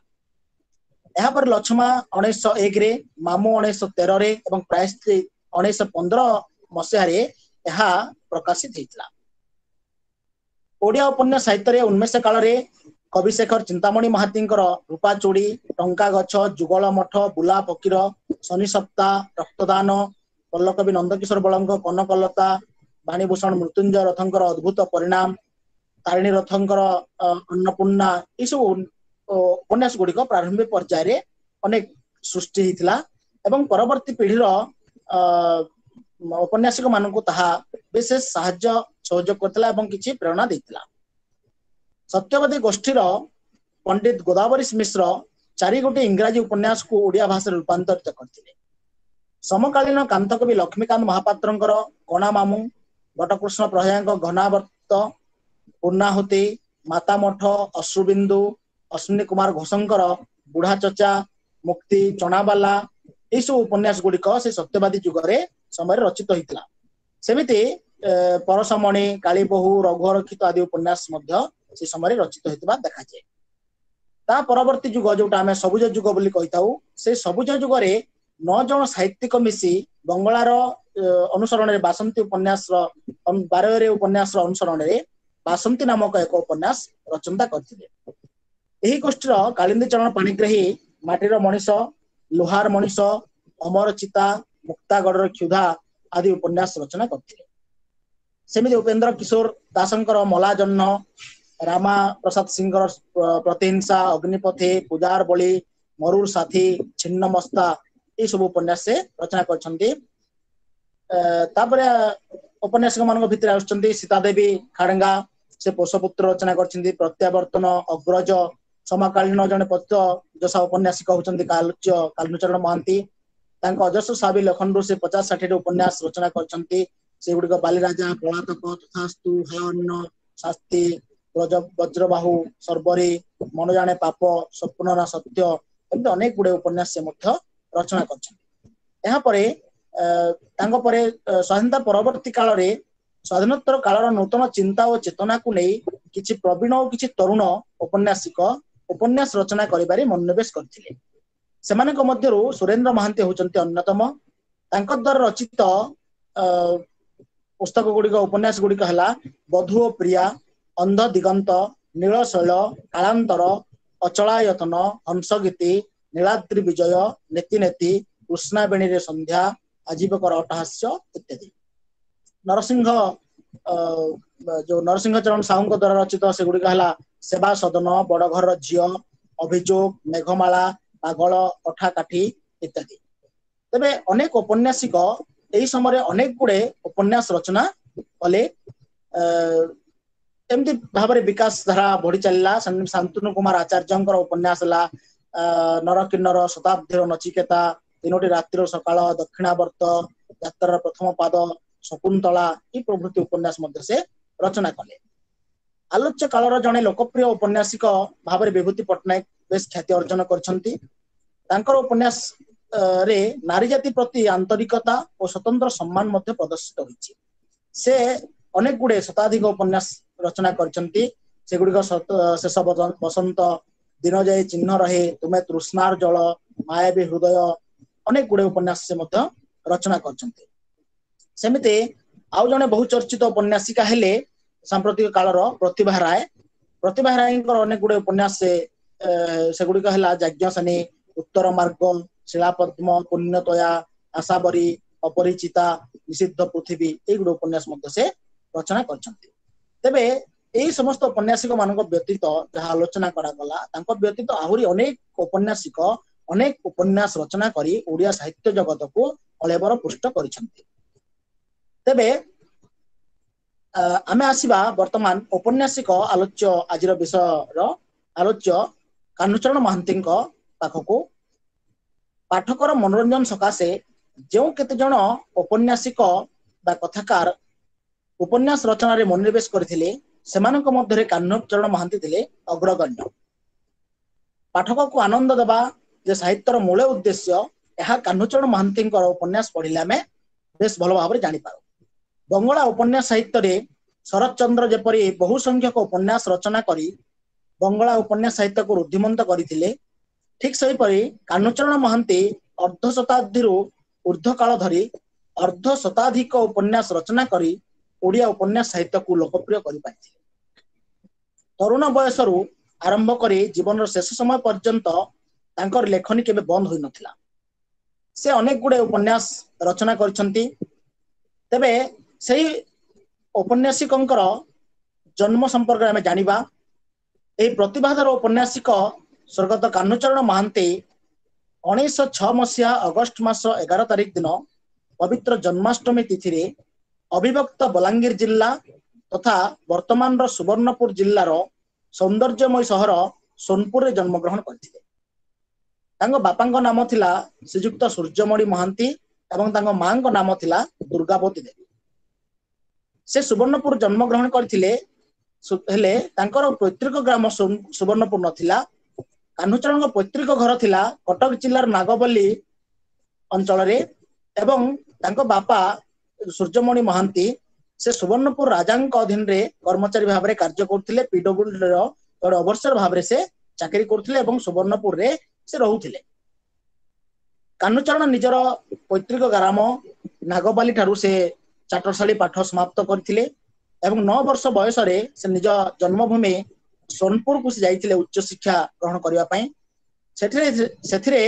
ଏହାପରେ ଲଛମା 1901ରେ, ମାମୁ 1913ରେ ଏବଂ ପ୍ରାୟଶ୍ଚୀ 1915 ମସିହାରେ ଏହା ପ୍ରକାଶିତ ହୋଇଥିଲା। ଓଡ଼ିଆ ଉପନ୍ୟାସ ସାହିତ୍ୟରେ ଉନ୍ମେଷ କାଳରେ କବିଶେଖର ଚିନ୍ତାମଣି ମହାନ୍ତିଙ୍କର ରୂପାଚୋଡ଼ି, ଟଙ୍କା ଗଛ, ଯୁଗଳ ମଠ, ବୁଲା ଫକୀର, ଶନି ସପ୍ତାହ, ରକ୍ତଦାନ, ପଲ୍ଲକବି ନନ୍ଦକିଶୋର ବଳଙ୍କ କନକଲତା, ବାଣୀଭୂଷଣ ମୃତ୍ୟୁଞ୍ଜୟ ରଥଙ୍କର ଅଦ୍ଭୁତ ପରିଣାମ, ତାରିଣୀ ରଥଙ୍କର ଅନ୍ନପୂର୍ଣ୍ଣା, ଏସବୁ ଉପନ୍ୟାସ ଗୁଡିକ ପ୍ରାରମ୍ଭିକ ପର୍ଯ୍ୟାୟରେ ଅନେକ ସୃଷ୍ଟି ହେଇଥିଲା ଏବଂ ପରବର୍ତ୍ତୀ ପିଢିର ଉପନ୍ୟାସିକ ମାନଙ୍କୁ ତାହା ବିଶେଷ ସାହାଯ୍ୟ ସହଯୋଗ କରିଥିଲା ଏବଂ କିଛି ପ୍ରେରଣା ଦେଇଥିଲା। ସତ୍ୟବାଦୀ ଗୋଷ୍ଠୀର ପଣ୍ଡିତ ଗୋଦାବରୀ ମିଶ୍ର 4 ଗୋଟି ଇଂରାଜୀ ଉପନ୍ୟାସକୁ ଓଡ଼ିଆ ଭାଷାରେ ରୂପାନ୍ତରିତ କରିଥିଲେ। ସମକାଳୀନ କାନ୍ତକବି ଲକ୍ଷ୍ମୀକାନ୍ତ ମହାପାତ୍ରଙ୍କର କଣା ମାମୁଁ, ବଟକୃଷ୍ଣ ପ୍ରଭୟାଙ୍କ ଘନାବର୍ତ୍ତ, ପୂର୍ଣ୍ଣାହୁତି, ମାତା ମଠ, ଅଶ୍ରୁବିନ୍ଦୁ, ଅଶ୍ୱିନୀ କୁମାର ଘୋଷଙ୍କର ବୁଢା ଚଚା, ମୁକ୍ତି, ଚଣାବାଲା, ଏଇସବୁ ଉପନ୍ୟାସ ଗୁଡିକ ସେ ସତ୍ୟବାଦୀ ଯୁଗରେ ସମୟରେ ରଚିତ ହୋଇଥିଲା। ସେମିତି ପରଶମଣି, କାଳୀବୋହୂ, ରଘୁରକ୍ଷିତ ଆଦି ଉପନ୍ୟାସ ମଧ୍ୟ ସେ ସମୟରେ ରଚିତ ହୋଇଥିବା ଦେଖାଯାଏ। ତା ପରବର୍ତ୍ତୀ ଯୁଗ ଯୋଉଟା ଆମେ ସବୁଜ ଯୁଗ ବୋଲି କହିଥାଉ, ସେ ସବୁଜ ଯୁଗରେ 9 ଜଣ ସାହିତ୍ୟିକ ମିଶି ବଙ୍ଗଳାର ଅନୁସରଣରେ ବାସନ୍ତୀ ଉପନ୍ୟାସର 12 ଉପନ୍ୟାସର ଅନୁସରଣରେ ବାସନ୍ତୀ ନାମକ ଏକ ଉପନ୍ୟାସ ରଚନା କରିଥିଲେ। ଏହି ଗୋଷ୍ଠୀର କାଳିନ୍ଦୀ ଚରଣ ପାଣିଗ୍ରାହୀ, ମାଟିର ମଣିଷ, ଲୁହାର ମଣିଷ, ଅମର ଚିତା, ମୁକ୍ତାଗଡର କ୍ଷୁଧା ଆଦି ଉପନ୍ୟାସ ରଚନା କରିଥିଲେ। ସେମିତି ଉପେନ୍ଦ୍ର କିଶୋର ଦାସଙ୍କର ମଲା ଜହ୍ନ, ରାମା ପ୍ରସାଦ ସିଂଙ୍କର ପ୍ରତିହିଂସା, ଅଗ୍ନିପଥେ, ପୂଜାର ବଳି, ମରୁର ସାଥୀ, ଛିନ୍ନ ମସ୍ତା, ଏଇ ସବୁ ଉପନ୍ୟାସ ସେ ରଚନା କରିଛନ୍ତି। ତାପରେ ଉପନ୍ୟାସିକ ମାନଙ୍କ ଭିତରେ ଆସୁଛନ୍ତି ସୀତା ଦେବୀ ଖାଡଙ୍ଗା, ସେ ପୋଷପୁତ୍ର ରଚନା କରିଛନ୍ତି। ପ୍ରତ୍ୟାବର୍ତ୍ତନ, ଅଗ୍ରଜ, ସମକାଳୀନ ଜଣେ ପଥ୍ୟ ଯଶା ଉପନ୍ୟାସିକ ହଉଛନ୍ତି କାଲୁଚରଣ ମହାନ୍ତି। ତାଙ୍କ ଅଜସ୍ର ସାବି ଲେଖନରୁ ସେ 50-60 ଉପନ୍ୟାସ ରଚନା କରିଛନ୍ତି। ସେଗୁଡିକ ବାଲିରାଜା, ପଳାତକ, ତଥାସ୍ତୁ, ହା ଅନ୍ନ, ଶାସ୍ତି, ବଜ୍ରବାହୁ, ସର୍ବରୀ, ମନ ଜାଣେ ପାପ, ସ୍ୱପ୍ନରା ସତ୍ୟ, ଏମିତି ଅନେକ ଗୁଡେ ଉପନ୍ୟାସ ସେ ମଧ୍ୟ ରଚନା କରିଛନ୍ତି। ଏହାପରେ ତାଙ୍କ ପରେ ସ୍ୱାଧୀନତା ପରବର୍ତ୍ତୀ କାଳରେ ସ୍ୱାଧୀନୋତ୍ତର କାଳର ନୂତନ ଚିନ୍ତା ଓ ଚେତନାକୁ ନେଇ କିଛି ପ୍ରବୀଣ ଓ କିଛି ତରୁଣ ଉପନ୍ୟାସିକ ଉପନ୍ୟାସ ରଚନା କରିବାରେ ମନୋନିବେଶ କରିଥିଲେ। ସେମାନଙ୍କ ମଧ୍ୟରୁ ସୁରେନ୍ଦ୍ର ମହାନ୍ତି ହେଉଛନ୍ତି ଅନ୍ୟତମ। ତାଙ୍କ ଦ୍ୱାରା ରଚିତ ପୁସ୍ତକ ଗୁଡ଼ିକ ଉପନ୍ୟାସ ଗୁଡ଼ିକ ହେଲା ବଧୂ ଓ ପ୍ରିୟା, ଅନ୍ଧ ଦିଗନ୍ତ, ନୀଳଶୈଳ, କାଳାନ୍ତର, ଅଚଳାୟତନ, ହଂସଗୀତି, ନୀଳାଦ୍ରି ବିଜୟ, ନେତି ନେତି, କୃଷ୍ଣାବେଣୀରେ ସନ୍ଧ୍ୟା, ଆଜୀବକର ଅଟ୍ଟହାସ୍ୟ ଇତ୍ୟାଦି। ନରସିଂହ ଯୋଉ ନରସିଂହ ଚରଣ ସାହୁଙ୍କ ଦ୍ୱାରା ରଚିତ ସେଗୁଡିକ ହେଲା ସେବା ସଦନ, ବଡ ଘରର ଝିଅ, ଅଭିଯୋଗ, ମେଘମାଳା, ପାଗଳ, ଅଠା କାଠି ଇତ୍ୟାଦି। ତେବେ ଅନେକ ଔପନ୍ୟାସିକ ଏହି ସମୟରେ ଅନେକ ଗୁଡେ ଉପନ୍ୟାସ ରଚନା କଲେ। ଏମିତି ଭାବରେ ବିକାଶ ଧାରା ବଢି ଚାଲିଲା। ଶାନ୍ତନୁ କୁମାର ଆଚାର୍ଯ୍ୟଙ୍କର ଉପନ୍ୟାସ ହେଲା ନରକିନ୍ନର, ଶତାବ୍ଦୀର ନଚିକେତା, ତିନୋଟି ରାତ୍ରିର ସକାଳ, ଦକ୍ଷିଣାବର୍ତ୍ତ, ଯାତ୍ରାର ପ୍ରଥମ ପାଦ, ଶକୁନ୍ତଳା ଏ ପ୍ରଭୃତି ଉପନ୍ୟାସ ମଧ୍ୟ ସେ ରଚନା କଲେ। ଆଲୋଚ୍ୟ କାଳର ଜଣେ ଲୋକପ୍ରିୟ ଉପନ୍ୟାସିକ ଭାବରେ ବିଭୂତି ପଟ୍ଟନାୟକ ବେଶ ଖ୍ୟାତି ଅର୍ଜନ କରିଛନ୍ତି। ତାଙ୍କର ଉପନ୍ୟାସ ରେ ନାରୀ ଜାତି ପ୍ରତି ଆନ୍ତରିକତା ଓ ସ୍ୱତନ୍ତ୍ର ସମ୍ମାନ ମଧ୍ୟ ପ୍ରଦର୍ଶିତ ହୋଇଛି। ସେ ଅନେକ ଗୁଡେ ଶତାଧିକ ଉପନ୍ୟାସ ରଚନା କରିଛନ୍ତି। ସେଗୁଡିକ ଶେଷ ବସନ୍ତ, ଦିନ ଯାଏ ଚିହ୍ନ ରହେ, ତୁମେ ତୃଷ୍ଣାର ଜଳ, ମାୟାବୀ ହୃଦୟ, ଅନେକ ଗୁଡେ ଉପନ୍ୟାସ ସେ ମଧ୍ୟ ରଚନା କରିଛନ୍ତି। ସେମିତି ଆଉ ଜଣେ ବହୁ ଚର୍ଚ୍ଚିତ ଉପନ୍ୟାସିକା ହେଲେ ସାମ୍ପ୍ରତିକ କାଳର ପ୍ରତିଭା ରାୟ। ପ୍ରତିଭା ରାୟଙ୍କର ଅନେକ ଗୁଡେ ଉପନ୍ୟାସ ସେଗୁଡିକ ହେଲା ଯାଜ୍ଞସେନୀ, ଉତ୍ତର ମାର୍ଗ, ଶିଳାପଦ୍ମ, ପୁଣ୍ୟତୋୟା, ଆଶାବରୀ, ଅପରିଚିତା, ନିଷିଦ୍ଧ ପୃଥିବୀ ଏଇ ଗୁଡେ ଉପନ୍ୟାସ ମଧ୍ୟ ସେ ରଚନା କରିଛନ୍ତି। ତେବେ ଏହି ସମସ୍ତ ଉପନ୍ୟାସିକ ମାନଙ୍କ ବ୍ୟତୀତ ଯାହା ଆଲୋଚନା କରାଗଲା, ତାଙ୍କ ବ୍ୟତୀତ ଆହୁରି ଅନେକ ଉପନ୍ୟାସିକ ଅନେକ ଉପନ୍ୟାସ ରଚନା କରି ଓଡିଆ ସାହିତ୍ୟ ଜଗତକୁ କଳେବର ପୃଷ୍ଟ କରିଛନ୍ତି। ତେବେ ଆମେ ଆସିବା ବର୍ତ୍ତମାନ ଔପନ୍ୟାସିକ ଆଲୋଚ୍ୟ ଆଜିର ବିଷୟର ଆଲୋଚ୍ୟ କାହ୍ନୁଚରଣ ମହାନ୍ତିଙ୍କ ପାଖକୁ। ପାଠକର ମନୋରଞ୍ଜନ ସକାଶେ ଯେଉଁ କେତେ ଜଣ ଔପନ୍ୟାସିକ ବା କଥାକାର ଉପନ୍ୟାସ ରଚନାରେ ମନୋନିବେଶ କରିଥିଲେ, ସେମାନଙ୍କ ମଧ୍ୟରେ କାହ୍ନୁଚରଣ ମହାନ୍ତି ଥିଲେ ଅଗ୍ରଗଣ୍ୟ। ପାଠକକୁ ଆନନ୍ଦ ଦେବା ଯେ ସାହିତ୍ୟର ମୂଳ ଉଦ୍ଦେଶ୍ୟ, ଏହା କାହ୍ନୁଚରଣ ମହାନ୍ତିଙ୍କର ଉପନ୍ୟାସ ପଢିଲେ ଆମେ ବେଶ ଭଲ ଭାବରେ ଜାଣିପାରୁ। ବଙ୍ଗଳା ଉପନ୍ୟାସ ସାହିତ୍ୟରେ ଶରତ ଚନ୍ଦ୍ର ଯେପରି ବହୁ ସଂଖ୍ୟକ ଉପନ୍ୟାସ ରଚନା କରି ବଙ୍ଗଳା ଉପନ୍ୟାସ ସାହିତ୍ୟକୁ ରୁଦ୍ଧିମନ୍ତ କରିଥିଲେ, ଠିକ ସେହିପରି କାହ୍ନୁଚରଣ ମହାନ୍ତି ଅର୍ଦ୍ଧ ଶତାବ୍ଦୀରୁ ଉର୍ଦ୍ଧ୍ୱ କାଳ ଧରି ଅର୍ଦ୍ଧ ଶତାଧିକ ଉପନ୍ୟାସ ରଚନା କରି ଓଡ଼ିଆ ଉପନ୍ୟାସ ସାହିତ୍ୟକୁ ଲୋକପ୍ରିୟ କରିପାରିଥିଲେ। ତରୁଣ ବୟସରୁ ଆରମ୍ଭ କରି ଜୀବନର ଶେଷ ସମୟ ପର୍ଯ୍ୟନ୍ତ ତାଙ୍କର ଲେଖନୀ କେବେ ବନ୍ଦ ହୋଇନଥିଲା। ସେ ଅନେକ ଗୁଡେ ଉପନ୍ୟାସ ରଚନା କରିଛନ୍ତି। ତେବେ ସେହି ଔପନ୍ୟାସିକଙ୍କର ଜନ୍ମ ସମ୍ପର୍କରେ ଆମେ ଜାଣିବା। ଏହି ପ୍ରତିଭାଧର ଉପନ୍ୟାସିକ ସ୍ୱର୍ଗତ କାହ୍ନୁଚରଣ ମହାନ୍ତି 1906 ମସିହା ଅଗଷ୍ଟ ମାସ 11 ତାରିଖ ଦିନ ପବିତ୍ର ଜନ୍ମାଷ୍ଟମୀ ତିଥିରେ ଅବିଭକ୍ତ ବଲାଙ୍ଗୀର ଜିଲ୍ଲା ତଥା ବର୍ତ୍ତମାନର ସୁବର୍ଣ୍ଣପୁର ଜିଲ୍ଲାର ସୌନ୍ଦର୍ଯ୍ୟମୟ ସହର ସୋନପୁରରେ ଜନ୍ମଗ୍ରହଣ କରିଥିଲେ। ତାଙ୍କ ବାପାଙ୍କ ନାମ ଥିଲା ଶ୍ରୀଯୁକ୍ତ ସୂର୍ଯ୍ୟମଣି ମହାନ୍ତି ଏବଂ ତାଙ୍କ ମାଙ୍କ ନାମ ଥିଲା ଦୁର୍ଗାବତୀ ଦେବୀ। ସେ ସୁବର୍ଣ୍ଣପୁର ଜନ୍ମଗ୍ରହଣ କରିଥିଲେ, ହେଲେ ତାଙ୍କର ପୈତୃକ ଗ୍ରାମ ସୁବର୍ଣ୍ଣପୁର ନଥିଲା। କାହ୍ନୁଚରଣଙ୍କ ପୈତୃକ ଘର ଥିଲା କଟକ ଜିଲ୍ଲାର ନାଗବଲି ଅଞ୍ଚଳରେ ଏବଂ ତାଙ୍କ ବାପା ସୂର୍ଯ୍ୟମଣି ମହାନ୍ତି ସେ ସୁବର୍ଣ୍ଣପୁର ରାଜାଙ୍କ ଅଧୀନରେ କର୍ମଚାରୀ ଭାବରେ କାର୍ଯ୍ୟ କରୁଥିଲେ। ପିଡବ୍ଲ୍ୟୁଡିର ଗୋଟେ ଅବସର ଭାବରେ ସେ ଚାକିରି କରୁଥିଲେ ଏବଂ ସୁବର୍ଣ୍ଣପୁରରେ ସେ ରହୁଥିଲେ। କାହ୍ନୁଚରଣ ନିଜର ପୈତୃକ ଗ୍ରାମ ନାଗବାଲି ଠାରୁ ସେ ଚାଟଶାଳୀ ପାଠ ସମାପ୍ତ କରିଥିଲେ ଏବଂ 9 ବର୍ଷ ବୟସରେ ସେ ନିଜ ଜନ୍ମଭୂମି ସୋନପୁରକୁ ସେ ଯାଇଥିଲେ ଉଚ୍ଚ ଶିକ୍ଷା ଗ୍ରହଣ କରିବା ପାଇଁ। ସେଥିରେ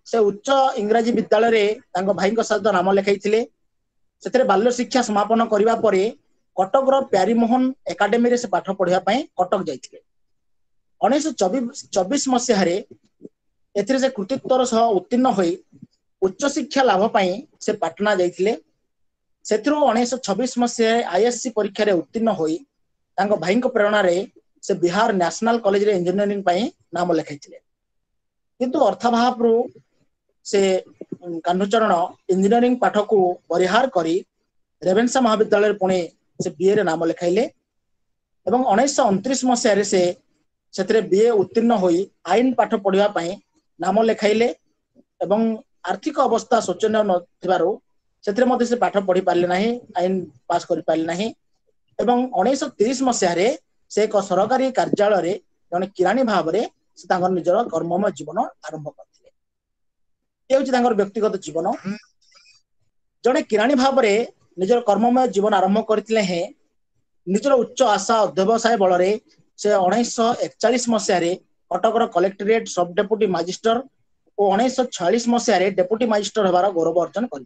ସେ ଉଚ୍ଚ ଇଂରାଜୀ ବିଦ୍ୟାଳୟରେ ତାଙ୍କ ଭାଇଙ୍କ ସହିତ ନାମ ଲେଖାଇଥିଲେ। ସେଥିରେ ବାଲ୍ୟ ଶିକ୍ଷା ସମାପନ କରିବା ପରେ କଟକର ପ୍ୟାରୀମୋହନ ଏକାଡେମୀରେ ସେ ପାଠ ପଢିବା ପାଇଁ କଟକ ଯାଇଥିଲେ। 1924 ମସିହାରେ ଏଥିରେ ସେ କୃତିତ୍ୱର ସହ ଉତ୍ତୀର୍ଣ୍ଣ ହୋଇ ଉଚ୍ଚଶିକ୍ଷା ଲାଭ ପାଇଁ ସେ ପାଟନା ଯାଇଥିଲେ। ସେଥିରୁ 1926 ମସିହାରେ ଆଇଏସସି ପରୀକ୍ଷାରେ ଉତ୍ତୀର୍ଣ୍ଣ ହୋଇ ତାଙ୍କ ଭାଇଙ୍କ ପ୍ରେରଣାରେ ସେ ବିହାର ନ୍ୟାସନାଲ କଲେଜରେ ଇଞ୍ଜିନିୟରିଂ ପାଇଁ ନାମ ଲେଖାଇଥିଲେ। କିନ୍ତୁ ଅର୍ଥାଭାବରୁ ସେ କାହ୍ନୁଚରଣ ଇଞ୍ଜିନିୟରିଂ ପାଠକୁ ପରିହାର କରି ରେଭେନ୍ସା ମହାବିଦ୍ୟାଳୟରେ ପୁଣି ସେ ବିଏରେ ନାମ ଲେଖାଇଲେ ଏବଂ 1929 ମସିହାରେ ସେ ସେଥିରେ ବିଏ ଉତ୍ତୀର୍ଣ୍ଣ ହୋଇ ଆଇନ ପାଠ ପଢିବା ପାଇଁ ନାମ ଲେଖାଇଲେ ଏବଂ ଆର୍ଥିକ ଅବସ୍ଥା ଶୋଚନୀୟ ନଥିବାରୁ ସେଥିରେ ମଧ୍ୟ ସେ ପାଠ ପଢି ପାରିଲେ ନାହିଁ, ଆଇନ ପାସ୍ କରିପାରିଲେ ନାହିଁ ଏବଂ 1930 ମସିହାରେ ସେ ଏକ ସରକାରୀ କାର୍ଯ୍ୟାଳୟରେ ଜଣେ କିରାଣୀ ଭାବରେ ସେ ତାଙ୍କର ନିଜର କର୍ମମୟ ଜୀବନ ଆରମ୍ଭ କରିଥିଲେ। ये हूँ तांकर व्यक्तिगत जीवन। जड़े किराणी भाव में निजर कर्ममय जीवन आरंभ करते हैं निजर उच्च आशा अध्यवसाय बल से 1941 मसीह कटकर कलेक्टरेट सब डेपुटी मजिस्टर और 1946 मसीह डेपुटी मजिस्टर होबार गौरव अर्जन कर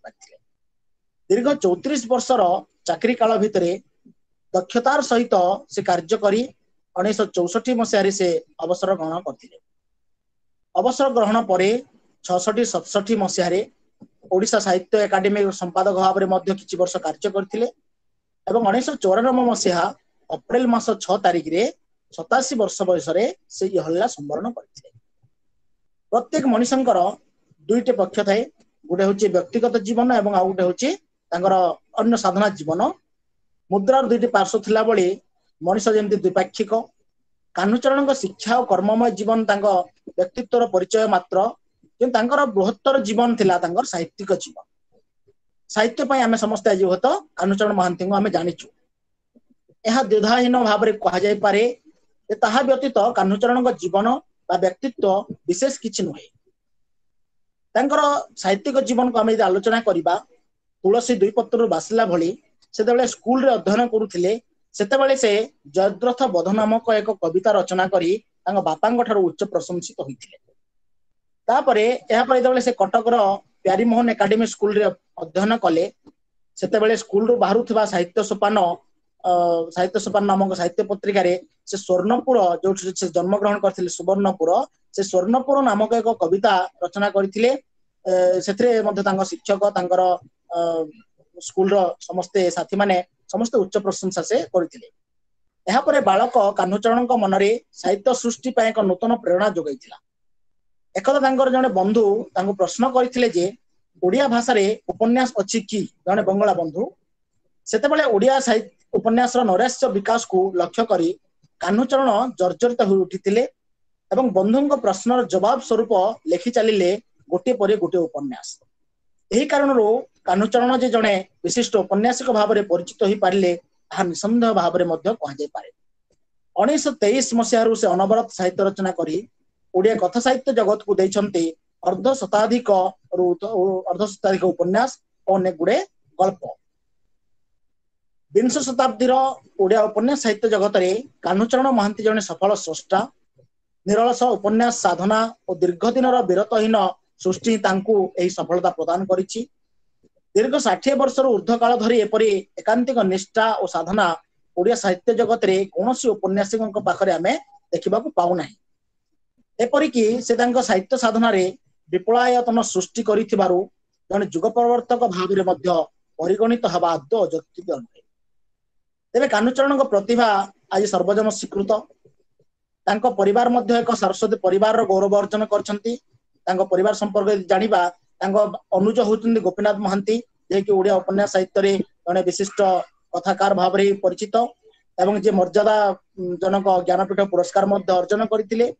दीर्घ 34 वर्षर चाकरी काल भितर दक्षतार सहित से कार्य करी 1964 मसीह से अवसर ग्रहण करते। अवसर ग्रहण पर 66-67 मसीह ओडिशा साहित्य एकाडेमी संपादक भाव में किछि वर्ष कार्य करथिले एवं 1994 मसीहा अप्रैल मास 6 तारिख रे 87 वर्ष बयस से इहल्ला संवरण करथिले। प्रत्येक मनुष्यंकर दुईटे पक्ष थाए, गोटे होची व्यक्तिगत जीवन एवं आ गोटे होची तांकर अन्य साधना जीवन। मुद्रार दुईटी पार्श्व थिला बळी मनुष्य जेमति द्विपाक्षिक। कान्हुचरण शिक्षा और कर्ममय जीवन तांको व्यक्तित्वर परिचय मात्र, कि तांकर बृहत्तर जीवन थिला तांकर साहित्यिक जीवन। साहित्य पई आमे समस्त आज होत कान्हुचरण महांती को आमे जानिचु। यह द्विधाहीन भाव में कहा जाय पारे जे ताहा व्यतीत कान्हुचरण जीवन बा व्यक्तित्व विशेष किछि नुहे। तांकर साहित्यिक जीवन को आमे आलोचना करिबा, तुलसी दुई पत्र बासिला भली सेतेबेले स्कूल रे अध्ययन करुथिले सेतेबेले से जयद्रथ बोध नामक एक कविता रचना करी तांग बापांग ठारो उच्च प्रशंसित होइथिले। तापरे एहा पर जेतेबेले से कटकर प्यारीमोहन एकाडेमी स्कूल रे अध्ययन कले सेतेबेले स्कूल रो बाहरुथिबा साहित्य सोपान नामक साहित्य पत्रिका रे से स्वर्णपुर जो से जन्म ग्रहण करथिले सुवर्णपुर, से स्वर्णपुर नामक एक कविता रचना करथिले। सेथरे मध्ये तांग शिक्षक तांकर स्कूल रो समस्ते साथी माने समस्त उच्च प्रशंसा से करथिले। एहा परे बालक कान्हुचरण मनरे साहित्य सृष्टि पय एक नूतन प्रेरणा जोगाइथिला। एकदा तांकर जने बंधु तांको प्रश्न करथिले जे ओडिया भाषा रे उपन्यास अछि कि, जने बंगला बंधु सेतेबेले ओडिया साहित्य उपन्यास नैराश्य विकास को लक्ष्य करी कान्हुचरण जर्जरित हो उठिथिले एवं बंधुଙ୍କ प्रश्नर जवाब स्वरूप लेखि चलिले गोटे परे गोटे उपन्यास। एही कारणरो कान्हुचरण जे जने विशिष्ट उपन्यासिक भाव में परिचित हो पारिले ताहा निसंदेह भाव में मध्य कहा जाय पारे। 1923 मसीह से अनवरत साहित्य रचना करी ओडिया कथा साहित्य जगत को देइछन्ते अर्ध शताधिक उपन्यास और अनेक गुड़े गल्प। विंश शताब्दीर ओडिया उपन्यास साहित्य जगत रे कान्हुचरण महांती जने सफल स्रष्टा। निरलस उपन्यास साधना और दीर्घ दिन विरतहीन सृष्टि तांकु एही सफलता प्रदान करिछि। दीर्घ 60 वर्ष ऊर्ध्व काल धरी एपरी एकांतिक निष्ठा और साधना ओडिया साहित्य जगत रे कोनोसी उपन्यासिकଙ୍କ पाखरे आमे देखिबाकू पाउ नाही। एपरिकी से तांको साहित्य साधना रे विप्लवायतन सृष्टि करिथिबारु जने जुग प्रवर्तक भाव में मध्य परिगणित हवा आदौ अयुक्तिक नुहे। तेबे कान्हुचरण प्रतिभा आज सर्वजन स्वीकृत। तांको परिवार मध्य एक सरस्वती परिवार गौरव अर्जन करछन्ती। तांको परिवार संपर्क जानिबा तांको अनुज होउछन्ती गोपीनाथ महांती, जे कि ओडिया उपन्यास साहित्य रे जने विशिष्ट कथाकार भाव में परिचित एवं जे मर्यादा जनक ज्ञानपीठ पुरस्कार मध्य अर्जन करथिले।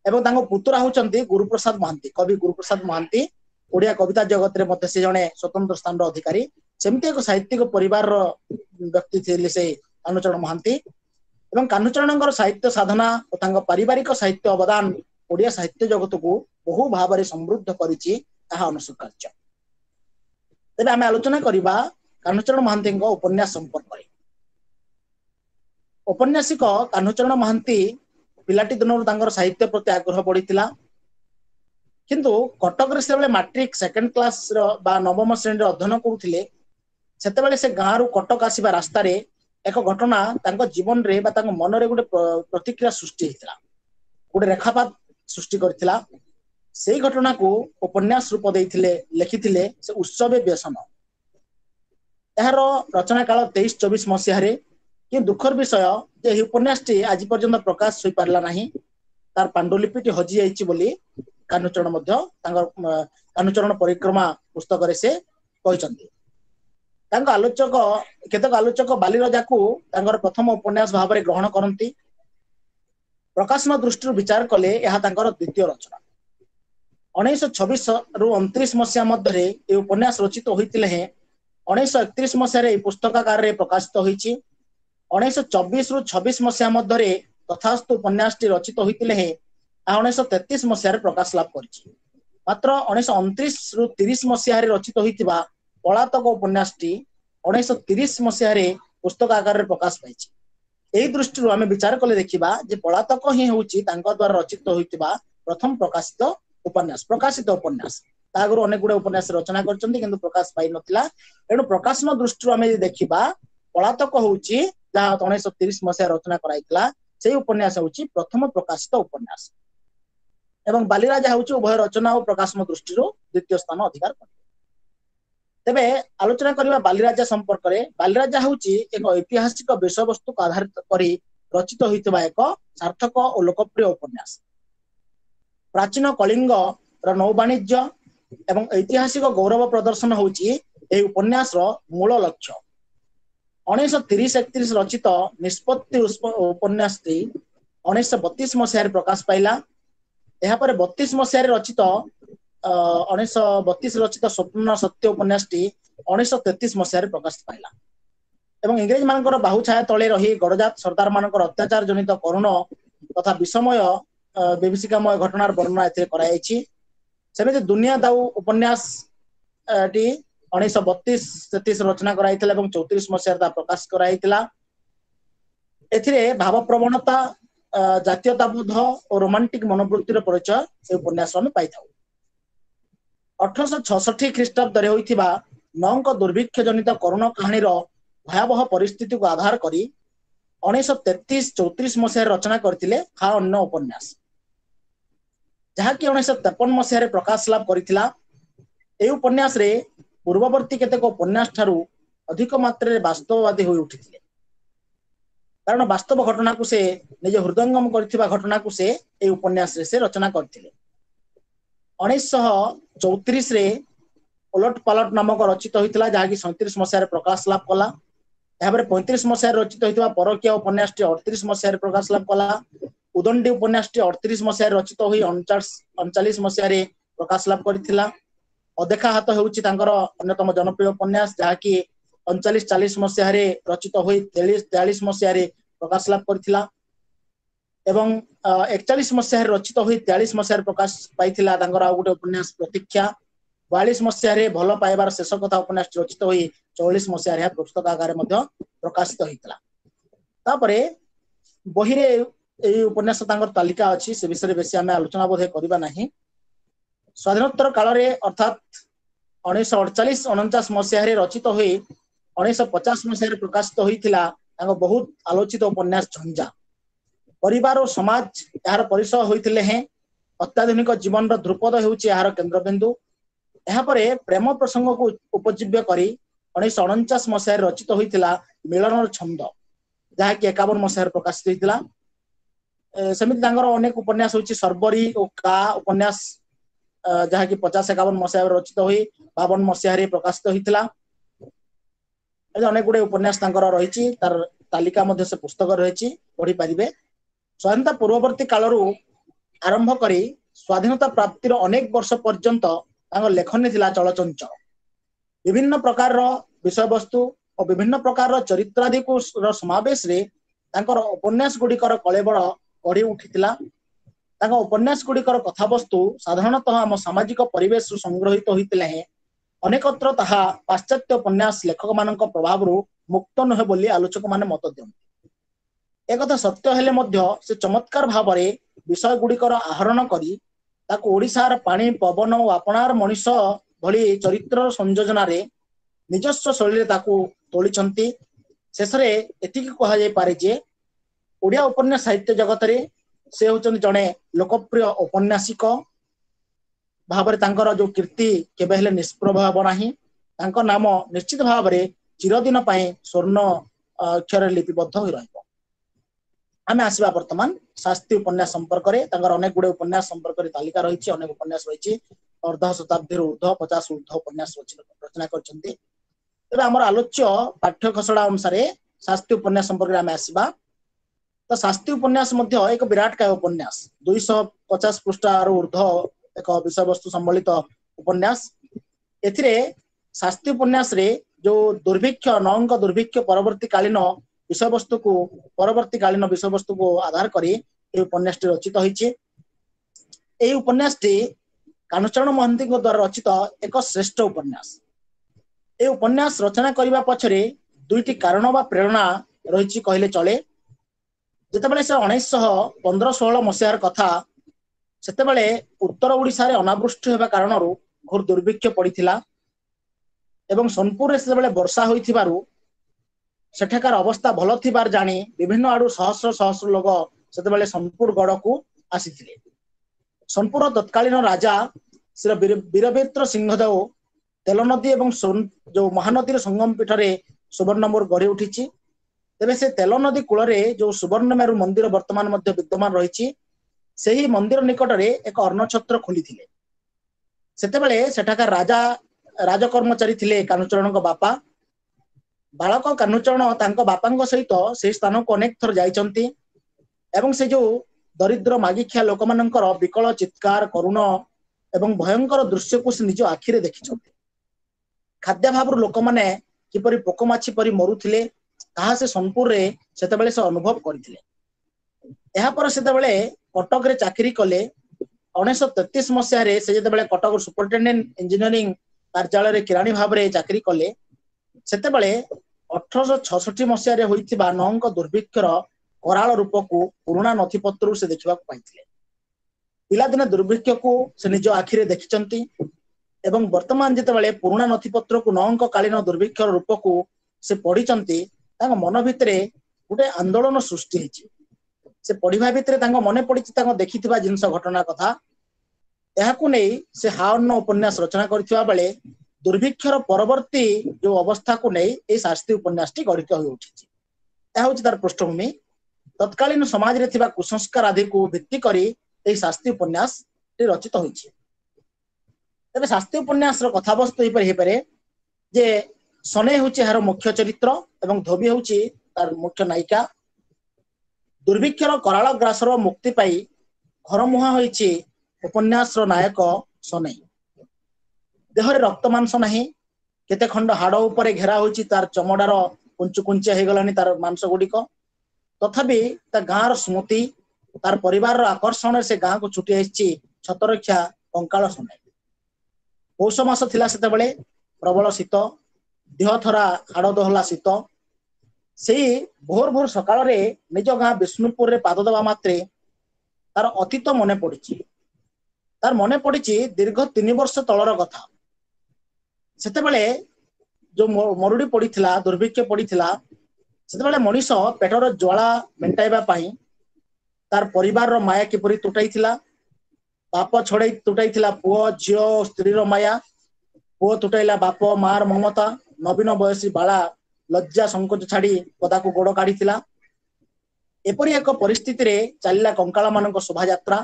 एवं तांको पुत्र होउछन्ती गुरुप्रसाद महांती, कवि गुरुप्रसाद महांती ओडिया कविता जगत रे मध्य से जने स्वतंत्र स्थान रो अधिकारी। सेमती एक साहित्यिक परिवार व्यक्ति थे से कान्हुचरण महांती एवं कान्हुचरण साहित्य साधना और तांको पारिवारिक साहित्य अवदान ओडिया साहित्य जगत को बहु भाव में समृद्ध करिछि, ताहा अनुस्वीकार्य। तेबे आमे आलोचना करिबा कान्हुचरण महांती उपन्यास संपर्क रे। उपन्यासिक कान्हुचरण महांती पिलाटी दिनर तांकर साहित्य प्रति आग्रह बढ़िथिला, किंतु कटक रे सेबले मैट्रिक सेकंड क्लास बा नवम श्रेणी अध्ययन करुथिले सेतेबेले से गाँ रु कटक आसीबा रास्ता रे एक घटना तांको जीवन रे बा तांको मन रे गोटे प्रतिक्रिया सृष्टि हेतिला, गोटे रेखापात सृष्टि करथिला। सेही घटना को उपन्यास रूप देइथिले, लिखिथिले से उत्सवे व्यसन। एहार रचना काल 23-24 मसीह रे, कि दुखर विषय जे उपन्यास टी आज पर्यंत प्रकाश होई पारला नाही। तार पांडुलिपिटी हजि जाइछि बोली कान्हुचरण मध्य तांकर कान्हुचरण परिक्रमा पुस्तक रे से कहिसंती। तांको आलोचक केतक आलोचक बालीराजा को तांकर प्रथम उपन्यास भाव में ग्रहण करती। प्रकाशन दृष्टि विचार कले यह तांकर द्वितीय रचना। 1926 रु 29 मसीहा मध्य ये उपन्यास रचित होते हैं। 1931 मसीह पुस्तकाकार रे प्रकाशित होइछि। 1924 रु 26 मसीहा मध्य तथास्तु उपन्यास रचित होते हैं। 1933 मसीह प्रकाश लाभ करिछि। ମାତ୍ର 1929 ରୁ 30 ମସିହାରେ ରଚିତ ହୋଇଥିବା ପଳାତକ ଉପନ୍ୟାସଟି 1930 ମସିହାରେ ପୁସ୍ତକ ଆକାରରେ ପ୍ରକାଶ ପାଇଛି। ଏହି ଦୃଷ୍ଟିରୁ ଆମେ ବିଚାର କଲେ ଦେଖିବା ଯେ ପଳାତକ ହିଁ ହେଉଛି ତାଙ୍କ ଦ୍ୱାରା ରଚିତ ହୋଇଥିବା ପ୍ରଥମ ପ୍ରକାଶିତ ଉପନ୍ୟାସ। ତା ଆଗରୁ ଅନେକ ଗୁଡେ ଉପନ୍ୟାସ ରଚନା କରିଛନ୍ତି କିନ୍ତୁ ପ୍ରକାଶ ପାଇନଥିଲା। ଏଣୁ ପ୍ରକାଶନ ଦୃଷ୍ଟିରୁ ଆମେ ଯଦି ଦେଖିବା ପଳାତକ ହେଉଛି ଯାହା 1930 ମସିହା ରଚନା କରାଯାଇଥିଲା, ସେଇ ଉପନ୍ୟାସ ହେଉଛି ପ୍ରଥମ ପ୍ରକାଶିତ ଉପନ୍ୟାସ। ଏବଂ ବାଲିରାଜା ହେଉଛି ଉଭୟ ରଚନା ଓ ପ୍ରକାଶନ ଦୃଷ୍ଟିରୁ ଦ୍ୱିତୀୟ ସ୍ଥାନ ଅଧିକାର କରିବ। ତେବେ ଆଲୋଚନା କରିବା ବାଲିରାଜା ସମ୍ପର୍କରେ। ବାଲିରାଜା ହେଉଛି ଏକ ଐତିହାସିକ ବିଷୟବସ୍ତୁକୁ ଆଧାରିତ କରି ରଚିତ ହୋଇଥିବା ଏକ ସାର୍ଥକ ଓ ଲୋକପ୍ରିୟ ଉପନ୍ୟାସ। ପ୍ରାଚୀନ କଳିଙ୍ଗର ନୌବାଣିଜ୍ୟ ଏବଂ ଐତିହାସିକ ଗୌରବ ପ୍ରଦର୍ଶନ ହେଉଛି ଏହି ଉପନ୍ୟାସର ମୂଳ ଲକ୍ଷ୍ୟ। 1930-31 ରଚିତ ନିଷ୍ପତ୍ତି ଉପନ୍ୟାସଟି 1932 ମସିହାରେ ପ୍ରକାଶ ପାଇଲା। ଏହାପରେ 32 ମସିହାରେ ରଚିତ 1932 ରଚିତ ସ୍ୱପ୍ନ ସତ୍ୟ ଉପନ୍ୟାସଟି 1933 ମସିହାରେ ପ୍ରକାଶ ପାଇଲା ଏବଂ ଇଂରେଜ ମାନଙ୍କର ବାହୁ ଛାୟା ତଳେ ରହି ଗଡଜାତ ସରଦାର ମାନଙ୍କର ଅତ୍ୟାଚାର ଜନିତ କରୁଣ ତଥା ବିଷମୟ ବିଭୀଷିକାମୟ ଘଟଣାର ବର୍ଣ୍ଣନା ଏଥିରେ କରାଯାଇଛି। ସେମିତି ଦୁନିଆ ଦାଉ ଉପନ୍ୟାସ ଟି 1932-33 ରଚନା କରାଯାଇଥିଲା ଏବଂ 34 ମସିହାରେ ତାହା ପ୍ରକାଶ କରାଯାଇଥିଲା। ଏଥିରେ ଭାବ ପ୍ରବଣତା, ଜାତୀୟତାବୋଧ ଓ ରୋମାଣ୍ଟିକ ମନୋବୃତ୍ତିର ପରିଚୟ ସେ ଉପନ୍ୟାସ ଆମେ ପାଇଥାଉ। 1866 ଖ୍ରୀଷ୍ଟାବ୍ଦରେ ହୋଇଥିବା ନଅଙ୍କ ଦୁର୍ଭିକ୍ଷ ଜନିତ କରୁଣ କାହାଣୀର ଭୟାବହ ପରିସ୍ଥିତିକୁ ଆଧାର କରି 1933-34 ମସିହାରେ ରଚନା କରିଥିଲେ ଖା ଅନ୍ନ ଉପନ୍ୟାସ, ଯାହାକି 1953 ମସିହାରେ ପ୍ରକାଶ ଲାଭ କରିଥିଲା। ଏହି ଉପନ୍ୟାସରେ ପୂର୍ବବର୍ତ୍ତୀ କେତେକ ଉପନ୍ୟାସ ଠାରୁ ଅଧିକ ମାତ୍ରାରେ ବାସ୍ତବବାଦୀ ହୋଇ ଉଠିଥିଲେ, କାରଣ ବାସ୍ତବ ଘଟଣାକୁ ସେ ନିଜ ହୃଦୟଙ୍ଗମ କରିଥିବା ଘଟଣାକୁ ସେ ଏହି ଉପନ୍ୟାସରେ ସେ ରଚନା କରିଥିଲେ। 1934ରେ ଓଲଟ ପାଲଟ ନାମକ ରଚିତ ହୋଇଥିଲା, ଯାହାକି 37 ମସିହାରେ ପ୍ରକାଶ ଲାଭ କଲା। ଏହାପରେ 35 ମସିହାରେ ରଚିତ ହୋଇଥିବା ପରକୀୟା ଉପନ୍ୟାସଟି 38 ମସିହାରେ ପ୍ରକାଶ ଲାଭ କଲା। ଉଦଣ୍ଡି ଉପନ୍ୟାସଟି 38 ମସିହାରେ ରଚିତ ହୋଇ 39 ମସିହାରେ ପ୍ରକାଶ ଲାଭ କରିଥିଲା। ଅଦେଖା ହାତ ହେଉଛି ତାଙ୍କର ଅନ୍ୟତମ ଜନପ୍ରିୟ ଉପନ୍ୟାସ, ଯାହାକି 39-40 ମସିହାରେ ରଚିତ ହୋଇ 43 ମସିହାରେ ପ୍ରକାଶ ଲାଭ କରିଥିଲା ଏବଂ 41 ମସିହାରେ ରଚିତ ହୋଇ 43 ମସିହାରେ ପ୍ରକାଶ ପାଇଥିଲା ତାଙ୍କର ଆଉ ଗୋଟେ ଉପନ୍ୟାସ ପ୍ରତୀକ୍ଷା। 42 ମସିହାରେ ଭଲ ପାଇବାର ଶେଷ କଥା ଉପନ୍ୟାସଟି ରଚିତ ହୋଇ 44 ମସିହାରେ ଏହା ପୁସ୍ତକ ଆକାରରେ ମଧ୍ୟ ପ୍ରକାଶିତ ହୋଇଥିଲା। ତାପରେ ବହିରେ ଏହି ଉପନ୍ୟାସ ତାଙ୍କର ତାଲିକା ଅଛି, ସେ ବିଷୟରେ ବେଶୀ ଆମେ ଆଲୋଚନା ବୋଧ କରିବା ନାହିଁ। ସ୍ୱାଧୀନୋତ୍ତର କାଳରେ ଅର୍ଥାତ୍ 1948-49 ମସିହାରେ ରଚିତ ହୋଇ 1950 ମସିହାରେ ପ୍ରକାଶିତ ହୋଇଥିଲା ତାଙ୍କ ବହୁତ ଆଲୋଚିତ ଉପନ୍ୟାସ ଝଞ୍ଜା। ପରିବାର ଓ ସମାଜ ଏହାର ପରିସର ହୋଇଥିଲେ ହେଁ ଅତ୍ୟାଧୁନିକ ଜୀବନର ଧ୍ରୁପଦ ହେଉଛି ଏହାର କେନ୍ଦ୍ରବିନ୍ଦୁ। ଏହାପରେ ପ୍ରେମ ପ୍ରସଙ୍ଗକୁ ଉପଜୀବ୍ୟ କରି 1949 ମସିହାରେ ରଚିତ ହୋଇଥିଲା ମିଳନର ଛନ୍ଦ, ଯାହାକି 51 ମସିହାରେ ପ୍ରକାଶିତ ହୋଇଥିଲା। ସେମିତି ତାଙ୍କର ଅନେକ ଉପନ୍ୟାସ ହେଉଛି ସର୍ବରୀ ଓ କା ଉପନ୍ୟାସ, ଯାହାକି 50-51 ମସିହାରେ ରଚିତ ହୋଇ 52 ମସିହାରେ ପ୍ରକାଶିତ ହୋଇଥିଲା। ଅନେକ ଗୁଡେ ଉପନ୍ୟାସ ତାଙ୍କର ରହିଛି, ତାର ତାଲିକା ମଧ୍ୟ ସେ ପୁସ୍ତକ ରହିଛି, ପଢିପାରିବେ। ସ୍ୱାଧୀନତା ପୂର୍ବବର୍ତ୍ତୀ କାଳରୁ ଆରମ୍ଭ କରି ସ୍ୱାଧୀନତା ପ୍ରାପ୍ତିର ଅନେକ ବର୍ଷ ପର୍ଯ୍ୟନ୍ତ ତାଙ୍କ ଲେଖନୀ ଥିଲା ଚଳଚଞ୍ଚଳ। ବିଭିନ୍ନ ପ୍ରକାରର ବିଷୟବସ୍ତୁ ଓ ବିଭିନ୍ନ ପ୍ରକାରର ଚରିତ୍ରାଦିକୁ ସମାବେଶରେ ତାଙ୍କର ଉପନ୍ୟାସ ଗୁଡ଼ିକର କଳେବର ଗଢି ଉଠିଥିଲା। ତାଙ୍କ ଉପନ୍ୟାସ ଗୁଡ଼ିକର କଥାବସ୍ତୁ ସାଧାରଣତଃ ଆମ ସାମାଜିକ ପରିବେଶରୁ ସଂଗ୍ରହିତ ହୋଇଥିଲେ ହେଁ ଅନେକତ୍ର ତାହା ପାଶ୍ଚାତ୍ୟ ଉପନ୍ୟାସ ଲେଖକମାନଙ୍କ ପ୍ରଭାବରୁ ମୁକ୍ତ ନୁହେଁ ବୋଲି ଆଲୋଚକମାନେ ମତ ଦିଅନ୍ତି। ଏକଥା ସତ୍ୟ ହେଲେ ମଧ୍ୟ ସେ ଚମତ୍କାର ଭାବରେ ବିଷୟ ଗୁଡ଼ିକର ଆହରଣ କରି ତାକୁ ଓଡ଼ିଶାର ପାଣି ପବନ ଓ ଆପଣାର ମଣିଷ ଭଳି ଚରିତ୍ରର ସଂଯୋଜନାରେ ନିଜସ୍ୱ ଶୈଳୀରେ ତାକୁ ତୋଳିଛନ୍ତି। ଶେଷରେ ଏତିକି କୁହାଯାଇପାରେ ଯେ ଓଡ଼ିଆ ଉପନ୍ୟାସ ସାହିତ୍ୟ ଜଗତରେ ସେ ହେଉଛନ୍ତି ଜଣେ ଲୋକପ୍ରିୟ ଔପନ୍ୟାସିକ ଭାବରେ ତାଙ୍କର ଯୋଉ କୀର୍ତ୍ତି କେବେ ହେଲେ ନିଷ୍ପ୍ରଭ ହେବ ନାହିଁ। ତାଙ୍କ ନାମ ନିଶ୍ଚିତ ଭାବରେ ଚିରଦିନ ପାଇଁ ସ୍ୱର୍ଣ୍ଣ ଅକ୍ଷରରେ ଲିପିବଦ୍ଧ ହୋଇ ରହିବ। ଆମେ ଆସିବା ବର୍ତ୍ତମାନ ଶାସ୍ତ୍ରୀ ଉପନ୍ୟାସ ସମ୍ପର୍କରେ। ତାଙ୍କର ଅନେକ ଗୁଡେ ଉପନ୍ୟାସ ସମ୍ପର୍କରେ ତାଲିକା ରହିଛି, ଅନେକ ଉପନ୍ୟାସ ରହିଛି, ଅର୍ଦ୍ଧ ଶତାବ୍ଦୀରୁ ଉର୍ଦ୍ଧ୍ୱ 50 ଉର୍ଦ୍ଧ୍ୱ ଉପନ୍ୟାସ ରଚନା କରିଛନ୍ତି। ତେବେ ଆମର ଆଲୋଚ୍ୟ ପାଠ୍ୟ ଖସଡା ଅନୁସାରେ ଶାସ୍ତ୍ରୀ ଉପନ୍ୟାସ ସମ୍ପର୍କରେ ଆମେ ଆସିବା। ତ ଶାସ୍ତ୍ରୀ ଉପନ୍ୟାସ ମଧ୍ୟ ଏକ ବିରାଟକାୟ ଉପନ୍ୟାସ, 250 ପୃଷ୍ଠାରୁ ଉର୍ଦ୍ଧ୍ୱ ଏକ ବିଷୟବସ୍ତୁ ସମ୍ବଳିତ ଉପନ୍ୟାସ। ଏଥିରେ ଶାସ୍ତ୍ରୀ ଉପନ୍ୟାସରେ ଯୋଉ ଦୁର୍ଭିକ୍ଷ ନଅଙ୍କ ଦୁର୍ଭିକ୍ଷ ପରବର୍ତ୍ତୀ କାଳୀନ ବିଷୟବସ୍ତୁକୁ ଆଧାର କରି ଏହି ଉପନ୍ୟାସଟି ରଚିତ ହୋଇଛି। ଏହି ଉପନ୍ୟାସଟି कानुचरण महांती द्वारा रचित एक श्रेष्ठ उपन्यास। ए उपन्यास रचना करने पछरे दुईटी कारण बा प्रेरणा रही कहले चले। जितेबाला से 1915-16 मसीहार कथा, सेतेबाला उत्तर ओडिशा रे अनावृष्टि होगा कारण घोर दुर्भिक्ष पड़ीथिला एवं सोनपुर से वर्षा होइथिबारु सेठाकार अवस्था भल थिबार जानी विभिन्न आडू सहस्र सहस्र लोग सेतेबाला सोनपुर गढ़ को आसीथिले। सोनपुर तत्कालीन राजा श्री वीरभद्र सिंहदेव तेल नदी एवं जो महानदी संगम पीठ में सुवर्णमुर गढ़ी उठी। तेबे से तेल नदी कूल जो सुवर्णमेरु मंदिर वर्तमान मध्य विद्यमान रही, से ही मंदिर निकट में एक अर्णछत्र खोली थिले। सेतेबेले सेठाकार राजा राजकर्मचारी थिले कानुचरण बापा। बालक कानुचरण तांको बापा सहित से स्थान को अनेक थर जाइचंती एवं से जो दरिद्र मागिखिया लोक मानकर विकल चित्कार करुण एवं भयंकर दृश्य को से निज आखिरे देखिछंती। खाद्याभाव लोक माने किपरि पोकमाछी परि मरुथिले ताहा से सोनपुर रे सेतेबेले से अनुभव करथिले। एहा पर सेतेबेले कटक रे चाकरी कले। 1933 मसीह रे से जेतेबेले कटक सुपरिटेंडेंट इंजीनियरिंग कार्यालय रे किराणी भाव रे चाकरी कले, सेतेबेले 1866 मसीह रे होइथिबा नौंक दुर्भिक्षर कराल रूप को पुराणा नथिपत्र से देखा पाइथिले। पिलादिने दुर्भिक्ष को से निज आखिरे देखिचंती एवं वर्तमान जेतेबेले पुराणा नथिपत्र को नौंक कालीन दुर्भिक्षर रूप को से पढ़िचंती, तांको मन भितरे गोटे आंदोलन सृष्टि होइछि। से पढ़िबा भितरे तांको मने पड़िछि तांको देखिथिबा जिंस घटना कथा। एहाकु नै से हावन्न उपन्यास रचना करथिबा बेले दुर्भिक्षर परवर्ती जो अवस्था को नै ए शास्त्री उपन्यासटी गठित होई उठिछि। एहा होछि तार पृष्ठभूमि। तत्कालीन समाज रे थिबा कुसंस्कार आदि को भित्ति करी ए शास्त्री उपन्यास रचित होइछि। तबे शास्त्री उपन्यास रो कथावस्तु हे पारे जे सने होछि हार मुख्य चरित्र एवं धोबी होछि तार मुख्य नायिका। दुर्भिक्षर कराल ग्रासर मुक्ति पाई घर मुहा होइछि उपन्यास रो नायक सने। देहरे रक्त मांस नाही, केते खंड हाड़ उपरे घेरा होइछि तार चमड़ार कुंचु कुंचिया हे गलानी तार मांस गुडिक। तथापि ता गाँर स्मृति तार परिवार आकर्षण से गाँ को छुटी आइछि छतरक्षा कंकाल सने। पौष मास थिला सेतेबेले प्रबल शीत, देह थरा हाड़ दोहला शीत। से भोर भोर सकाळ रे निज गाँ विष्णुपुर रे पाद दबा मात्रे तार अतीत मने पड़िछि। तार मने पड़िछि दीर्घ 3 वर्ष तलर कथा। सेतेबेले जो मरुड़ी पड़िथिला, दुर्भिक्ष पड़िथिला, सेतेबेले मनीष पेटर ज्वाला मेंटाइबा पाई तार परिवार रो माया किपरि तुटाइथिला। बाप छड़ाई तुटाइथिला पुओ झियो स्त्री रो माया। पुओ तुटाइला बाप मार ममता। नवीन बयसी बाला लज्जा संकोच छाड़ी पदा को गोड़ काढ़िथिला। एपरि एक परिस्थिति रे चलिला कंकाल मानक शोभा यात्रा।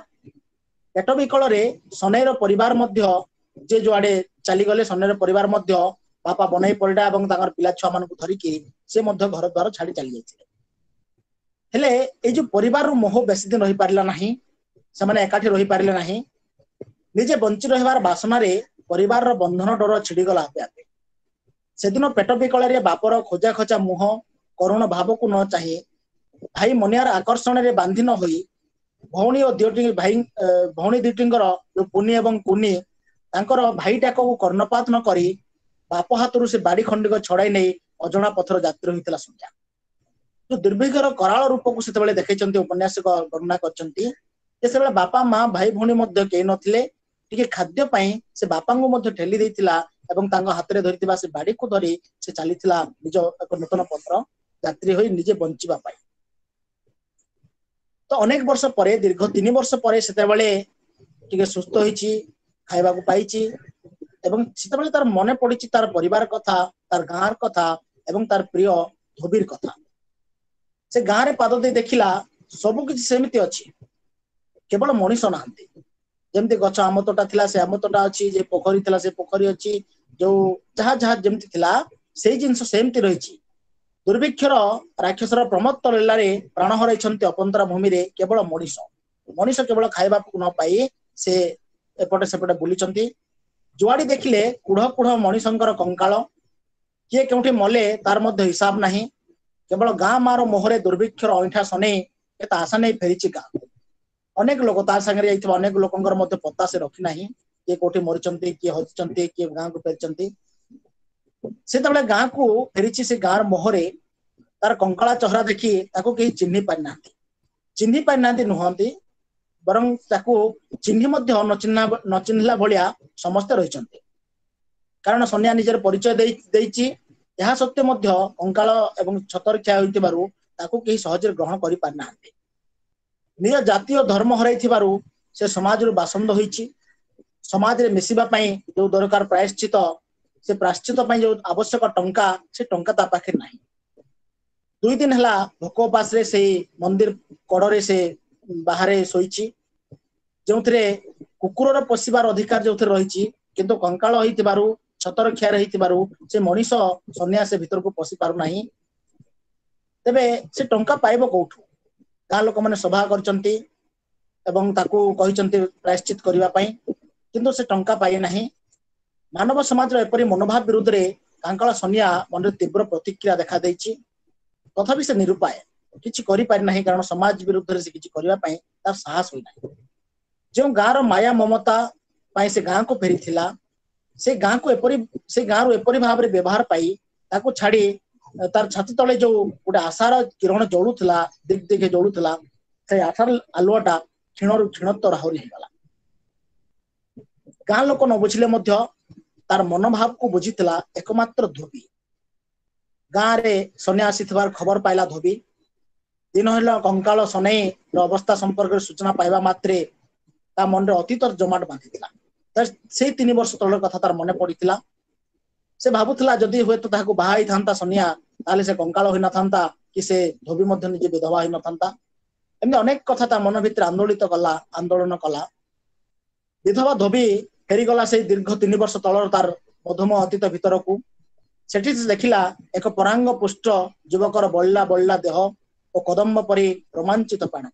पेट विकल रे सनेर परिवार मध्य जे जुआडे चली गले, सनेर परिवार मध्य बापा बनाई पड़िला एवं तांकर पिला छुआ मानक धरिकी से मध्य घर द्वार छाड़ी चली जाइथिले। हेले ए जो परिवार मोह बेसी दिन रही पारिला नाही, से माने एकाठी रही पारिले नाही। निजे बंची रहबार बासना रे परिवार रो बंधन डर छिड़ी गला आपे आपे। सेदिन पेट विकल रे बापर खोजा खोजा मुह करुण भाव को न चाहे भाई मनियार आकर्षण रे बांधी न होई भौणी और दियोटी भाई भौणी दियोटींकर जो पुनी एवं कुनी तांकर भाईटाक को कर्णपात न करी बाप हाथरू से बाड़ी खंडिक छड़ाई नहीं अजणा पथर यात्री होइतला संज्ञा। जो दुर्भिक्षर कराल रूप को सेतेबेले देखैचंती उपन्यासक वर्णना करचंती। सेतेबेले बापा माँ भाई भौणी मध्य केही नथिले। टिके खाद्य पाई से बापा को मध्य ठेली देइतिला एवं तांग हाथ रे धरितिबा से बाड़ी को धरी से चलीथिला निज एक नूतन पत्र यात्री होई निजे बंचिबा पाई। तो अनेक वर्ष परे दीर्घ 3 वर्ष परे सेतेबेले टिके सुस्थ होइछि, खाइबा को पाइछि एवं सेतेबेले तार मने पड़िछि तार परिवार कथा, तार गाँर कथा एवं तार प्रिय धोबीर कथा। से गाँ रे पाद दे देखिला सब किछि सेमिति अछि, केवल मनीष नाहंती। जेमती गछ आम तोटा थिला से आम तोटा अछि, जे पोखरी थिला से पोखरी अछि, जो जहा जहा जेमती थिला से जिंस सेमती रहिछि। दुर्भिक्षर राक्षसर प्रमत्त लीलारे प्राण हराइछन्ति अपंतरा भूमि रे केवल मनीष। मनीष केवल खाइबा को न पाई से एपटे सेपटे बुलिचन्ति। जुआड़ी देखिले कुढ़ कुढ़ मनीषंकर कंकाल, किए केउठी मले तार मध्य हिसाब नाही। केवल गाँ मार मोहरे दुर्भिक्षर अइठा सने एता आशा नहीं फेरिछि गाँ। अनेक लोक तार संगे जाइथिबा अनेक लोकंकर मध्य पत्ता से रखि नाही। किए कोठी मरिचंती किए हजिचंती किए गाँ को फेरिचंती से तबले गाँ को फेरिची से गाँर मोहरे तार कंकड़ा चेहरा देखि ताको केही चिन्हि पारि नांती नुहंती बरं ताको चिन्हि मध्य न चिन्हला भलिया समस्त रहिचंती कारण सोनिया निजर परिचय देइची यह सत्य मध्य कंकाल एवं छतरखिया होइतिबारु ताको केही सहज ग्रहण करि पारि नांती निज जातीय धर्म हराइथिबारु से समाज रु बासंद होइची समाज रे मिसिबा पई जो दरकार प्रायश्चित से प्रायश्चित पई जो आवश्यक टंका से टंका ता पाखे नाही 2 दिन हला भोक उपास रे से मंदिर कड़रे से बाहरे सोईची जोथरे कुकुरर पशिबार अधिकार जोथरे रहिची किंतु कंकाल होइतिबारु छतर ख्या रहितिबारु से मनीष सन्यास भीतर को पशि पारु नाही तबे से टंका पाइबो कोठु गाँ लोक माने सभा करचंती एवं ताकू कहिचंती प्रायश्चित करिवा पई किंतु से टंका पाइ नाही मानव समाज रो एपरि मनोभाव विरुद्ध रे कंकाल सन्या मन तीव्र प्रतिक्रिया देखा देइची तथापि से निरुपाय किछि करि पारि नाही कारण समाज विरुद्ध रे से किछि करिवा पई तार साहस होई नाही जो गाँ रो माया ममता पई से गाँ को फेरिथिला से गाँ को एपरि से गाँ रो एपरि भाव रे व्यवहार पाई ताको छाडी तार छाती तले जो गोटे आशार किरण जळुथला दिग दिगे जळुथला से आशार आलुआटा क्षीणरु क्षीणत्व राहुरी हेगला गाँ लोक न बुझिले मध्य तार मनोभाव को बुझिथिला एकमात्र धोबी गाँ रे सन्यासी थिबार खबर पाइला धोबी दिन होला कंकाल सनै अवस्था संपर्क सूचना पाइबा मात्रे ता मन रे अतीतर जमाट बांधिथिला से 3 वर्ष तळर कथा तार मने पडिथिला से भाबुथिला जदि होय तो ताको बाहाई थांता सन्या ताले से कंकाल होई न थांता कि से धोबी मध्य निजे विधवा होई न थांता एमने अनेक कथा ता मन भितर आंदोलन कला विधवा धोबी फेरी गला से दीर्घ 3 वर्ष तळर तार मधुम अतीत भीतर को सेठी देखिला एक परांग पुष्ट युवकर बल्ला देह और कदम्ब परि रोमांचित पाण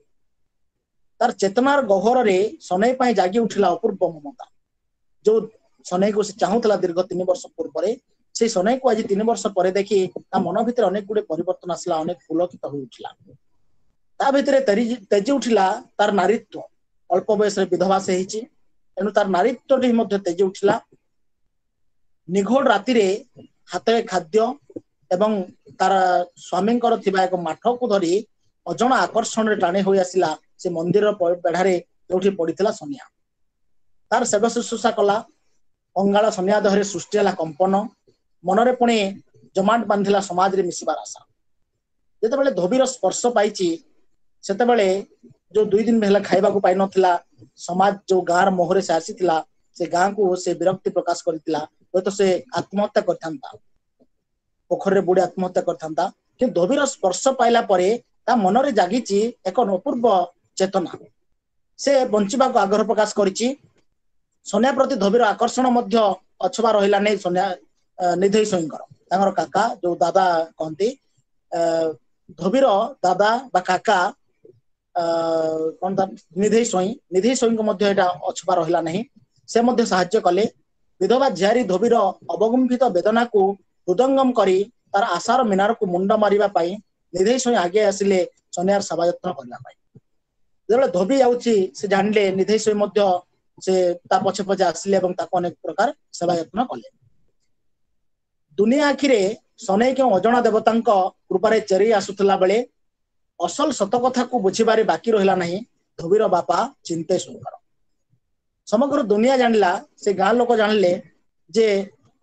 तार चेतनार गहर रे सनै पई जागी उठिला अपूर्व ममता जो सनै को से चाहूतला दीर्घ 3 वर्ष पूर्व से सनै को आज 3 वर्ष पर देखि ता मन भितर अनेक गुडे परिवर्तन आसला अनेक पुलकित हो उठिला ता भितर तेजी उठिला तार नारीत्व अल्प बयस रे विधवा से हिची एनु तार नारीत्व रे मध्ये तेजी उठिला निघोड़ राति रे हाथे खाद्य एवं तार स्वामी थिबा एक माठ को धरी अजण आकर्षण रे टाणी होई आसिला से मंदिर पेढ़ारे जोठी पड़िथिला सन्या तार सेवा शुश्रूषा कला अंगाल सन्या देहरे सृष्टि हला कंपन मनरे पुणी जमाट बांधिला समाज रे मिसिबार आशा जेते बेले धोबीर स्पर्श पाइची सेते बेले जो 2 दिन भेला खाइबा को पाइ नथिला समाज जो गाँर मोहरे से आसीथिला से गाँ को से विरक्ति प्रकाश करथिला तो से आत्महत्या करथांता पोखर रे बुडी आत्महत्या करथांता कि धोबीर स्पर्श पाइला परे ता मनरे जागीची एक अपूर्व चेतना से बंचिबा को आग्रह प्रकाश करिची सन्या प्रति धोबीर आकर्षण मध्य अछबा रहिला नै सन्या निधेई सोईंकर तांगर काका जो दादा कहंती धोबीर दादा बा काका कोन ता निधेई सोई को मध्य एटा अछबा रहिला नै से मध्य सहाय्य कले विधवा झियारी धोबीर अवगुंठित वेदना को हृदंगम करी तार आशार मीनार को मुंड मारिबा पाई निधेई सोई आगे आसिले सन्यार सेवा यत्न करला पाई जेबे धोबी आउची से जानले निधेई सोई मध्य से ता पछे पछे आसिले एवं ताको अनेक प्रकार सेवा यत्न कले दुनिया आखिरे सनै के अजणा देवतांक कृपारे चेरी आसुतला बेले असल सत कथा को बुझिबारे बाकी रहिला नहीं धोबीर बापा चिंते सुंदर समग्र दुनिया जानला से गाँ लोक जानले जे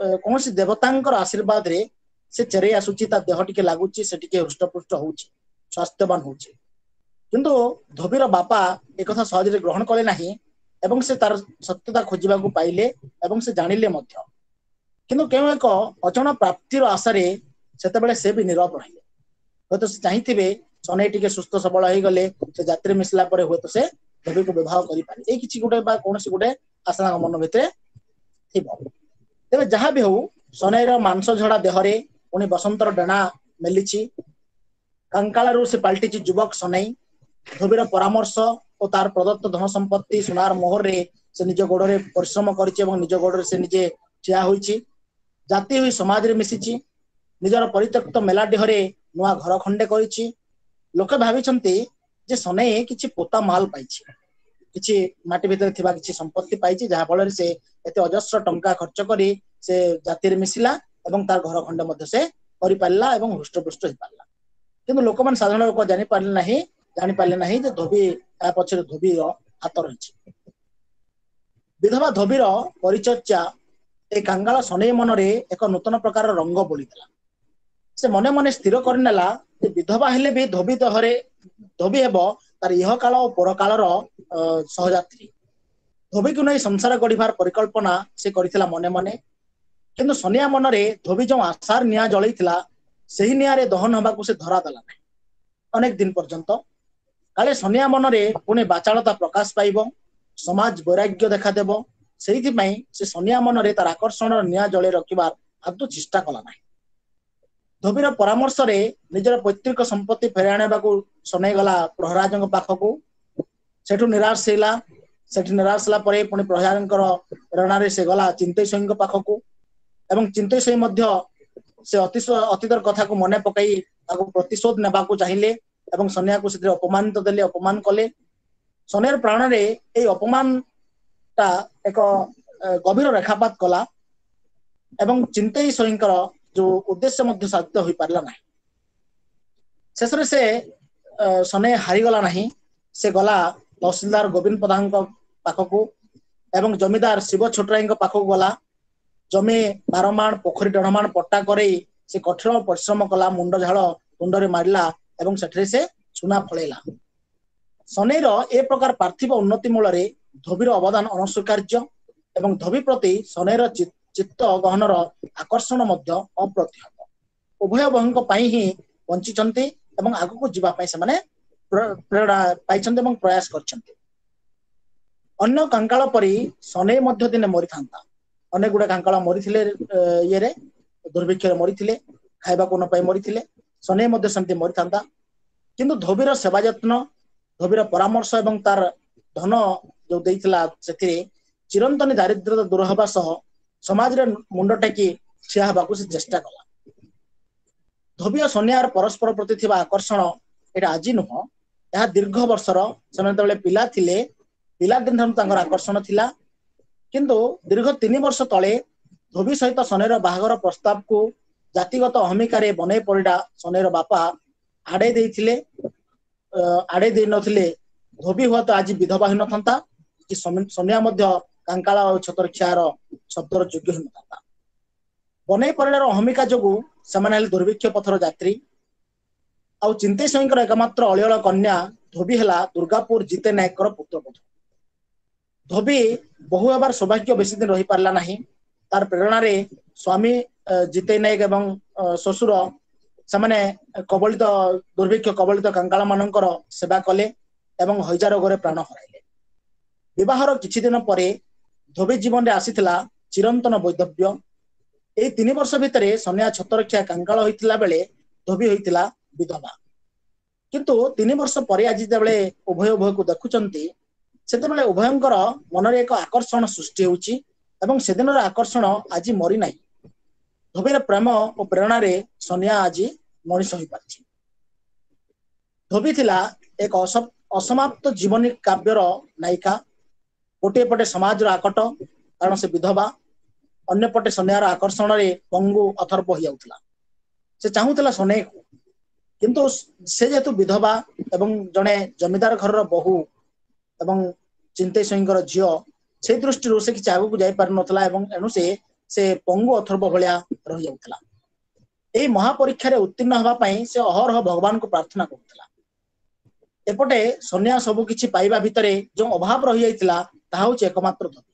कौन सी देवतांकर आशीर्वाद रे से चेरी आसुची ता देह टिके लागुची से टिके हृष्टपुष्ट होउची स्वास्थ्यवान होउची किंतु धोबीर बापा एक कथा सहज रे ग्रहण कले नहीं एवं से तार सत्यता खोजिबा को पाइले एवं से जानिले मध्य किंतु केउ एक अचण प्राप्तिर आशा रे सेते बेले से भी नीरव रहिले होतो से चाहिथिबे सनै टिके सुस्थ सबल होई गले से यात्री मिसला परे होतो से धोबी को विवाह करि पारे ए किछि गुटे बा कोनसी गुटे आशा मन भितरे थिबो तेबे जहा भी हो सनैर मांस झड़ा देहरे पुणी बसंतर डेणा मेलिछि कंकालरू से पाल्टिछि युवक सनै धोबीर परामर्श और तार प्रदत्त धन संपत्ति सुनार मोहर रे से निज गोड़े परिश्रम करिछि एवं निज गोड़े से निजे ठिया होइछि जाति हुई समाज रे मिसिछि निजर परित्यक्त मेलाडीहरे नुआ घर खंडे करिछि लोके भाबिछन्ति जे सनै किछि पोता माल पाइछि किछि माटी भितर थिबा किछि संपत्ति पाइछि जहा फल से एते अजस्र टंका खर्च करी से जातिर मिसिला एवं तार घर खंड मध्ये से करि पारला एवं हृष्टपुष्ट होई पारला किंतु लोकमान साधारण लोक जानि पारले नाही जे धोबी आ पछरे धोबी रो हाथ रहिछि विधवा धोबीर परिचर्चा ए कांगाल सनै मनरे एक नूतन प्रकार रंग बोलितला से मने मने स्थिर करनेला जे विधवा हेले भी धोबी दहरे धोबी हेबो तार इह काल और पर कालर सहयात्री धोबी को नहीं संसार गढ़िबार परिकल्पना से करितला मने मने किंतु सनिया मनरे धोबी जो आशार निया जळैतला सेही नियारे दहन हबाकू से धरा दला नै अनेक दिन पर्यंत काले सनिया मनरे पुणे बाचालता प्रकाश पाइबो समाज वैराग्य देखा देबो सेहिथि पई से सनिया मनरे तार आकर्षण निया जळे रखिबार आदु चेष्टा कला नै धोबीर परामर्श रे निजर पैतृक संपत्ति फेरे आनेबाकू सनै गला प्रहराजंग पाखकू सेठू निराश हेला सेठी निराश ला परे पुणी प्रहराजंकर प्रेरणारे से गला चिंतेश्वरीଙ୍କ पाखकू एवं चिंतेश्वरी मध्य से अतीतर कथा को मने पकाई ताको प्रतिशोध नेबाकू चाहिए एवं सनिया को से अपमानित देले अपमान कले सनियार प्राण रे ए अपमान ता एक गभीर रेखापात कला एवं चिंतेश्वरीଙ୍କର जो उद्देश्य मध्य साध्य होई पारला नाही शेषरे से सने हारी गला नाही से गला तहसीलदार गोविंद प्रधान पाखकू एवं जमीदार शिव छोटराई पाखकू गला जमी 12 माण पोखरी 1.5 माण पट्टा करे से कठोर परिश्रम कला मुंड झाड़ मुंडरे मारला एवं सेठरे से सुना फळेला सनेर ए प्रकार पार्थिव उन्नति मूल धोबीर अवदान अनस्वीकार्य एवं धोबी प्रति सनेर चित्त गहनर आकर्षण मध्य अप्रतिहत उभय बहनक पई ही बंचिचंती एवं आगु जीवा पई से माने प्रेरणा पाइछंती एवं प्रयास करछंती अन्य कांकाल परी सनै मध्य दिने मरि थांता अनेक गुडे कांकाल मरिथिले ये रे दुर्भिक्ष मरिथिले खाइबा को न पाई मरिथिले सनै मध्य संति मरि थांता किंतु धोबीर सेवा यत्न धोबीर परामर्श एवं तार धन जो देइथिला सेथिरे चिरंतन दारिद्र्य दूर हबा सह समाज रे मुंड टेकी छिया हबाकू से चेष्टा कला धोबी और सनियार परस्पर प्रति थिबा आकर्षण एटा आजि नुह यह दीर्घ वर्षर समय तले पिला थिले पिला दिन तांकर आकर्षण थिला किंतु दीर्घ 3 वर्ष तले धोबी सहित सनेर बाहागर प्रस्ताव को जातिगत अहमिकारे बनै परिडा सनेर बापा आड़े देइथिले आड़े दे नथिले धोबी हुआ तो आज विधवा हिन थंता कि सनिया मध्य कांकाला और छतरक्षार शब्दर योग्य हिन थंता बनै परिडार अहमिका जोगु समान दुर्भिक्ष पथर यात्री आउ चिंतेश्वरीଙ୍କର एकमात्र अलियल कन्या धोबी हेला दुर्गापुर जीते नायकर पुत्रबधू धोबी बहु हेबार सौभाग्य बेसी दिन रही पारला नाही तार प्रेरणा रे स्वामी जीते नायक एवं ससुर समाने कबलित दुर्भिक्ष कबलित कांगाल मानकर सेवा कले एवं हईजा रोगरे प्राण हराइले विवाहर किछि दिन परे धोबी जीवन रे आसीथिला चिरंतन वैधव्य ए 3 वर्ष भितरे सन्या छतरक्षा कांगाल होइतिला बेले धोबी होइतिला विधवा किंतु 3 वर्ष परे आज जेबले उभय उभय को देखुचंती सेतेबेले उभयंकर मनरे एक आकर्षण सृष्टि होउची एवं सेदिनर आकर्षण आज मरि नाही धोबीर प्रेम और प्रेरणा रे सनिया आज मनीष होई पाछि धोबी थिला एक असमाप्त जीवनी काव्यर नायिका गोटे पटे समाज आकट कारण से विधवा अन्य पटे सनियार आकर्षण रे पंगु अथर्प होई जाउतला से चाहूतला सने को किंतु से जेतु विधवा एवं जने जमीदार घर बहु एवं चिंतेश्वरीଙ୍କର झियो से दृष्टि से कि आगु जाई पार नथला एवं एनु से पंगु अथर्प भलिया रहि जाउतला एई महापरीक्षा रे उत्तीर्ण हवा पई से अहरह भगवान को प्रार्थना करथला एपटे सन्या सब किछि पाइबा भितरे जो अभाव रहि जाइतला ता होचे एकमात्र धोबी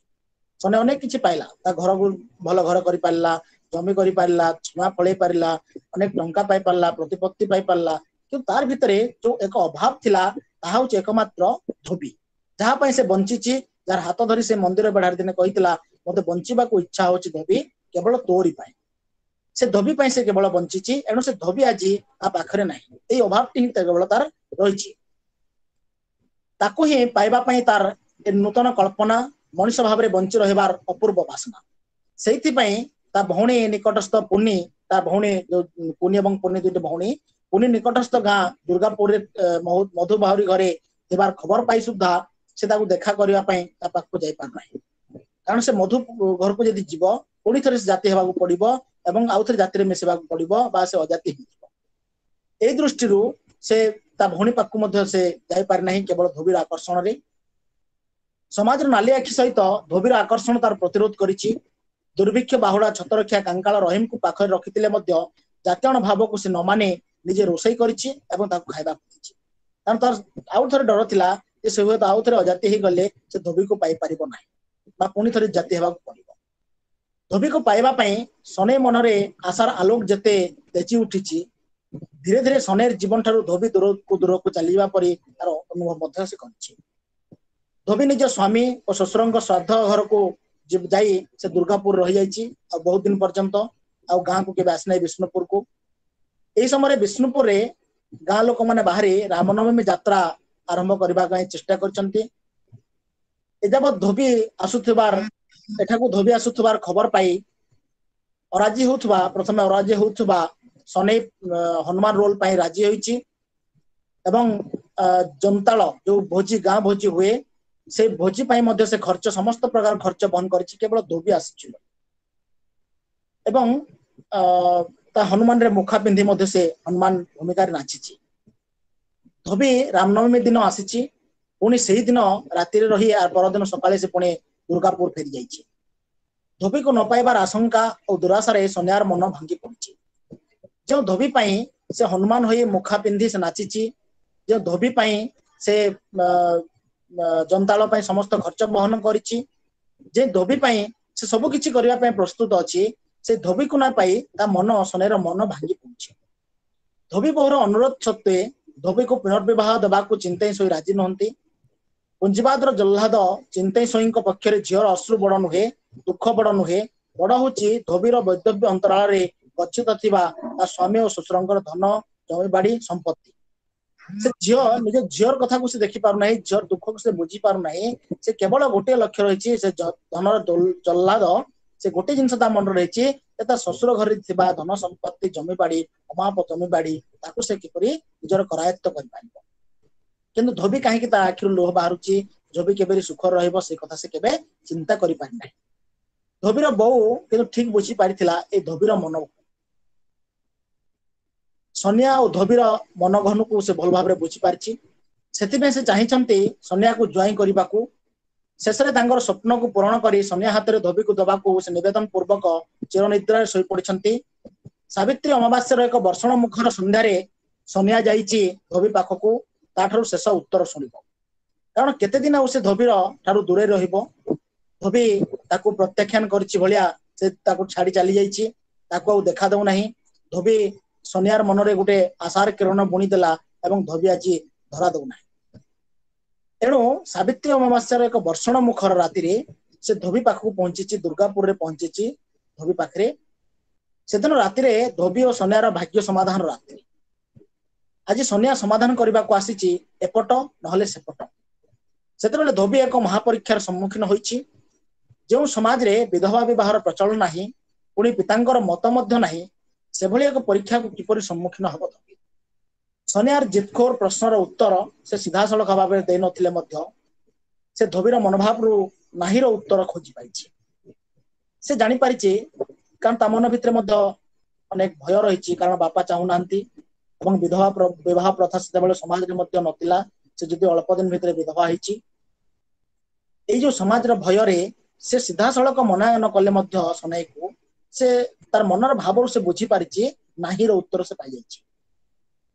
सने अनेक किछि पाइला ता घर को भल घर करि पारला जमी करि पारला छुआ फळे पारला अनेक टंका पाइ पारला प्रतिपत्ति पाइ पारला कि तार भितरे जो एक अभाव थिला ता होचे एकमात्र धोबी जहा पई से बंचिछि जार हाथ धरी से मंदिर बेढार दिने कहितला मते बंचिबा को इच्छा होछि धोबी केवल तोरी पाए से धोबी पई से केवल बंचिछि एनु से धोबी आजी आ पाखरे नाही एई अभावटी ही केवल तार रहिछि ताको ही पाइबा पई तार ए नूतन कल्पना मनुष्य भाबरे बंची रहबार अपूर्व वासना सेहिथि पई ता भौणी निकटस्थ पुनी ता भौणी पुनी एवं पुनी दुटे भौणी पुनी निकटस्थ गां दुर्गापुर रे मधु बाहुरी घरे थिबार खबर पाई सुद्धा से ताकू देखा करने ता पाखକୁ जाई पार नाही कारण से मधु घर को यदि जीव पुणी थे जाति होगा पड़ो और आउ थे जाति मिसवा पड़ो बा से अजाति हो दृष्टि से ता भौणी पाखକୁ से जाई पार नाही केवल धोबीर आकर्षण रे समाज नाली आखि सहित धोबीर आकर्षण तार प्रतिरोध करिछि दुर्भिक्ष बाहुड़ा छतरखिया कांकाल रहीम को पाखरे रखिथिले मध्य जातीय भाव को से न माने निजे रोषई करिछि एवं ताकू खाइबा करिछि कारण तार आउ थरे डर थिला जे से हुए आउ थरे अजाति हे गले से धोबी को पाई परिबो नाही बा पुणी थरे जाति हेबा पड़िबो धोबी को पाइबा पई सने मनरे आशार आलोक जते तेजी उठिछि धीरे धीरे सनेर जीवन ठारू धोबी दूर को चलीबा परी तार अनुभव मध्य से करिछि धोबी निज स्वामी और ससुरंग श्राद्ध घर को जाई से दुर्गापुर रही जाइछि और बहुत दिन पर्यंत आ गाँ को केबे आसनाई विष्णुपुर को एही समय विष्णुपुर रे गाँ लोक माने बाहरी रामनवमी यात्रा आरंभ करने चेष्टा करछन्ति एजाबत धोबी आसुथिबार एठाकू धोबी आसुथिबार खबर पाई अराजी होउथबा प्रथमे अराजी होउथबा सने हनुमान रोल पाई राजी होइछि एवं जंताल जो भोजी गाँ भोजी हुए से भोजी पाई मध्य से खर्च समस्त प्रकार खर्च बहन करिछि केवल धोबी आसिछि एवं ता हनुमान रे मुखा पिंधि मध्य से हनुमान भूमिका रे नाचिछि धोबी रामनवमी दिन आसिछि पुणी से दिन राति रही परदिन सकाळे से पुणी दुर्गापुर फेरी जाइछि धोबी को न पाइबार आशंका और दुराशारे सन्यार मन भांगी पड़िछि जो धोबी पाई से हनुमान होई मुखा पिंधि से नाचिछि जो धोबी पाई से जनताल पाई समस्त खर्च बहन करिछि जे धोबी पाई से सब किछि करिया पाई प्रस्तुत अछि से धोबी को ना पाई ता मन सनेर मन भांगी पड़िछि धोबी बहुर अनुरोध सत्वे धोबी को पुनर्विवाह देवाक चिंतई सोई राजी नहंती पुंजीवादर जल्लाद चिंतई सोई पक्षरे झीर अश्रु बड़ नुहे दुख बड़ नुहे बड़ हूँ धोबीर वैदव्य अंतराल रे गच्छित थिबा स्वामी और ससुरंकर धन जमीबाड़ी संपत्ति से झील निज झीर कथा को से देखि पार नाही झीर दुख को से बुझी पार नाही से केवल गोटे लक्ष्य रही से धनर जल्लाद से गोटे जिनस ता मन रही ससुर घर धन संपत्ति जमीबाड़ी अमाप जमीबाड़ी ताकू से किपरि निजर करायत्त कर पारिबो किंतु धोबी कहीं ता आखिर लोह बाहरुची धोबी केबे सुख रहइबो से कथा से केबे चिंता करि पारि नाही धोबीर बहु किंतु ठीक बुझी पारिथिला ए धोबीर मन सनिया और धोबीर मन घन को से भल भाव बुझी पारिछि सेतिबे से चाहिचंती सनिया को ज्वाई करिबाकू शेषरे तांगर स्वप्न को पूरण करी सनिया हाथ में धोबी को दबाकू से निवेदन पूर्वक चिरनिद्रा शोई पड़िछंती सावित्री अमावास्यर एक वर्षण मुखर संध्यारे सनिया जाइछि धोबी पाखकू ताठारु शेष उत्तर शुणिब कारण केते दिन से धोबीर ठारु दूरे रहिबो धोबी ताकू प्रत्याख्यान करछि भलिया से ताकू छाड़ी चली जाइछि ताकू देखा दउ नाही धोबी सनियार मनरे गोटे आशार किरण बुणी देला एवं धोबी आज धरा दउ नाही एणु सावित्री अमावास्यार एक वर्षण मुखर राति से धोबी पाखक पहुंची दुर्गापुर रे पहुंची धोबी पाखरे सेदिन राति धोबी और सनियार भाग्य समाधान रात्रि आज सनिया समाधान करने को आसी एपट नहले सेपट से धोबी एक महापरीक्षार सम्मुखीन होइछि जो समाज रे विधवा विवाहर प्रचलन नाही पुणी पितांकर मत मध्य नाही से भली एक परीक्षा को किपरि सम्मुखीन हब धोबी सनियार जितखोर प्रश्नर उत्तर से सीधा सड़क भाव में दे नथिले मध्य से धोबीर मनोभाव रु नाहीर उत्तर खोजी पाइछि से जानि पारिछि कारण ता मन भितर मध्य अनेक भय रही कारण बापा चाहू नांती एवं विधवा विवाह प्रथा से समाज रे मध्य नथिला से जदि अल्प दिन भितर विधवा होइछि एई जो समाज रे भय रे से सीधा सड़क मना न कले मध्य सनाई को से तार मनर भाव से बुझी पारिछि नाहीर उत्तर से पाइ जाइछि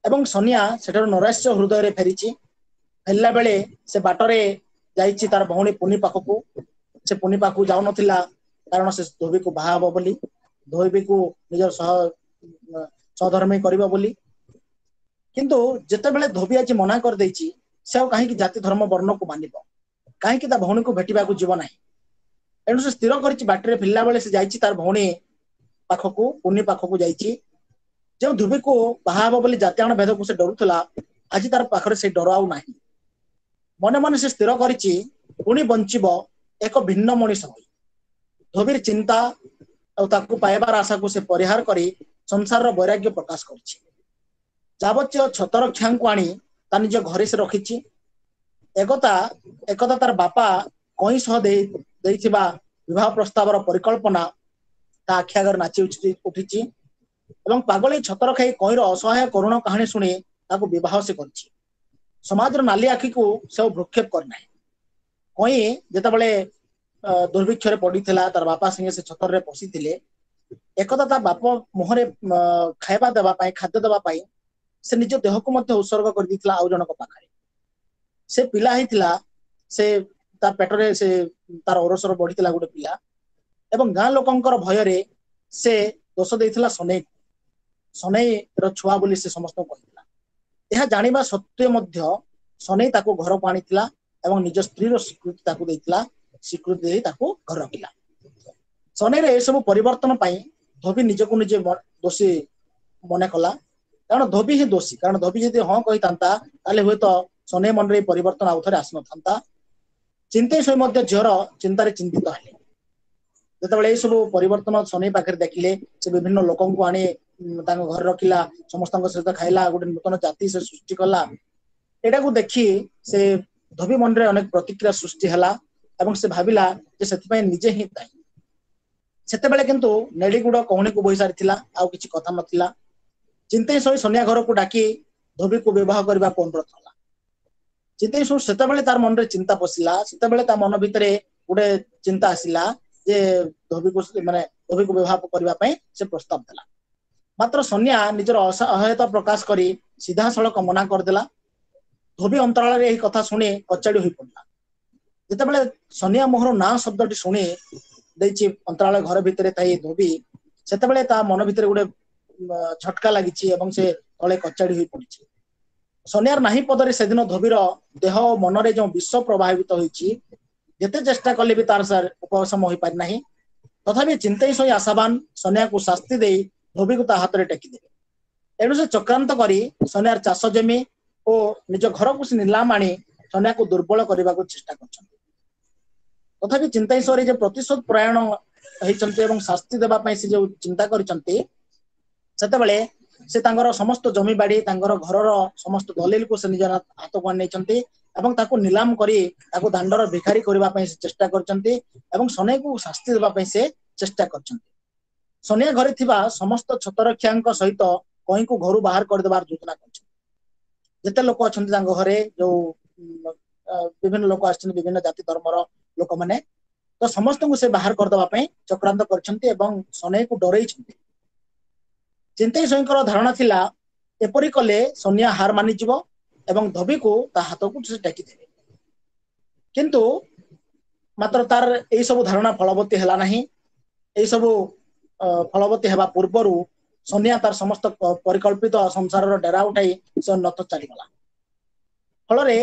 एवं सनिया सेठार नैराश्य हृदय रे फेरिछि फेरला बेले से बाटरे जाइछि तार भौणी पुनी पाखकू से पुनी पाखकू जाउ नथिला कारण से धोबी को बाहा हबो बोली धोबी को निजर सहधर्मी करिबो बोली किंतु जेते बेले धोबी आज मना कर देछि से काहे कि जाति धर्म वर्ण को मानिबो काहे कि ता भौणी को भेटिबा को जीव नाही एणु से स्थिर करिछि बाटरे फिरला बेले से जाइछि तार भौणी पाखकू पुनी पाखकू जाइछि जो धोबी को बाहा हबो बोली जातियाण भेद को से डरुथला आज तार पाखरे से डर आउ नाही मने मने से स्थिर करिछि पुणी बंचिबो एक भिन्न मनीष होई धोबीर चिंता और ताकू पाइबार आशा को से परिहार करी संसार रो वैराग्य प्रकाश करिछि जाबत्य छतर छां को आनी ता निज घरे से रखिछि एकता एकदा तार बापा कई सह ଦେଇଥିବା ବିବାହ ପ୍ରସ୍ତାବର ପରିକଳ୍ପନା ତା ଆଖି ଆଗରେ ନାଚି ଉଠିଛି ଏବଂ ପାଗଳୀ ଛତର ଖାଇ କଇଁର ଅସହାୟ କରୁଣ କାହାଣୀ ଶୁଣି ତାକୁ ବିବାହ ସେ କରିଛି। ସମାଜର ନାଲି ଆଖିକୁ ସେ ଭ୍ରୁକ୍ଷେପ କରିନାହିଁ। କଇଁ ଯେତେବେଳେ ଦୁର୍ଭିକ୍ଷରେ ପଡିଥିଲା ତାର ବାପା ସାଙ୍ଗେ ସେ ଛତରରେ ପଶିଥିଲେ, एकदा ତା ବାପ ମୁହଁରେ ଖାଇବା ଦେବା ପାଇଁ ଖାଦ୍ୟ ଦେବା ପାଇଁ ସେ ନିଜ ଦେହକୁ ମଧ୍ୟ ଉତ୍ସର୍ଗ କରିଦେଇଥିଲା ଆଉ ଜଣଙ୍କ ପାଖରେ। ସେ ପିଲା ହେଇଥିଲା, ସେ ତା ପେଟରେ ସେ ତାର ଔରସର ବଢିଥିଲା ଗୋଟେ ପିଲା ଏବଂ ଗାଁ ଲୋକଙ୍କର ଭୟରେ ସେ ଦୋଷ ଦେଇଥିଲା ସନେଇ। ସନେଇର ଛୁଆ ବୋଲି ସେ ସମସ୍ତଙ୍କୁ କହିଥିଲା। ଏହା ଜାଣିବା ସତ୍ତ୍ୱେ ମଧ୍ୟ ସନେଇ ତାକୁ ଘରକୁ ଆଣିଥିଲା ଏବଂ ନିଜ ସ୍ତ୍ରୀର ସ୍ୱୀକୃତି ତାକୁ ଦେଇଥିଲା। ସ୍ୱୀକୃତି ଦେଇ ତାକୁ ଘରେ ରଖିଲା। ସନେଇର ଏସବୁ ପରିବର୍ତ୍ତନ ପାଇଁ ଧୋବି ନିଜକୁ ନିଜେ ଦୋଷୀ ମନେ କଲା। କାରଣ ଧୋବି ହିଁ ଦୋଷୀ। କାରଣ ଧୋବି ଯଦି ହଁ କହିଥାନ୍ତା ତାହେଲେ ହୁଏତ ସନେଇ ମନରେ ଏହି ପରିବର୍ତ୍ତନ ଆଉ ଥରେ ଆସିନଥାନ୍ତା। ଚିନ୍ତେଇ ଶୋଇ ମଧ୍ୟ ଝିଅର ଚିନ୍ତାରେ ଚିନ୍ତିତ ହେଲେ। ଯେତେବେଳେ ଏଇ ସବୁ ପରିବର୍ତ୍ତନ ସନେଇ ପାଖରେ ଦେଖିଲେ, ସେ ବିଭିନ୍ନ ଲୋକଙ୍କୁ ଆଣି ତାଙ୍କ ଘରେ ରଖିଲା, ସମସ୍ତଙ୍କ ସହିତ ଖାଇଲା, ଗୋଟେ ନୂତନ ଜାତି ସେ ସୃଷ୍ଟି କଲା। ଏଟାକୁ ଦେଖି ସେ ଧୋବି ମନରେ ଅନେକ ପ୍ରତିକ୍ରିୟା ସୃଷ୍ଟି ହେଲା ଏବଂ ସେ ଭାବିଲା ଯେ ସେଥିପାଇଁ ନିଜେ ହିଁ ଦାୟୀ। ସେତେବେଳେ କିନ୍ତୁ ନେଡିଗୁଡ କହୁଣୀକୁ ବୋହି ସାରିଥିଲା, ଆଉ କିଛି କଥା ନଥିଲା। ଚିନ୍ତେଇ ଶୋଇ ସନିଆ ଘରକୁ ଡାକି ଧୋବିକୁ ବିବାହ କରିବାକୁ ଅନୁରୋଧ କଲା। ଚିନ୍ତେଇ ଶୋଇ ସେତେବେଳେ ତାର ମନରେ ଚିନ୍ତା ପଶିଲା, ସେତେବେଳେ ତା ମନ ଭିତରେ ଗୋଟେ ଚିନ୍ତା ଆସିଲା ଯେ ଧୋବିକୁ ବିବାହ କରିବା ପାଇଁ ସେ ପ୍ରସ୍ତାବ ଦେଲା। ମାତ୍ର ସନିଆ ନିଜର ଅସହାୟତା ପ୍ରକାଶ କରି ସିଧାସଳଖ ମନା କରିଦେଲା। ଧୋବି ଅନ୍ତରାଳରେ ଏହି କଥା ଶୁଣି କଚାଡି ହୋଇପଡିଲା। ଯେତେବେଳେ ସନିଆ ମୁହଁରୁ ନାଁ ଶବ୍ଦଟି ଶୁଣି ଦେଇଛି ଅନ୍ତରାଳ ଘର ଭିତରେ ଥାଇ ଧୋବି, ସେତେବେଳେ ତା ମନ ଭିତରେ ଗୋଟେ ଝଟକା ଲାଗିଛି ଏବଂ ସେ ତଳେ କଚାଡି ହୋଇ ପଡିଛି। ସନିଆର ନାହିଁ ପଦରେ ସେଦିନ ଧୋବିର ଦେହ ଓ ମନରେ ଯେଉଁ ବିଷ ପ୍ରବାହିତ ହୋଇଛି, ଯେତେ ଚେଷ୍ଟା କଲେ ବି ତାର ଉପଶମ ହୋଇପାରି ନାହିଁ। ତଥାପି ଚିନ୍ତେଇ ଶୋଇ ଆଶାବାନ ସନିଆକୁ ଶାସ୍ତି ଦେଇ ଧୋବିକୁ ତା ହାତରେ ଟେକିଦେଲେ। ଏଣୁ ସେ ଚକ୍ରାନ୍ତ କରି ସନିଆର ଚାଷ ଜମି ଓ ନିଜ ଘରକୁ ସେ ନିଲାମ ଆଣି ସନିଆକୁ ଦୁର୍ବଳ କରିବାକୁ ଚେଷ୍ଟା କରିଛନ୍ତି। ତଥାପି ଚିନ୍ତେଇ ଶୋଇ ଯେ ପ୍ରତିଶୋଧ ପ୍ରୟାଣ ହେଇଛନ୍ତି ଏବଂ ଶାସ୍ତି ଦେବା ପାଇଁ ସେ ଯୋଉ ଚିନ୍ତା କରିଛନ୍ତି, ସେତେବେଳେ ସେ ତାଙ୍କର ସମସ୍ତ ଜମିବାଡି, ତାଙ୍କର ଘରର ସମସ୍ତ ଦଲିଲକୁ ସେ ନିଜ ହାତକୁ ଆଣିନେଇଛନ୍ତି ଏବଂ ତାକୁ ନିଲାମ କରି ତାକୁ ଦାଣ୍ଡର ଭିକାରୀ କରିବା ପାଇଁ ସେ ଚେଷ୍ଟା କରିଛନ୍ତି ଏବଂ ସନେଇକୁ ଶାସ୍ତି ଦେବା ପାଇଁ ସେ ଚେଷ୍ଟା କରିଛନ୍ତି। ସନିଆ ଘରେ ଥିବା ସମସ୍ତ ଛତରଖିଆଙ୍କ ସହିତ କଇଁକୁ ଘରୁ ବାହାର କରିଦେବାର ଯୋଜନା କରିଛନ୍ତି। ଯେତେ ଲୋକ ଅଛନ୍ତି ତାଙ୍କ ଘରେ, ଯୋଉ ବିଭିନ୍ନ ଲୋକ ଆସିଛନ୍ତି, ବିଭିନ୍ନ ଜାତି ଧର୍ମର ଲୋକମାନେ, ତ ସମସ୍ତଙ୍କୁ ସେ ବାହାର କରିଦବା ପାଇଁ ଚକ୍ରାନ୍ତ କରିଛନ୍ତି ଏବଂ ସନେଇକୁ ଡରେଇଛନ୍ତି। ଚିନ୍ତେଇ ଶୋଇଙ୍କର ଧାରଣା ଥିଲା ଏପରି କଲେ ସନିଆ ହାର ମାନିଯିବ ଏବଂ ଧୋବିକୁ ତା ହାତକୁ ସେ ଟେକିଦେବେ। କିନ୍ତୁ ମାତ୍ର ତାର ଏଇ ସବୁ ଧାରଣା ଫଳବତୀ ହେଲା ନାହିଁ। ଏଇ ସବୁ ଫଳବତୀ ହେବା ପୂର୍ବରୁ ସନିଆ ତାର ସମସ୍ତ ପରିକଳ୍ପିତ ସଂସାରର ଡେରା ଉଠାଇ ସେ ନତ ଚାଲିଗଲା। ଫଳରେ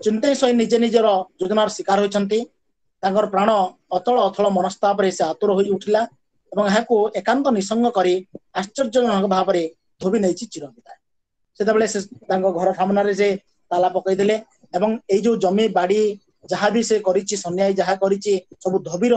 ଚିନ୍ତେଇ ଶୋଇ ନିଜେ ନିଜର ଯୋଜନାର ଶିକାର ହୋଇଛନ୍ତି। ତାଙ୍କର ପ୍ରାଣ ଅତଳ ଅଥଳ ମନସ୍ତାପରେ ସେ ଆତୁର ହୋଇ ଉଠିଲା ଏବଂ ଏହାକୁ ଏକାନ୍ତ ନିଃସଙ୍ଗ କରି ଆଶ୍ଚର୍ଯ୍ୟଜନକ ଭାବରେ ଧୋବି ନେଇଛି ଚିର ବିଦାୟ। ସେତେବେଳେ ସେ ତାଙ୍କ ଘର ସାମ୍ନାରେ ସେ ତାଲା ପକେଇଦେଲେ ଏବଂ ଏଇ ଯୋଉ ଜମି ବାଡି ଯାହାବି ସେ କରିଛି, ସନିଆ ଯାହା କରିଛି ସବୁ ଧୋବିର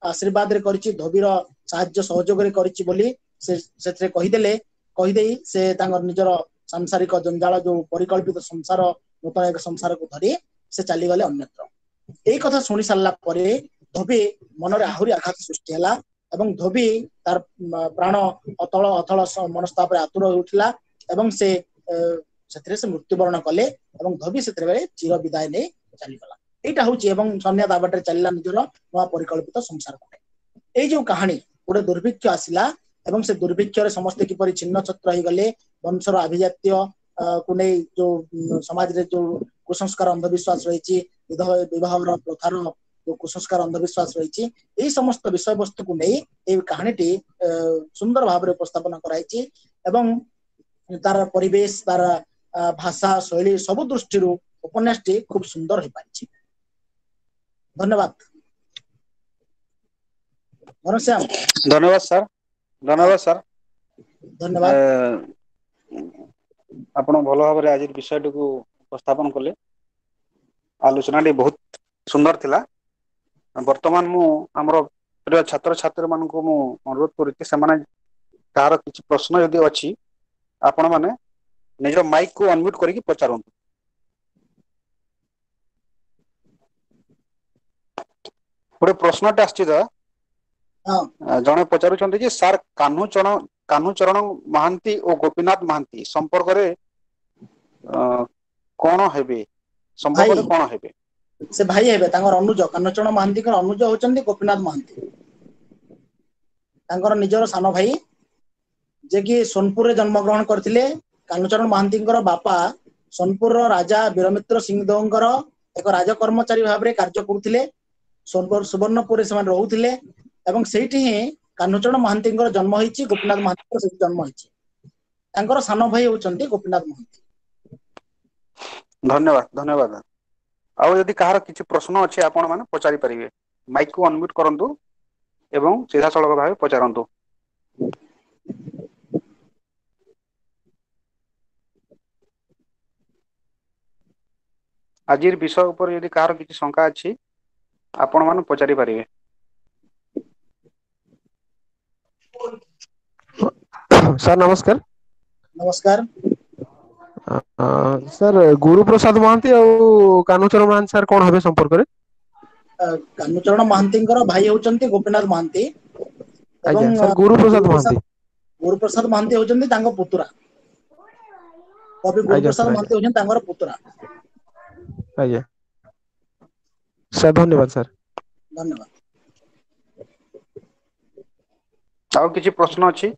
ଆଶୀର୍ବାଦରେ କରିଛି, ଧୋବିର ସାହାଯ୍ୟ ସହଯୋଗରେ କରିଛି ବୋଲି ସେ ସେଥିରେ କହିଦେଲେ। କହିଦେଇ ସେ ତାଙ୍କର ନିଜର ସାଂସାରିକ ଜଞ୍ଜାଳ, ଯୋଉ ପରିକଳ୍ପିତ ସଂସାର, ନୂତନ ଏକ ସଂସାରକୁ ଧରି ସେ ଚାଲିଗଲେ ଅନ୍ୟତ୍ର। ଏଇ କଥା ଶୁଣି ସାରିଲା ପରେ ଧୋବି ମନରେ ଆହୁରି ଆଘାତ ସୃଷ୍ଟି ହେଲା ଏବଂ ଧୋବି ତାର ପ୍ରାଣ ଅତଳ ଅଥଳ ମନସ୍ତାପରେ ଆତୁର ହେଉଥିଲା ଏବଂ ସେ ସେଥିରେ ସେ ମୃତ୍ୟୁବରଣ କଲେ ଏବଂ ଧୋବି ସେଥିରେ ଚିର ବିଦାୟ ନେଇ ଚାଲିଗଲା। ଏଇଟା ହଉଛି ଏବଂ ସନିଆ ତା ବାଟରେ ଚାଲିଲା ନିଜର ନୂଆ ପରିକଳ୍ପିତ ସଂସାର ପାଇଁ। ଏଇ ଯୋଉ କାହାଣୀ, ଗୋଟେ ଦୁର୍ଭିକ୍ଷ ଆସିଲା ଏବଂ ସେ ଦୁର୍ଭିକ୍ଷରେ ସମସ୍ତେ କିପରି ଛିନ୍ନ ଛତ୍ର ହେଇଗଲେ, ବଂଶର ଆଭିଜାତ୍ୟ କୁ ନେଇ ଯୋଉ ସମାଜରେ ଯୋଉ କୁସଂସ୍କାର ଅନ୍ଧବିଶ୍ୱାସ ରହିଛି, ବିବାହର ପ୍ରଥାର ଯୋଉ କୁସଂସ୍କାର ଅନ୍ଧବିଶ୍ୱାସ ରହିଛି, ଏଇ ସମସ୍ତ ବିଷୟବସ୍ତୁକୁ ନେଇ ଏଇ କାହାଣୀଟି ସୁନ୍ଦର ଭାବରେ ଉପସ୍ଥାପନ କରାଯାଇଛି ଏବଂ ତାର ପରିବେଶ, ତାର ଭାଷା ଶୈଳୀ ସବୁ ଦୃଷ୍ଟିରୁ ଉପନ୍ୟାସଟି ଖୁବ ସୁନ୍ଦର ହେଇପାରିଛି। ଧନ୍ୟବାଦ। ଘନଶ୍ୟାମ। ଧନ୍ୟବାଦ ସାର୍, ଧନ୍ୟବାଦ ସାର୍। ଧନ୍ୟବାଦ। ଆପଣ ଭଲ ଭାବରେ ଆଜି ବିଷୟଟିକୁ ଉପସ୍ଥାପନ କଲେ। ଆଲୋଚନାଟି ବହୁତ ସୁନ୍ଦର ଥିଲା। ବର୍ତ୍ତମାନ ମୁଁ ଆମର ପ୍ରିୟ ଛାତ୍ରଛାତ୍ରୀ ମାନଙ୍କୁ ମୁଁ ଅନୁରୋଧ କରୁଛି, ସେମାନେ କାହାର କିଛି ପ୍ରଶ୍ନ ଯଦି ଅଛି ଆପଣ ମାନେ ନିଜ ମାଇକ୍ କୁ ଅନମ୍ୟୁଟ କରିକି ପଚାରନ୍ତୁ। ଗୋଟେ ପ୍ରଶ୍ନଟେ ଆସିଛି ତ ହଁ ଜଣେ ପଚାରୁଛନ୍ତି ଯେ ସାର୍ କାହ୍ନୁଚରଣ ମହାନ୍ତି ଓ ଗୋପୀନାଥ ମହାନ୍ତି ସମ୍ପର୍କରେ କଣ ହେବେ ଭାଇ ସମ୍ପର୍କରେ କଣ ହେବେ? ସେ ଭାଇ ହେବେ, ତାଙ୍କର ଅନୁଜ କାହ୍ନୁଚରଣ ମହାନ୍ତିଙ୍କର ଅନୁଜ ହଉଛନ୍ତି ଗୋପୀନାଥ ମହାନ୍ତି, ତାଙ୍କର ନିଜର ସାନ ଭାଇ, ଯେ କି ସୋନପୁରରେ ଜନ୍ମଗ୍ରହଣ କରିଥିଲେ। କାହ୍ନୁଚରଣ ମହାନ୍ତିଙ୍କର ବାପା ସୋନପୁରର ରାଜା ବୀରମିତ୍ର ସିଂହ ଦେଓଙ୍କର ଏକ ରାଜ କର୍ମଚାରୀ ଭାବରେ କାର୍ଯ୍ୟ କରୁଥିଲେ। ସୁବର୍ଣ୍ଣପୁରରେ ସେମାନେ ରହୁଥିଲେ ଏବଂ ସେଇଠି ହିଁ କାହ୍ନୁଚରଣ ମହାନ୍ତିଙ୍କର ଜନ୍ମ ହେଇଛି, ଗୋପୀନାଥ ମହାନ୍ତିଙ୍କର ସେଇଠି ଜନ୍ମ ହେଇଛି। ତାଙ୍କର ସାନ ଭାଇ ହଉଛନ୍ତି ଗୋପୀନାଥ ମହାନ୍ତି। ଧନ୍ୟବାଦ ଧନ୍ୟବାଦ। ଆଉ ଯଦି କାହାର କିଛି ପ୍ରଶ୍ନ ଅଛି ଆପଣ ମାନେ ପଚାରି ପାରିବେ, ମାଇକ୍ କୁ ଅନମ୍ୟୁଟ କରନ୍ତୁ ଏବଂ ସିଧାସଳଖ ଭାବେ ପଚାରନ୍ତୁ। ଆଜିର ବିଷୟ ଉପରେ ଯଦି କାହାର କିଛି ଶଙ୍କା ଅଛି ଆପଣ ମାନେ ପଚାରି ପାରିବେ। ସାର୍ ନମସ୍କାର। ନମସ୍କାର। ସାର୍ ଗୁରୁ ପ୍ରସାଦ ମହାନ୍ତି ଆଉ କାହ୍ନୁଚରଣ ମହାନ୍ତି ସାର୍ କଣ ହେବେ ସମ୍ପର୍କରେ? କାହ୍ନୁଚରଣ ମହାନ୍ତିଙ୍କର ଭାଇ ହଉଛନ୍ତି ଗୋପୀନାଥ ମହାନ୍ତି ଆଜ୍ଞା ଏବଂ ସାର୍ ମହାନ୍ତି ଗୁରୁପ୍ରସାଦ ମହାନ୍ତି ହଉଛନ୍ତି ତାଙ୍କ ପୁତୁରା। କବି ଆଜ୍ଞା ସାର୍ ଗୁରୁପ୍ରସାଦ ଆଜ୍ଞା ମହାନ୍ତି ହଉଛନ୍ତି ତାଙ୍କର ପୁତୁରା। ଆଜ୍ଞା ସାର୍ ଧନ୍ୟବାଦ ସାର୍। ଧନ୍ୟବାଦ। ଆଉ କିଛି ପ୍ରଶ୍ନ ଅଛି?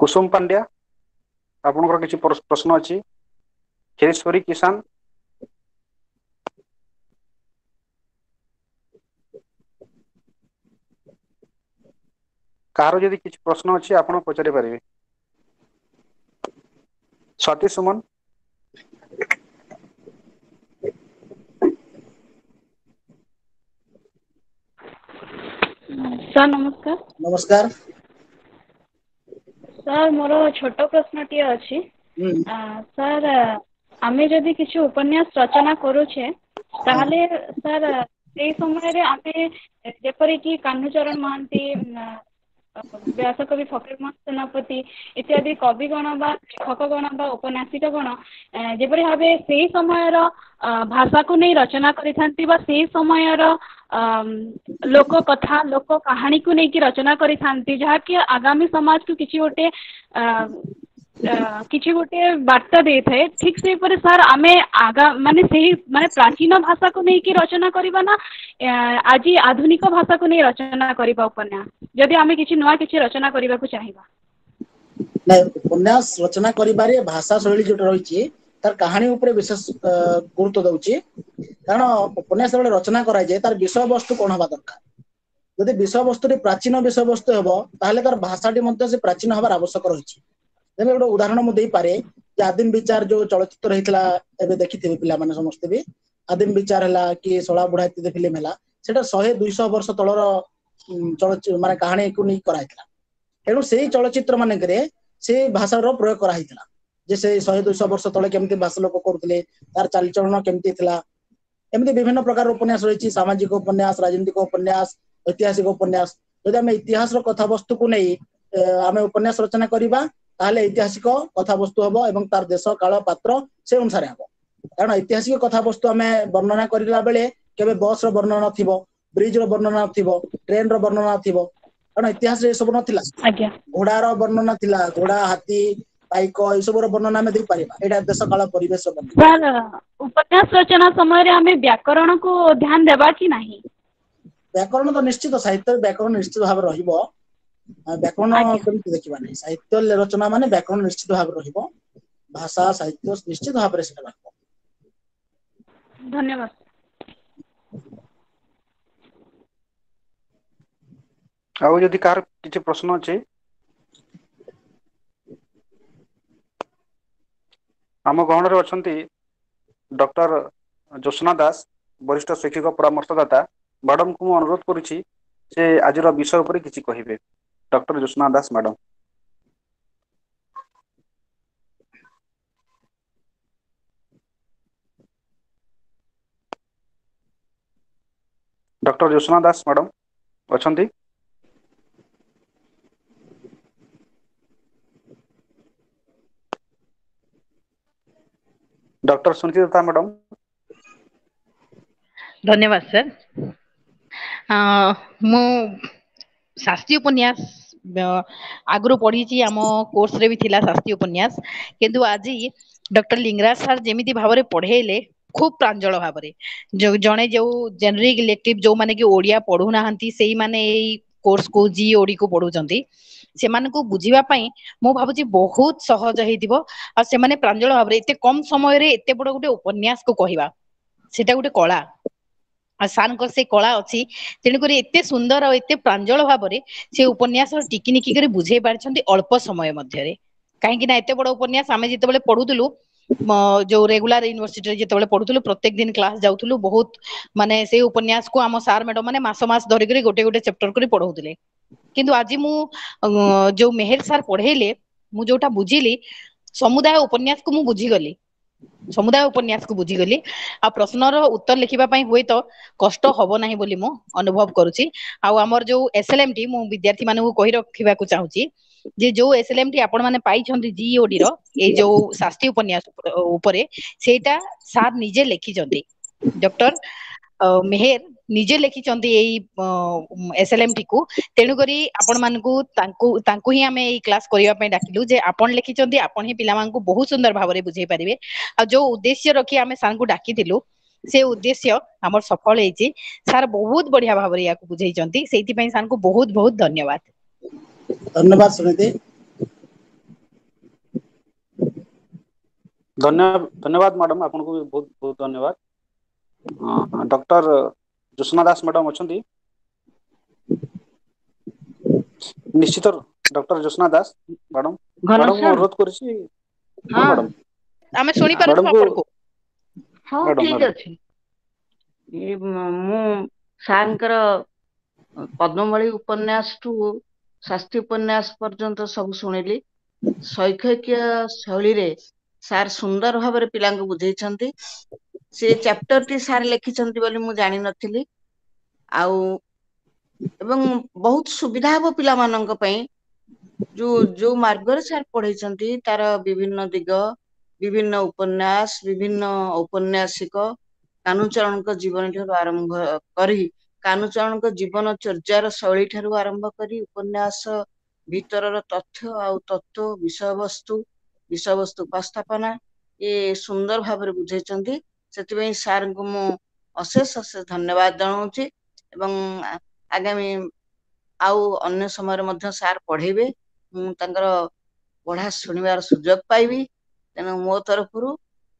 କୁସୁମ ପାଣ୍ଡ୍ୟା ଆପଣଙ୍କର କିଛି ପ୍ରଶ୍ନ ଅଛି? କିଷାନ କାହାର ଯଦି କିଛି ପ୍ରଶ୍ନ ଅଛି ଆପଣ ପଚାରି ପାରିବେ। ସ୍ୱାତୀ ସୁମନ ସାର୍ ନମସ୍କାର। ନମସ୍କାର। ସାର୍ ମୋର ଛୋଟ ପ୍ରଶ୍ନଟିଏ ଅଛି। ହୁଁ ସାର୍ ଆମେ ଯଦି କିଛି ଉପନ୍ୟାସ ରଚନା କରୁଛେ ହଁ ତାହେଲେ ସାର୍ ସେଇ ସମୟରେ ଆମେ ଯେପରିକି କାହ୍ନୁଚରଣ ମହାନ୍ତି, ବ୍ୟାସକବି ଫକୀରମୋହନ ସେନାପତି ଇତ୍ୟାଦି କବିଗଣ ବା ଲେଖକଗଣ ବା ଉପନ୍ୟାସିକ ଗଣ ଯେପରି ଭାବେ ସେଇ ସମୟର ଭାଷାକୁ ନେଇ ରଚନା କରିଥାନ୍ତି ବା ସେଇ ସମୟର ଲୋକ କଥା ଲୋକ କାହାଣୀକୁ ନେଇକି ରଚନା କରିଥାନ୍ତି, ଯାହାକି ଆଗାମୀ ସମାଜକୁ କିଛି ଗୋଟେ ବାର୍ତ୍ତା ଦେଇଥାଏ। ଠିକ ସେହିପରି ସାର୍ ଆମେ ମାନେ ସେଇ ମାନେ ପ୍ରାଚୀନ ଭାଷାକୁ ନେଇକି ରଚନା କରିବା ନା ଆଜି ଆଧୁନିକ ଭାଷାକୁ ନେଇ ରଚନା କରିବା ଉପନ୍ୟାସ, ଯଦି ଆମେ କିଛି ନୂଆ କିଛି ରଚନା କରିବାକୁ ଚାହିଁବା? ନାଇଁ, ଉପନ୍ୟାସ ରଚନା କରିବାରେ ଭାଷା ଶୈଳୀ ଯୋଉଟା ରହିଛି ତାର କାହାଣୀ ଉପରେ ବିଶେଷ ଗୁରୁତ୍ୱ ଦଉଛି। କାରଣ ଉପନ୍ୟାସ ବେଳେ ରଚନା କରାଯାଏ ତାର ବିଷୟବସ୍ତୁ କଣ ହବା ଦରକାର। ଯଦି ବିଷୟବସ୍ତୁଟି ପ୍ରାଚୀନ ବିଷୟବସ୍ତୁ ହେବ ତାହେଲେ ତାର ଭାଷାଟି ମଧ୍ୟ ସେ ପ୍ରାଚୀନ ହବାର ଆବଶ୍ୟକ ରହିଛି। ଯେମିତି ଗୋଟେ ଉଦାହରଣ ମୁଁ ଦେଇପାରେ ଯେ ଆଦିମ ବିଚାର ଯୋଉ ଚଳଚ୍ଚିତ୍ର ହେଇଥିଲା, ଏବେ ଦେଖିଥିବେ ପିଲାମାନେ ସମସ୍ତେ ବି, ଆଦିମ ବିଚାର ହେଲା କି ଶଳା ବୁଢା ଇତ୍ୟାଦି ଫିଲ୍ମ ହେଲା, ସେଟା 100-200 ବର୍ଷ ତଳର ମାନେ କାହାଣୀକୁ ନେଇ କରାହେଇଥିଲା। ତେଣୁ ସେଇ ଚଳଚ୍ଚିତ୍ର ମାନଙ୍କରେ ସେ ଭାଷାର ପ୍ରୟୋଗ କରାହେଇଥିଲା ଯେ ସେ 100-200 ବର୍ଷ ତଳେ କେମିତି ଭାଷା ଲୋକ କରୁଥିଲେ, ତାର ଚାଲିଚଳନ କେମିତି ଥିଲା। ଏମିତି ବିଭିନ୍ନ ପ୍ରକାର ଉପନ୍ୟାସ ରହିଛି, ସାମାଜିକ ଉପନ୍ୟାସ, ରାଜନୈତିକ ଉପନ୍ୟାସ, ଐତିହାସିକ ଉପନ୍ୟାସ। ଯଦି ଆମେ ଇତିହାସର କଥାବସ୍ତୁକୁ ନେଇ ଆମେ ଉପନ୍ୟାସ ରଚନା କରିବା ତାହେଲେ ଐତିହାସିକ କଥାବସ୍ତୁ ହବ ଏବଂ ତାର ଦେଶ କାଳ ପାତ୍ର ସେ ଅନୁସାରେ ହବ। କାରଣ ଐତିହାସିକ କଥାବସ୍ତୁ ଆମେ ବର୍ଣ୍ଣନା କରିଲା ବେଳେ କେବେ ବସ ର ବର୍ଣ୍ଣନା ଥିବ, ବ୍ରିଜ ର ବର୍ଣ୍ଣନା ଥିବ, ଟ୍ରେନ ର ବର୍ଣ୍ଣନା ଥିବ। କାରଣ ଇତିହାସରେ ଏ ସବୁ ନଥିଲା। ଆଜ୍ଞା। ଘୋଡାର ବର୍ଣ୍ଣନା ଥିଲା, ଘୋଡା, ହାତୀ, ପାଇକ ଏଇ ସବୁର ବର୍ଣ୍ଣନା ଆମେ ଦେଇପାରିବା। ଏଇଟା ଦେଶ କାଳ ପରିବେଶ ବର୍ଣ୍ଣନା। ସାର୍ ଉପନ୍ୟାସ ରଚନା ସମୟରେ ଆମେ ବ୍ୟାକରଣକୁ ଧ୍ୟାନ ଦେବା କି ନାହିଁ? ବ୍ୟାକରଣ ତ ନିଶ୍ଚିତ, ସାହିତ୍ୟରେ ବ୍ୟାକରଣ ନିଶ୍ଚିତ ଭାବରେ ରହିବ। ବ୍ୟାକରଣ ଆଜ୍ଞା କେମିତି ଦେଖିବା ନାହିଁ, ସାହିତ୍ୟ ରଚନା ମାନେ ବ୍ୟାକରଣ ନିଶ୍ଚିତ ଭାବରେ ରହିବ। ଭାଷା ସାହିତ୍ୟ ନିଶ୍ଚିତ ଭାବରେ ସେଟା ରହିବ। ଧନ୍ୟବାଦ। ଆଉ ଯଦି କାହାର କିଛି ପ୍ରଶ୍ନ ଅଛି? ଆମ ଗହଣରେ ଅଛନ୍ତି ଡକ୍ଟର ଜ୍ୟୋତ୍ସ୍ନା ଦାସ, ବରିଷ୍ଠ ଶିକ୍ଷକ ପରାମର୍ଶଦାତା। ମ୍ୟାଡମକୁ ମୁଁ ଅନୁରୋଧ କରୁଛି ସେ ଆଜିର ବିଷୟ ଉପରେ କିଛି କହିବେ। Doctor Jyotsna Das madam. Doctor Jyotsna Das madam ଅଛନ୍ତି? Doctor Sunita madam. धन्यवाद सर। मु शास्त्रीय उपन्यास आगु पढ़ी आम कोर्स रे भी थिला शास्त्रीय उपन्यास, किंतु आज डॉक्टर लिंगराज सर जेमिति भाव पढ़ेले खूब प्रांजल भाव जो जड़े जो जेनेरिक इलेक्टिव जो माने कि ओडिया पढ़ू ना से माने कोर्स को जी ओडी को पढ़ुचंती से को बुझीबा पई मु भाबुची बहुत सहज हेतिबो आ से माने प्रांजल भाव एते कम समय रे एते बड़ गुटे उपन्यास को कहिबा सेटा गुटे कला आ सार से कला अच्छी तेणुक एते सुंदर और एते प्रांजल भाव से उपन्यास टिकिनिकी कर बुझे पारछंती अल्प समय मध्य कहीं एते बड़ उपन्यास आमे जिते पढ़ुलु जो रेगुलर यूनिवर्सिटी जिते पढ़ुलु प्रत्येक दिन क्लास जाऊलु बहुत माने से उपन्यास को आम सार मैडम माने मास धरिक गोटे गोटे चैप्टर कर पढ़ाऊले, किंतु आज मु जो मेहर सार पढ़ेले मु जोटा बुझिली समुदाय उपन्यास को मु बुझीगली समुदाय उपन्यास को बुझीगली आ प्रश्नर उत्तर लिखिबा पई हुए तो कष्ट हबो नाही बोली मु अनुभव करूची। आ हमर जो एसएलएमटी मु विद्यार्थी माने कहि रखिबा को चाहूची जे जो एसएलएमटी आपण माने पाइछंती जीओडी रो ए जो शास्त्रीय उपन्यास ऊपरे सेटा सार निजे लिखि जंती डॉक्टर मेहर निजे लिखिचंती एई एसएलएमटी को, तेणु करी आपण मानकू तांकू ही आमे एई क्लास करिवा पई डाकिलु जे आपण लिखिचंती आपण ही पिला मानकू बहुत सुंदर भाव रे बुझाई परिबे आ जो उद्देश्य रखी आमे सार को डाकिथिलु से उद्देश्य हमर सफल हेची। सार बहुत बढ़िया भाव रे याकू बुझाइचंती सेति पई सार को बहुत बहुत धन्यवाद। धन्यवाद सुनीति। धन्यवाद मैडम, आपन को भी बहुत बहुत धन्यवाद। डॉक्टर ज्योत्सना दास मैडम अच्छी निश्चित डॉक्टर ज्योत्सना दास मैडम मैडम को अनुरोध करिछि। हां मैडम आमे सुनि पारु मैडम आपण को। हां ठीक अछि। ए मु सारंकर पद्मवळी उपन्यास टू शास्त्रीय उपन्यास पर्यंत सब सुनिली। शैक्षिक शैली रे सार सुंदर भाव रे पिला को बुझेइछंती। से चैप्टर टी सार लिखिछंती बोली मु जानि नथिली आउ एवं बहुत सुविधा हो पिला माननक पई जो जो मार्ग रे सार पढेइछंती तार विभिन्न दिग विभिन्न उपन्यास विभिन्न औपन्यासिक कानुचरण को जीवन ठाରୁ आरंभ करी कानुचरण को जीवन चर्यार शैली ठाରୁ आरंभ करी उपन्यास भीतर तथ्य आउ तत्व विषय वस्तु उपस्थापना ये सुंदर भाव रे बुझेइछंती। सेति सार को मु अशेष अशेष धन्यवाद जनाऊची एवं आगामी आउ अन्य समय मध्य सार पढ़ेबे मु तांकर पढ़ा सुनिबार सुजोग पाइबी। तेणु मो तरफ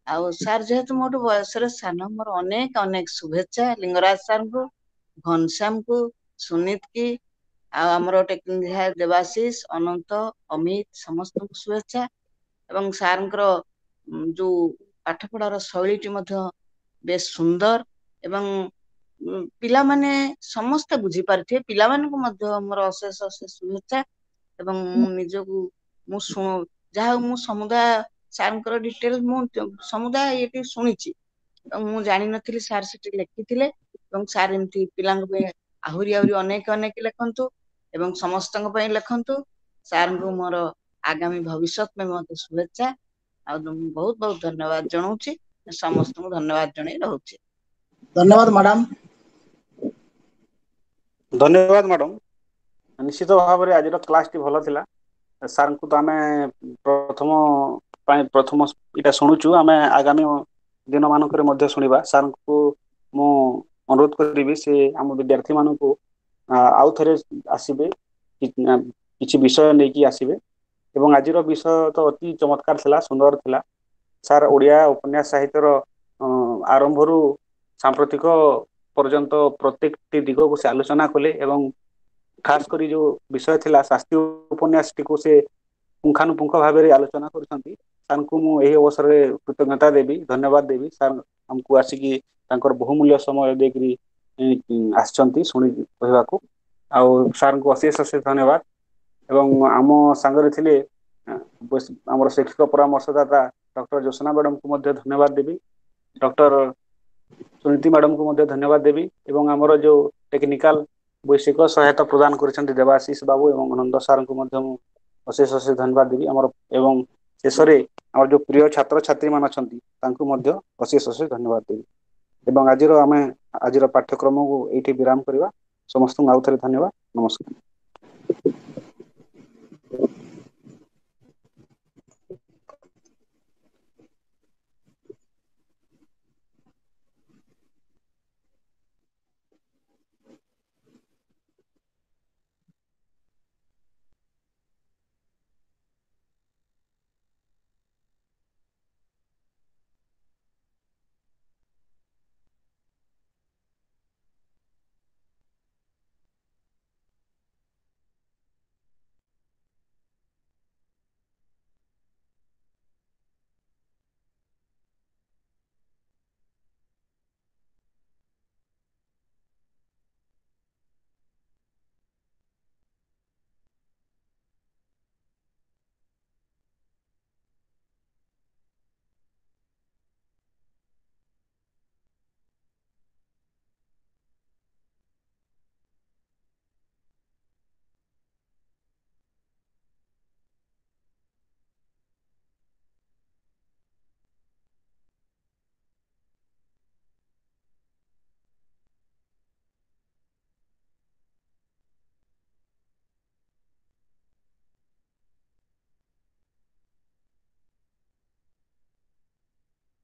आउ सार जेहेतु मोट बयस सान मोर अनेक अनेक शुभेच्छा लिंगराज सार को घनश्याम को सुनीत की आमर टेक्निशियन देवाशीष अनंत अमित समस्त को शुभेच्छा एवं सार जो पाठ पढ़ार शैली बेस सुंदर एवं पिला माने समस्त बुझी पारथे पिला माने को मध्य मोर अशेष अशेष शुभेच्छा एवं निजको मु जहा मु समुदाय सारंकर डिटेल मु समुदाय ये सुनिछि मु जानि नथिली सार सेठी लिखिथिले एवं सार एमती पिलांग पे आहुरी आहुरी अनेक अनेक लिखंतु एवं समस्तंग पे लिखंतु। सार को मोर आगामी भविष्य में मते शुभेच्छा आ बहुत बहुत धन्यवाद जनाऊछि समस्त को धन्यवाद जणाई रहउछि। धन्यवाद मैडम। धन्यवाद मैडम। निश्चित भाव में आज क्लास टी भल थिला। सार को तो आमे प्रथम इटा शुणुचु आमे आगामी दिन मानक मध्य शुणिबा। सार को मु अनुरोध करिबी से आम विद्यार्थी मानक को आउ थरे आसीबे किछि विषय नेकी आसीबे एवं आज विषय तो अति चमत्कार थिला सुंदर थिला। सार ओडिया उपन्यास साहित्यर आरंभ रु सांप्रतिक पर्यंत प्रत्येक दिग को से आलोचना कले एवं खास करी जो विषय थिला शास्त्रीय उपन्यास टी को से पुंखानुपुंख भाव में आलोचना करछंती। सार को मु एही अवसर रे कृतज्ञता देवी धन्यवाद देवी। सार हमको आसिकी तांकर बहुमूल्य समय देकरी आछंती सुनी कहबा को आउ सार को अशेष अशेष धन्यवाद एवं आम सांगरे थिले हमर शिक्षक परामर्शदाता डॉक्टर ज्योत्सना मैडम को मध्य धन्यवाद देवी डॉक्टर सुनीति मैडम को मध्य धन्यवाद देवी एवं हमर जो टेक्निकल वैश्विक सहायता प्रदान करछंती देवाशीष बाबू एवं आनंद सार को मध्य अशेष अशेष धन्यवाद देवी हमर एवं ଶେଷରେ ଆମର ଯୋଉ ପ୍ରିୟ ଛାତ୍ରଛାତ୍ରୀ ମାନେ ଅଛନ୍ତି ତାଙ୍କୁ ମଧ୍ୟ ଅଶେଷ ଅଶେଷ ଧନ୍ୟବାଦ ଦେବି ଏବଂ ଆଜିର ପାଠ୍ୟକ୍ରମକୁ ଏଇଠି ବିରାମ କରିବା। ସମସ୍ତଙ୍କୁ ଆଉ ଥରେ ଧନ୍ୟବାଦ। ନମସ୍କାର।